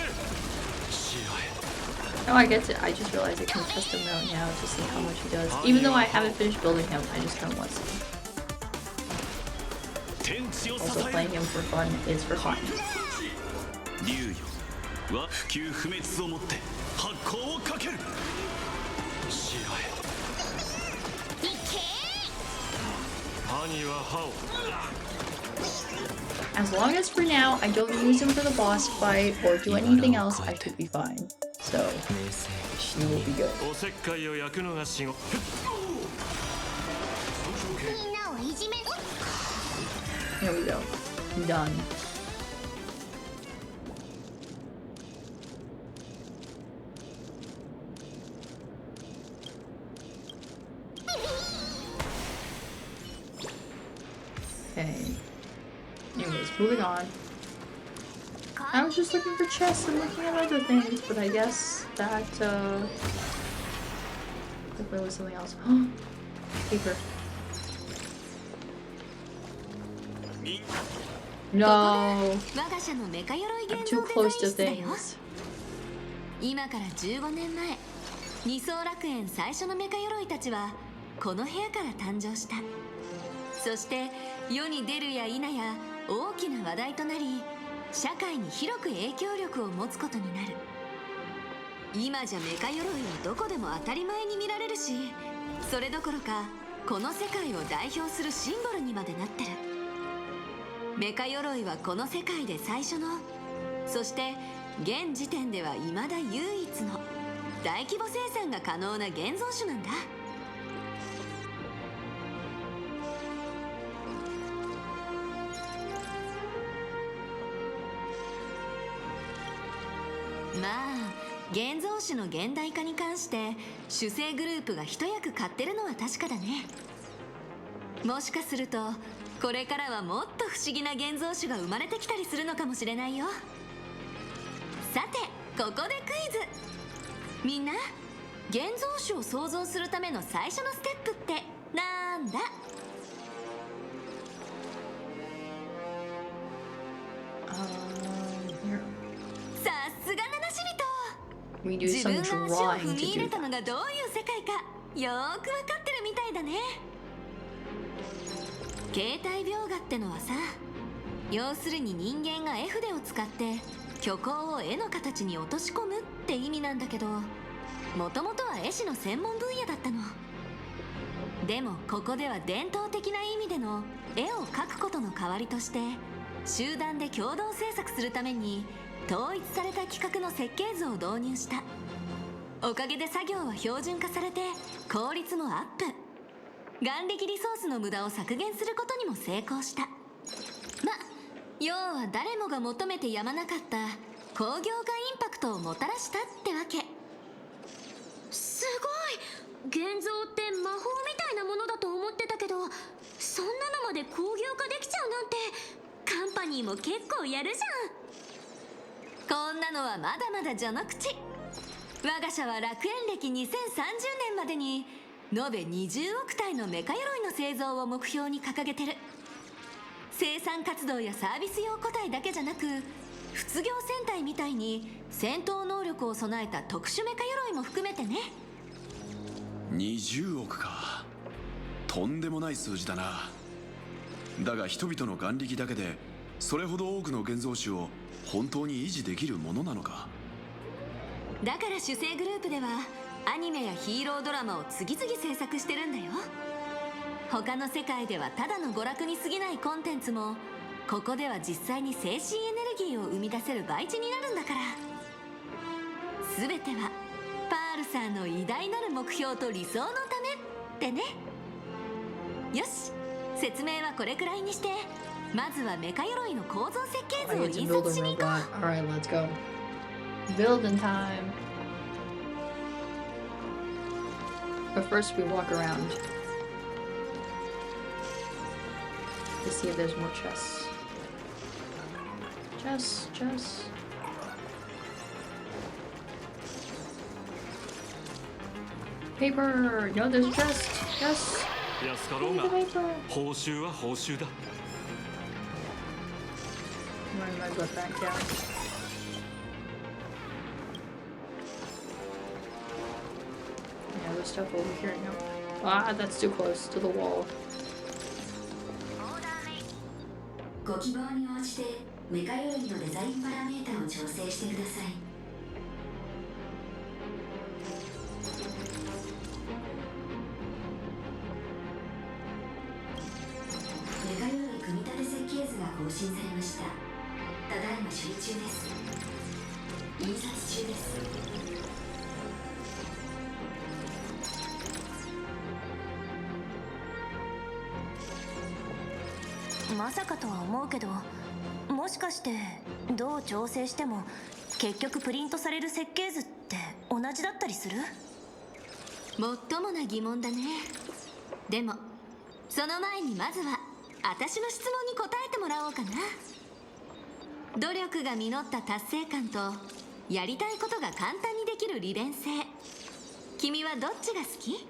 死あえ Oh, I get to. I just realized I can custom mount now to see how much he does. Even though I haven't finished building him, I just kind of want to see. Also, playing him for fun is for fun. 竜よは不朽不滅をもって発光をかける死あえ歯には歯を As long as for now I don't use him for the boss fight or do anything else, I should be fine. So, he will be good. おせっかいを焼くのが仕事 みんなをいじめ Here we go. Done. Okay. Anyways, moving on. I was just looking for chests and looking at other things, but I guess that, there was something else. Paper. No! 我が社のメカ鎧 I'm 現 too 像デ close ザ to イン室だよ things. 今から15年前二層楽園最初のメカ鎧たちはこの部屋から誕生した。そして世に出るや否や大きな話題となり社会に広く影響力を持つことになる。今じゃメカ鎧はどこでも当たり前に見られるし、それどころかこの世界を代表するシンボルにまでなってる。メカ鎧はこの世界で最初の、そして現時点では未だ唯一の大規模生産が可能な現像種なんだ。まあ現像種の現代化に関して主製グループが一役買ってるのは確かだね。もしかするとこれからはもっと不思議な現像種が生まれてきたりするのかもしれないよ。さてここでクイズ。みんな現像種を想像するための最初のステップってなんだ？さすが七し人。 We do 自 some 分の足を drawing 踏み to 入れ do たの that. がどういう世界かよーく分かってるみたいだね。形態描画ってのはさ、要するに人間が絵筆を使って虚構を絵の形に落とし込むって意味なんだけど、もともとは絵師の専門分野だったの。でもここでは伝統的な意味での絵を描くことの代わりとして集団で共同制作するために統一された企画の設計図を導入した。おかげで作業は標準化されて効率もアップ、眼力リソースの無駄を削減することにも成功した。ま、要は誰もが求めてやまなかった工業化インパクトをもたらしたってわけ。すごい。現像って魔法みたいなものだと思ってたけど、そんなのまで工業化できちゃうなんてカンパニーも結構やるじこんなのはまだまだ序の口。我が社は楽園歴2030年までに延べ20億体のメカ鎧の製造を目標に掲げてる。生産活動やサービス用個体だけじゃなく仏業戦隊みたいに戦闘能力を備えた特殊メカ鎧も含めてね。20億か。とんでもない数字だな。だが人々の眼力だけでそれほど多くの現像種を本当に維持できるものなのか。だから主催グループではアニメやヒーロードラマを次々制作してるんだよ。他の世界ではただの娯楽に過ぎないコンテンツも、ここでは実際に精神エネルギーを生み出せる培地になるんだから。全てはパールさんの偉大なる目標と理想のためってね。よし、説明はこれくらいにして、まずはメカ鎧の構造設計図を印刷しに行こう。 Alright, let's go. Building time. But first we walk around to see if there's more chests. Chests. Paper! No, there's a chest! Yes! 安かろうが報酬は報酬だ。Why am I go back down? Yeah, there's stuff over here now. Ah, that's too close to the wall. ご希望に応じてメカ鎧のデザインパラメータを調整してください。メカ鎧組み立て設計図が更新されました。ただいま処理中です。印刷中です。まさかとは思うけど、もしかしてどう調整しても結局プリントされる設計図って同じだったりする？もっともな疑問だね。でもその前にまずは私の質問に答えてもらおうかな。努力が実った達成感とやりたいことが簡単にできる利便性、君はどっちが好き？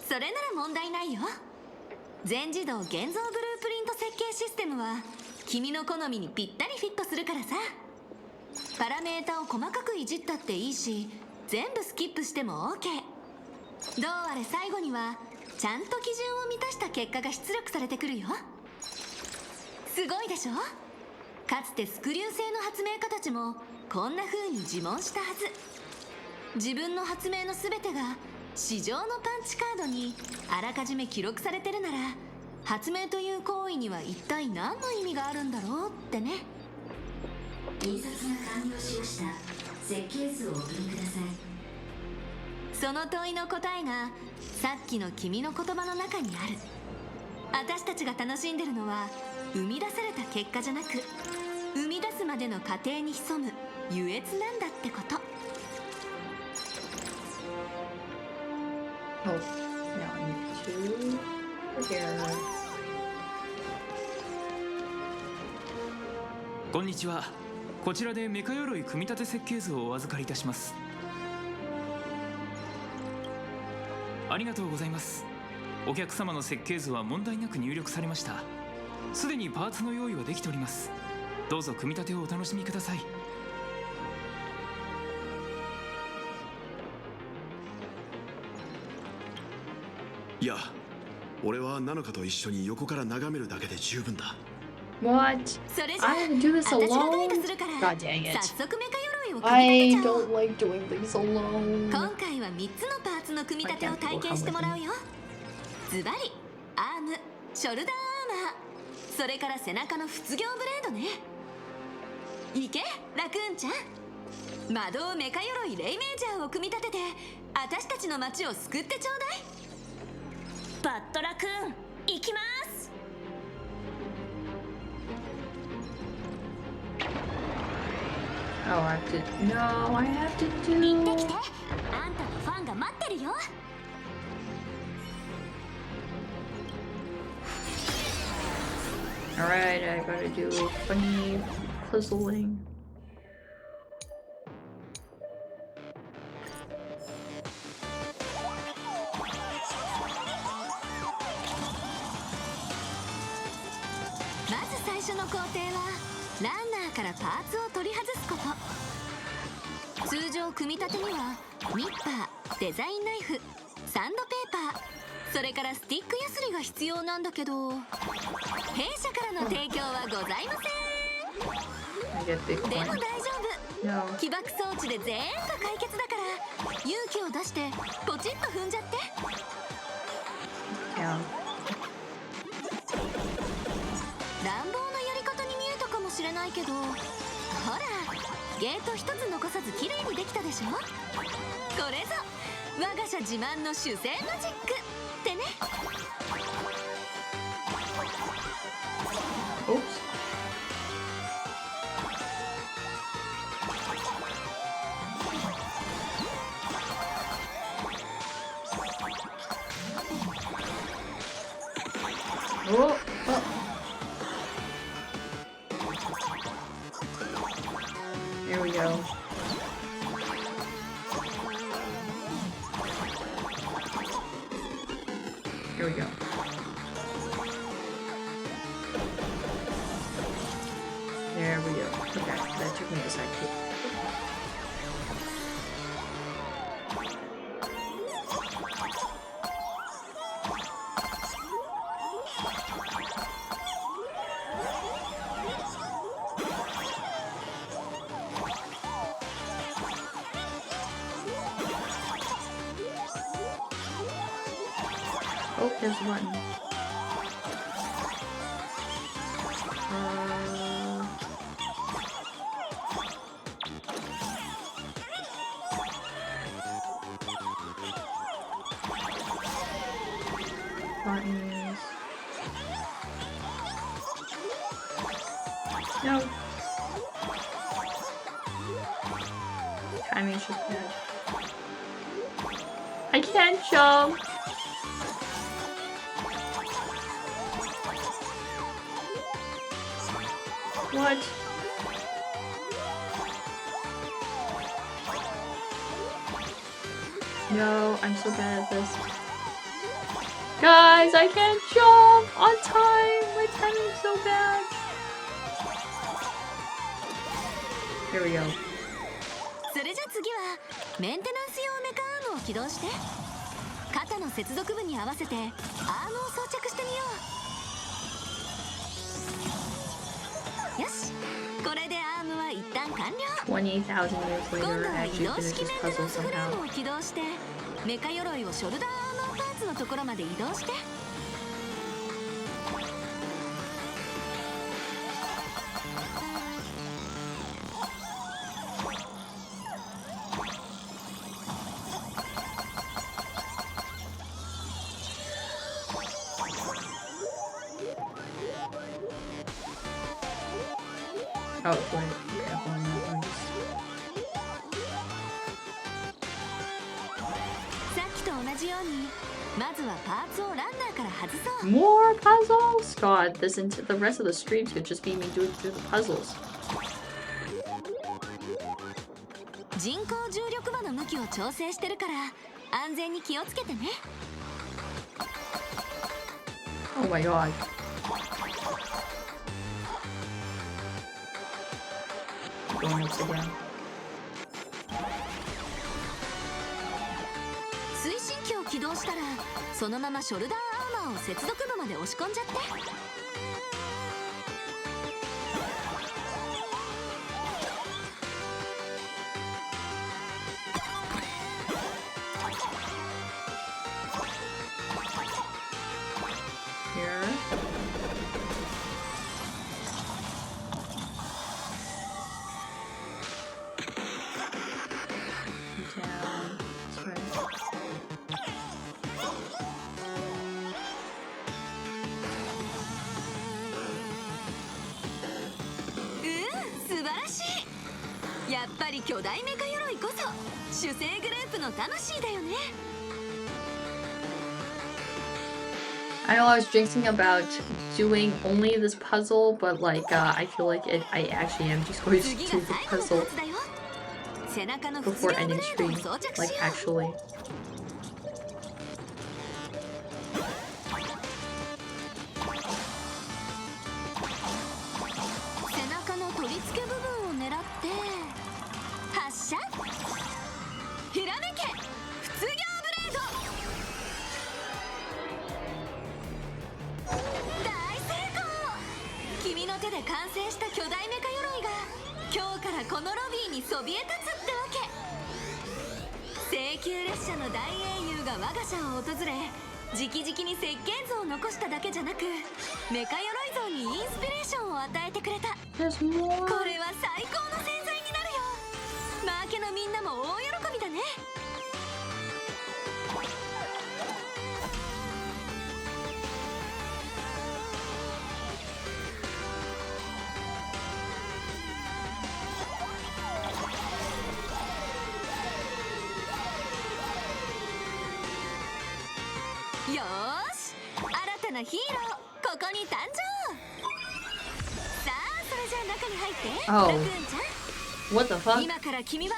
それなら問題ないよ。全自動現像ブループリント設計システムは君の好みにぴったりフィットするからさ。パラメータを細かくいじったっていいし、全部スキップしても OK。 どうあれ最後にはちゃんと基準を満たした結果が出力されてくるよ。すごいでしょ。かつてスクリュー製の発明家たちもこんな風に自問したはず。自分の発明の全てが市場のパンチカードにあらかじめ記録されてるなら、発明という行為には一体何の意味があるんだろうってね。印刷が完了しました。設計図をお送りください。その問いの答えがさっきの君の言葉の中にある。私たちが楽しんでるのは生み出された結果じゃなく、生み出すまでの過程に潜む優越なんだってこと。Oh, now I need to prepare. こんにちは。こちらでメカ鎧組み立て設計図をお預かりいたします。ありがとうございます。お客様の設計図は問題なく入力されました。すでにパーツの用意はできております。どうぞ組み立てをお楽しみください。いや、俺はナノカと一緒に横から眺めるだけで十分だ。What? それじゃ I have to do this 私がガイ alone? ドするから、 God dang it. 早速メカ鎧を組み I 立てちゃおう。 don't like doing things alone. 今回は3つのパーツの組み立てを体験してもらうよ。ズバリアーム、ショルダーアーマー、それから背中の仏業ブレードね。いけラクーンちゃん、魔導メカ鎧レイメージャーを組み立てて私たちの街を救ってちょうだい。バットラクーン行きます。Oh, I have to. No, I have to 行って do. きて、あんたのファンが待ってるよ。Alright, I gotta do a funny puzzling. の工程はランナーからパーツを取り外すこと。通常組み立てにはニッパー、デザインナイフ、サンドペーパー、それからスティックヤスリが必要なんだけど、弊社からの提供はございません。でも大丈夫、起爆装置で全部解決だから、勇気を出してポチッと踏んじゃって。乱暴なやり方に見えたかもしれないけど、ほらゲート一つ残さず綺麗にできたでしょ。これぞ我が社自慢の主製マジックってね。Oh, oh. There we go. Here we go. There we go. Okay, that took me a sec. Oh, there's a button. Buttons. No. Timing should be good. I can't jump. What? No, I'm so bad at this. Guys, I can't jump on time! My timing's so bad! Here we go. それじゃ次はメンテナンス用メカアームを起動して、肩の接続部に合わせてアームを装着してみよう。よし、これでアームは一旦完了。20,000 years later, I actually finished this puzzle somehow. を起動してメカ鎧をショルダーアーマーパーツのところまで移動して。Oh, right. Okay, hold on, that one. さっきと同じように、まずはパーツをランナーから外そう。 More puzzles? God, the rest of the streams could just be me doing through the puzzles. 人工重力場の向きを調整してるから安全に気をつけてね。 Oh my god. Going upside down. 推進機を起動したらそのままショルダーアーマーを接続部まで押し込んじゃって。Here. Down. That's right.素晴らしい。やっぱり巨大メカ鎧こそ主製グループの魂だよね。 I know I was jinxing about doing only this puzzle, but like I feel like I actually am just going to do the puzzle before ending stream. Like actually. 完成した巨大メカ鎧が今日からこのロビーにそびえ立つってわけ。聖宮列車の大英雄が我が社を訪れ直々に設計図を残しただけじゃなくメカ鎧像にインスピレーションを与えてくれた。これは最高の洗剤になるよ。マーケのみんなも大喜びだね。よーし、新たなヒーローここに誕生。さあそれじゃあ中に入って、ラクーンちゃん。 What the fuck? 今から君は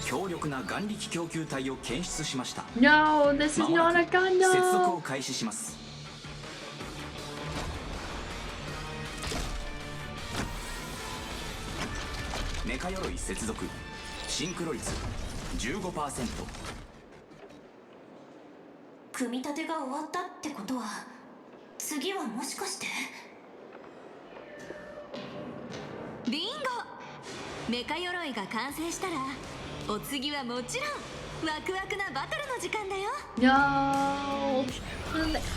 強力な眼力供給体を検出しました。 No, this is 間も not な a く接続 Gundam. を開始します。メカ鎧接続、シンクロ率 15%。 組み立てが終わったってことは次はもしかしてビンゴ。メカ鎧が完成したらお次はもちろんワクワクなバトルの時間だよ。 No.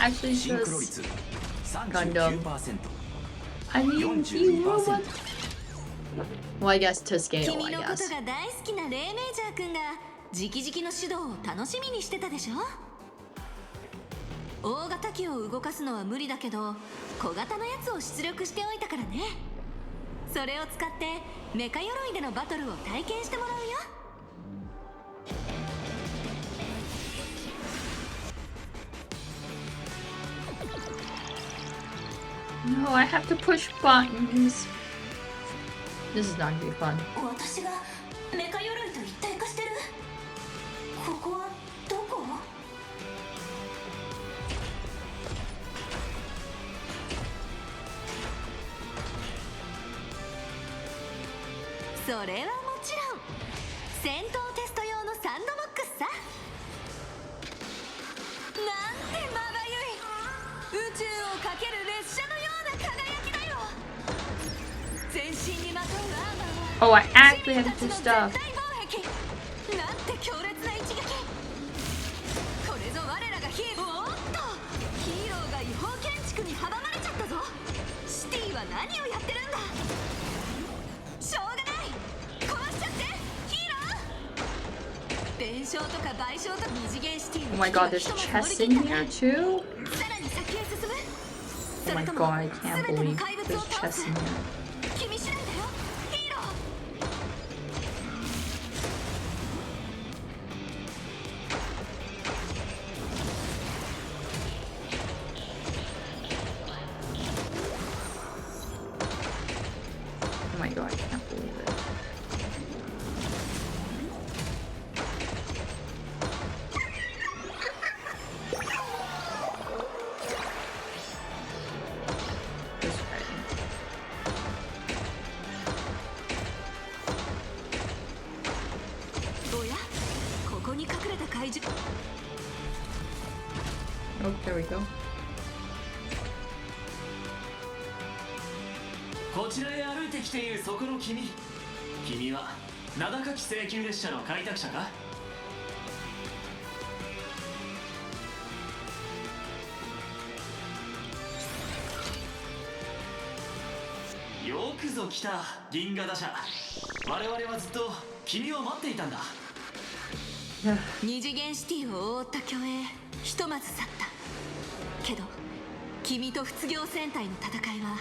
Actually シンクロ just 率 Gundam. 39%。 I mean, he robot. Well, I guess to scale, 君 I のこと guess. が大好きなレイメージャー君が直々の指導を楽しみにしてたでしょ。大型機を動かすのは無理だけど小型のやつを出力しておいたからね。それを使ってメカ鎧でのバトルを体験してもらうよ。No, I have to push buttons. This is not gonna be fun. 私がメカ鎧と一体化してる。ここはどこ？それはもちろん戦闘テスト用のサンドボックスさ。なんてまばゆい宇宙をかける列車のような輝きだよ。全身にまとうアーマーは Oh, I actually have to do stuff. 絶対防壁。なんて強烈な一撃。これぞ我らがヒーロー。おっとヒーローが違法建築に阻まれちゃったぞ。シティは何をやってるんだ。しょうがない壊しちゃってヒーロー。弁償とか賠償とか二次元シティ Oh の my god, there's chests in here too? さらに先へ進む。 Oh my god, I can't believe there's chests in here. 気にしないでよヒーロー。 Oh my god, I can't believe it. This way. おやここに隠れた怪獣。 Oh, there we go. こちらへ歩いてきているそこの君。君は名高き聖宮列車の開拓者か？よくぞ来た銀河打者。我々はずっと君を待っていたんだ。二次元シティを覆った巨影ひとまず去ったけど君と仏業戦隊の戦いは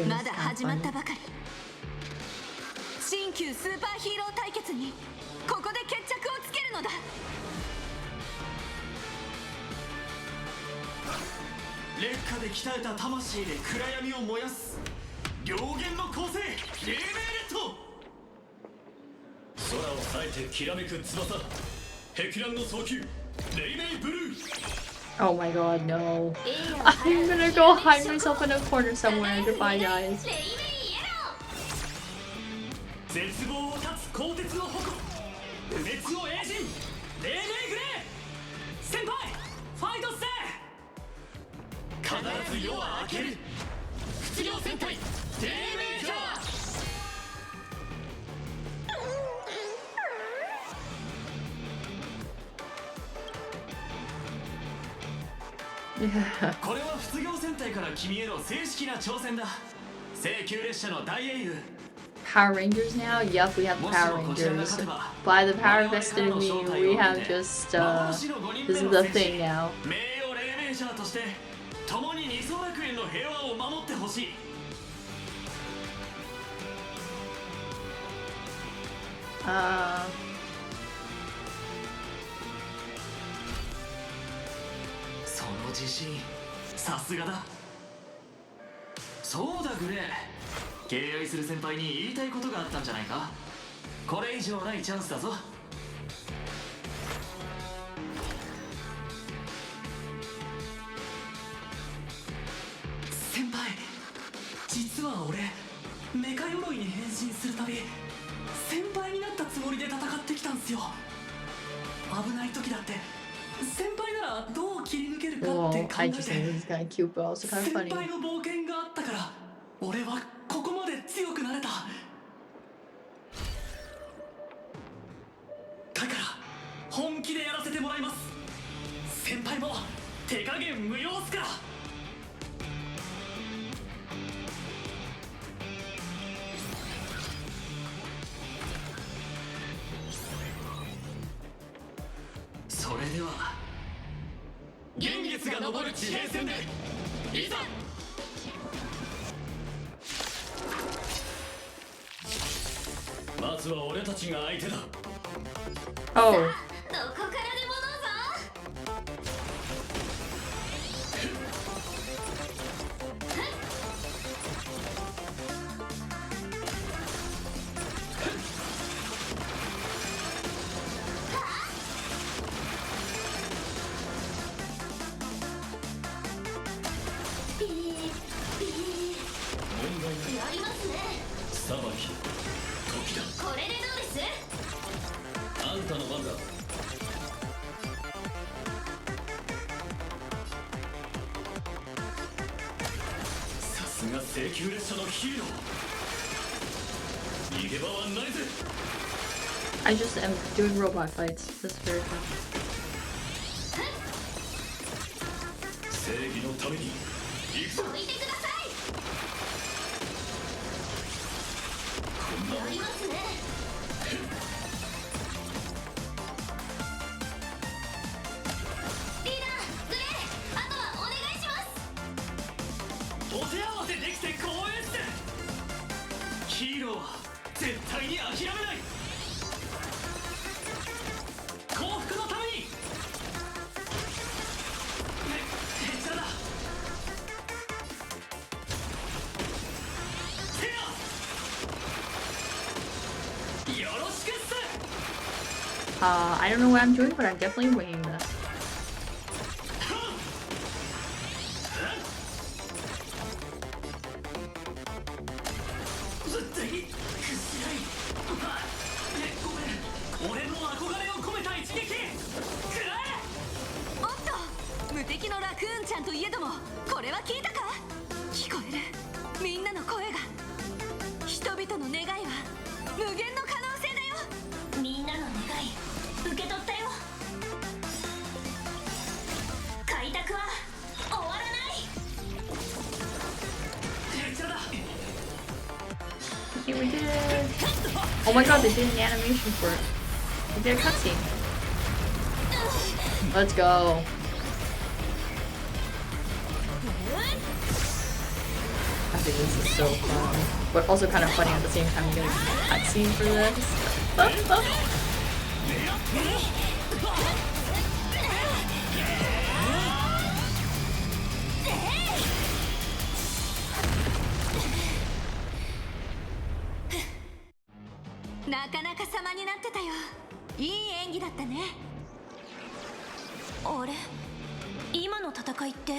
まだ始まったばかり。新旧スーパーヒーロー対決にここで決着をつけるのだ。劣化で鍛えた魂で暗闇を燃やす両弦の構成黎明レッド。空を冴えてきらめく翼碧藍の早球黎明ブルー。 Oh my god, no. I'm gonna go hide myself in a corner somewhere. Goodbye, guys. 絶望を断つ鋼鉄の矛不滅の栄人黎明グレー。先輩ファイトせ。必ず夜は明ける。卒業戦隊デイブレイカー。これは卒業戦隊から君への正式な挑戦だ。聖級列車の大英雄。 Power Rangers now? Yup, we have Power Rangers. By the power vested in me, we have just, this is the thing now. 名誉霊媒者として共に二層楽園の平和を守ってほしい。その自信、さすがだ。そうだグレー、敬愛する先輩に言いたいことがあったんじゃないか。これ以上ないチャンスだぞ。先輩、実は俺メカ鎧に変身するたび先輩になったつもりで戦ってきたんすよ。危ない時だって先輩ならどう切り抜けるかって考えて、先輩の冒険があったから俺はここまで強くなれた。だから本気でやらせてもらいます。先輩も手加減無用っすから。それでは現月が昇る地平線でいざ。まずは俺たちが相手だ。Oh. どこからでもどうぞ。やりますね。裁き時だ。これでどうです？あんたの番だ。さすが聖級列車のヒーロー。逃げ場はないぜ。I just am doing robot fights. This is very fun. 正義のために行くぞ。どいてください。やりますね。リーダー、グレー、あとはお願いします。お手合わせできて光栄っす。ヒーローは絶対に諦めない。幸福のために。へっちゃらだ。よろしくっす。I don't know what I'm doing, but I'm definitely winging this. Okay, we did it. Oh my god, they did an animation for it. They did a cutscene. Let's go. I think this is so fun. But also kind of funny at the same time. You get a cutscene for this. なかなか様になってたよ。いい演技だったね。あれ、今の戦いって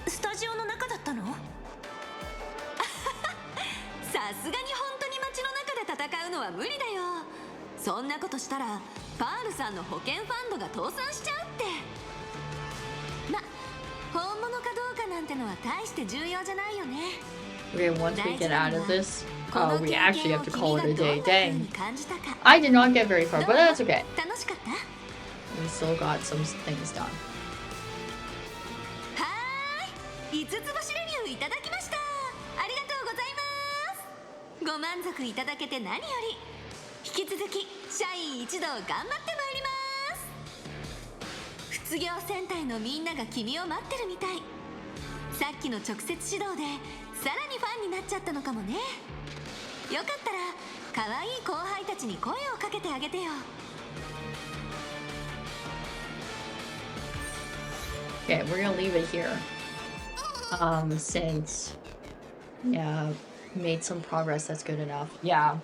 スタジオの中だったの？さすがに本当に街の中で戦うのは無理だよ。そんなことしたらパールさんの保険ファンドが倒産しちゃうって。ま、本物かどうかなんてのは大して重要じゃないよね。Okay, once we get out of this, we actually have to call it a day. Dang. I did not get very far, but that's okay. We still got some things done. 5つ星レビューいただきました。ありがとうございます。ご満足いただけて何より。引き続き社員一同頑張ってまいります。卒業戦隊のみんなが君を待ってるみたい。さっきの直接指導でさらにファンになっちゃったのかもね。よかったら可愛い後輩たちに声をかけてあげてよ。Okay, we're gonna leave it here. Since, yeah, made some progress, that's good enough. Yeah.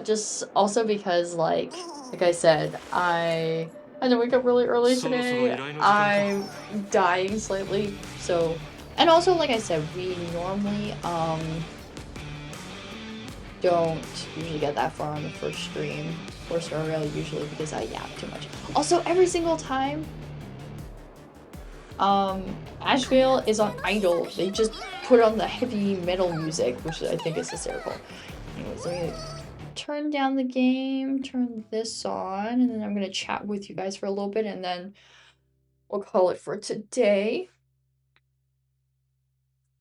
Just also because, like I said, I had to wake up really early today. I'm dying slightly, so, and also, like I said, we normally, don't usually get that far on the first stream for Star Rail, usually because I yap too much. Also, every single time, Ashvale is on Idol. They just put on the heavy metal music, which I think is hysterical. Anyways, let me turn down the game, turn this on, and then I'm gonna chat with you guys for a little bit, and then we'll call it for today.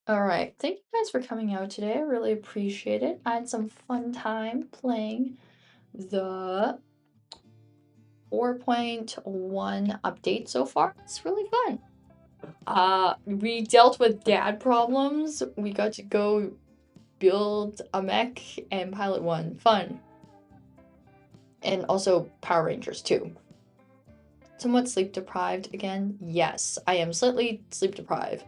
Alright, thank you guys for coming out today. I really appreciate it. I had some fun time playing the 4.1 update so far. It's really fun. We dealt with dad problems. We got to go build a mech and pilot one. Fun. And also Power Rangers too. Somewhat sleep deprived again. Yes, I am slightly sleep deprived.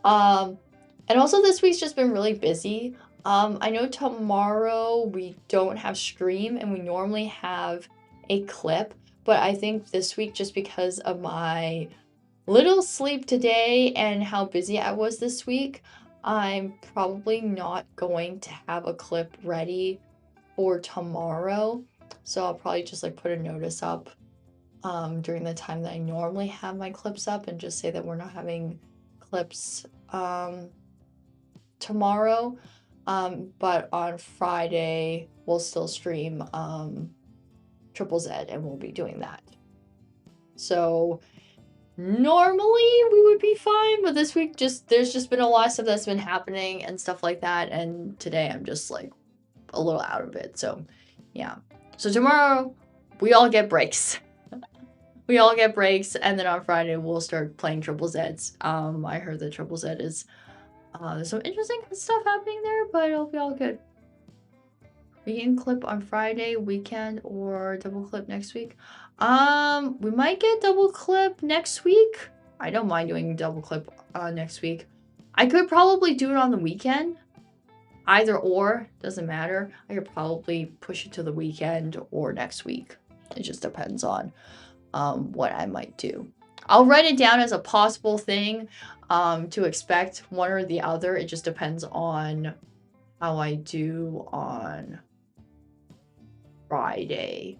And also this week's just been really busy. I know tomorrow we don't have stream and we normally have a clip, but I think this week, just because of my little sleep today and how busy I was this week, I'm probably not going to have a clip ready for tomorrow. So I'll probably just like put a notice up during the time that I normally have my clips up and just say that we're not having clips tomorrow. But on Friday we'll still stream Triple Z and we'll be doing that. So normally we would be fine, but this week there's just been a lot of stuff that's been happening and stuff like that, and today I'm just like a little out of it. So yeah. So tomorrow we all get breaks. We all get breaks, and then on Friday we'll start playing Triple Zs. I heard that Triple Z is there's some interesting stuff happening there, but it'll be all good. We can clip on Friday, weekend, or double clip next week. We might get double clip next week. I don't mind doing double clip next week. I could probably do it on the weekend. Either or, doesn't matter. I could probably push it to the weekend or next week. It just depends on what I might do. I'll write it down as a possible thing to expect, one or the other. It just depends on how I do on Friday.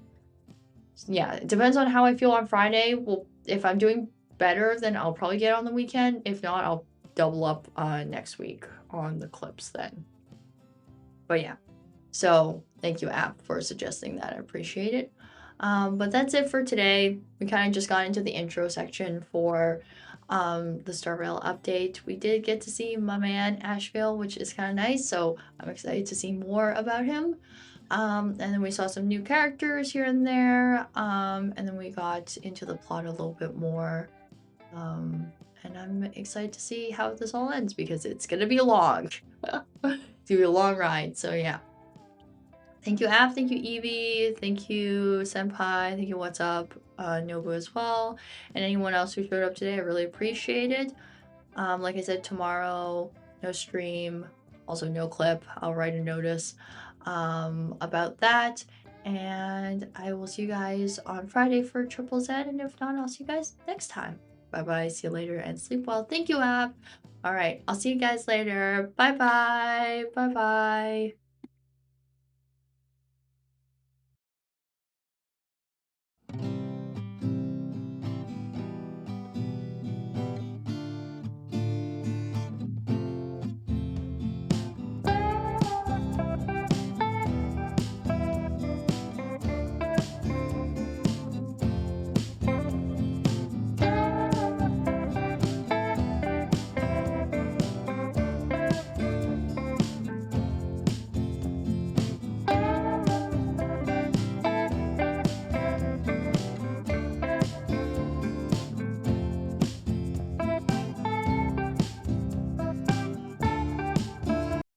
Yeah, it depends on how I feel on Friday. Well, if I'm doing better, then I'll probably get on the weekend. If not, I'll double up next week on the clips then. But yeah, so thank you, app, for suggesting that. I appreciate it. But that's it for today. We kind of just got into the intro section for the Star Rail update. We did get to see my man Ashvale, which is kind of nice, so I'm excited to see more about him. And then we saw some new characters here and there, and then we got into the plot a little bit more. And I'm excited to see how this all ends, because it's gonna be long. It's gonna be a long ride, so yeah. Thank you, App. Thank you, Evie. Thank you, Senpai. Thank you, What's Up, Nobu as well. And anyone else who showed up today, I really appreciate it. Like I said, tomorrow, no stream, also no clip. I'll write a notice about that. And I will see you guys on Friday for Triple Z. And if not, I'll see you guys next time. Bye-bye. See you later and sleep well. Thank you, App. All right. I'll see you guys later. Bye-bye. Bye-bye.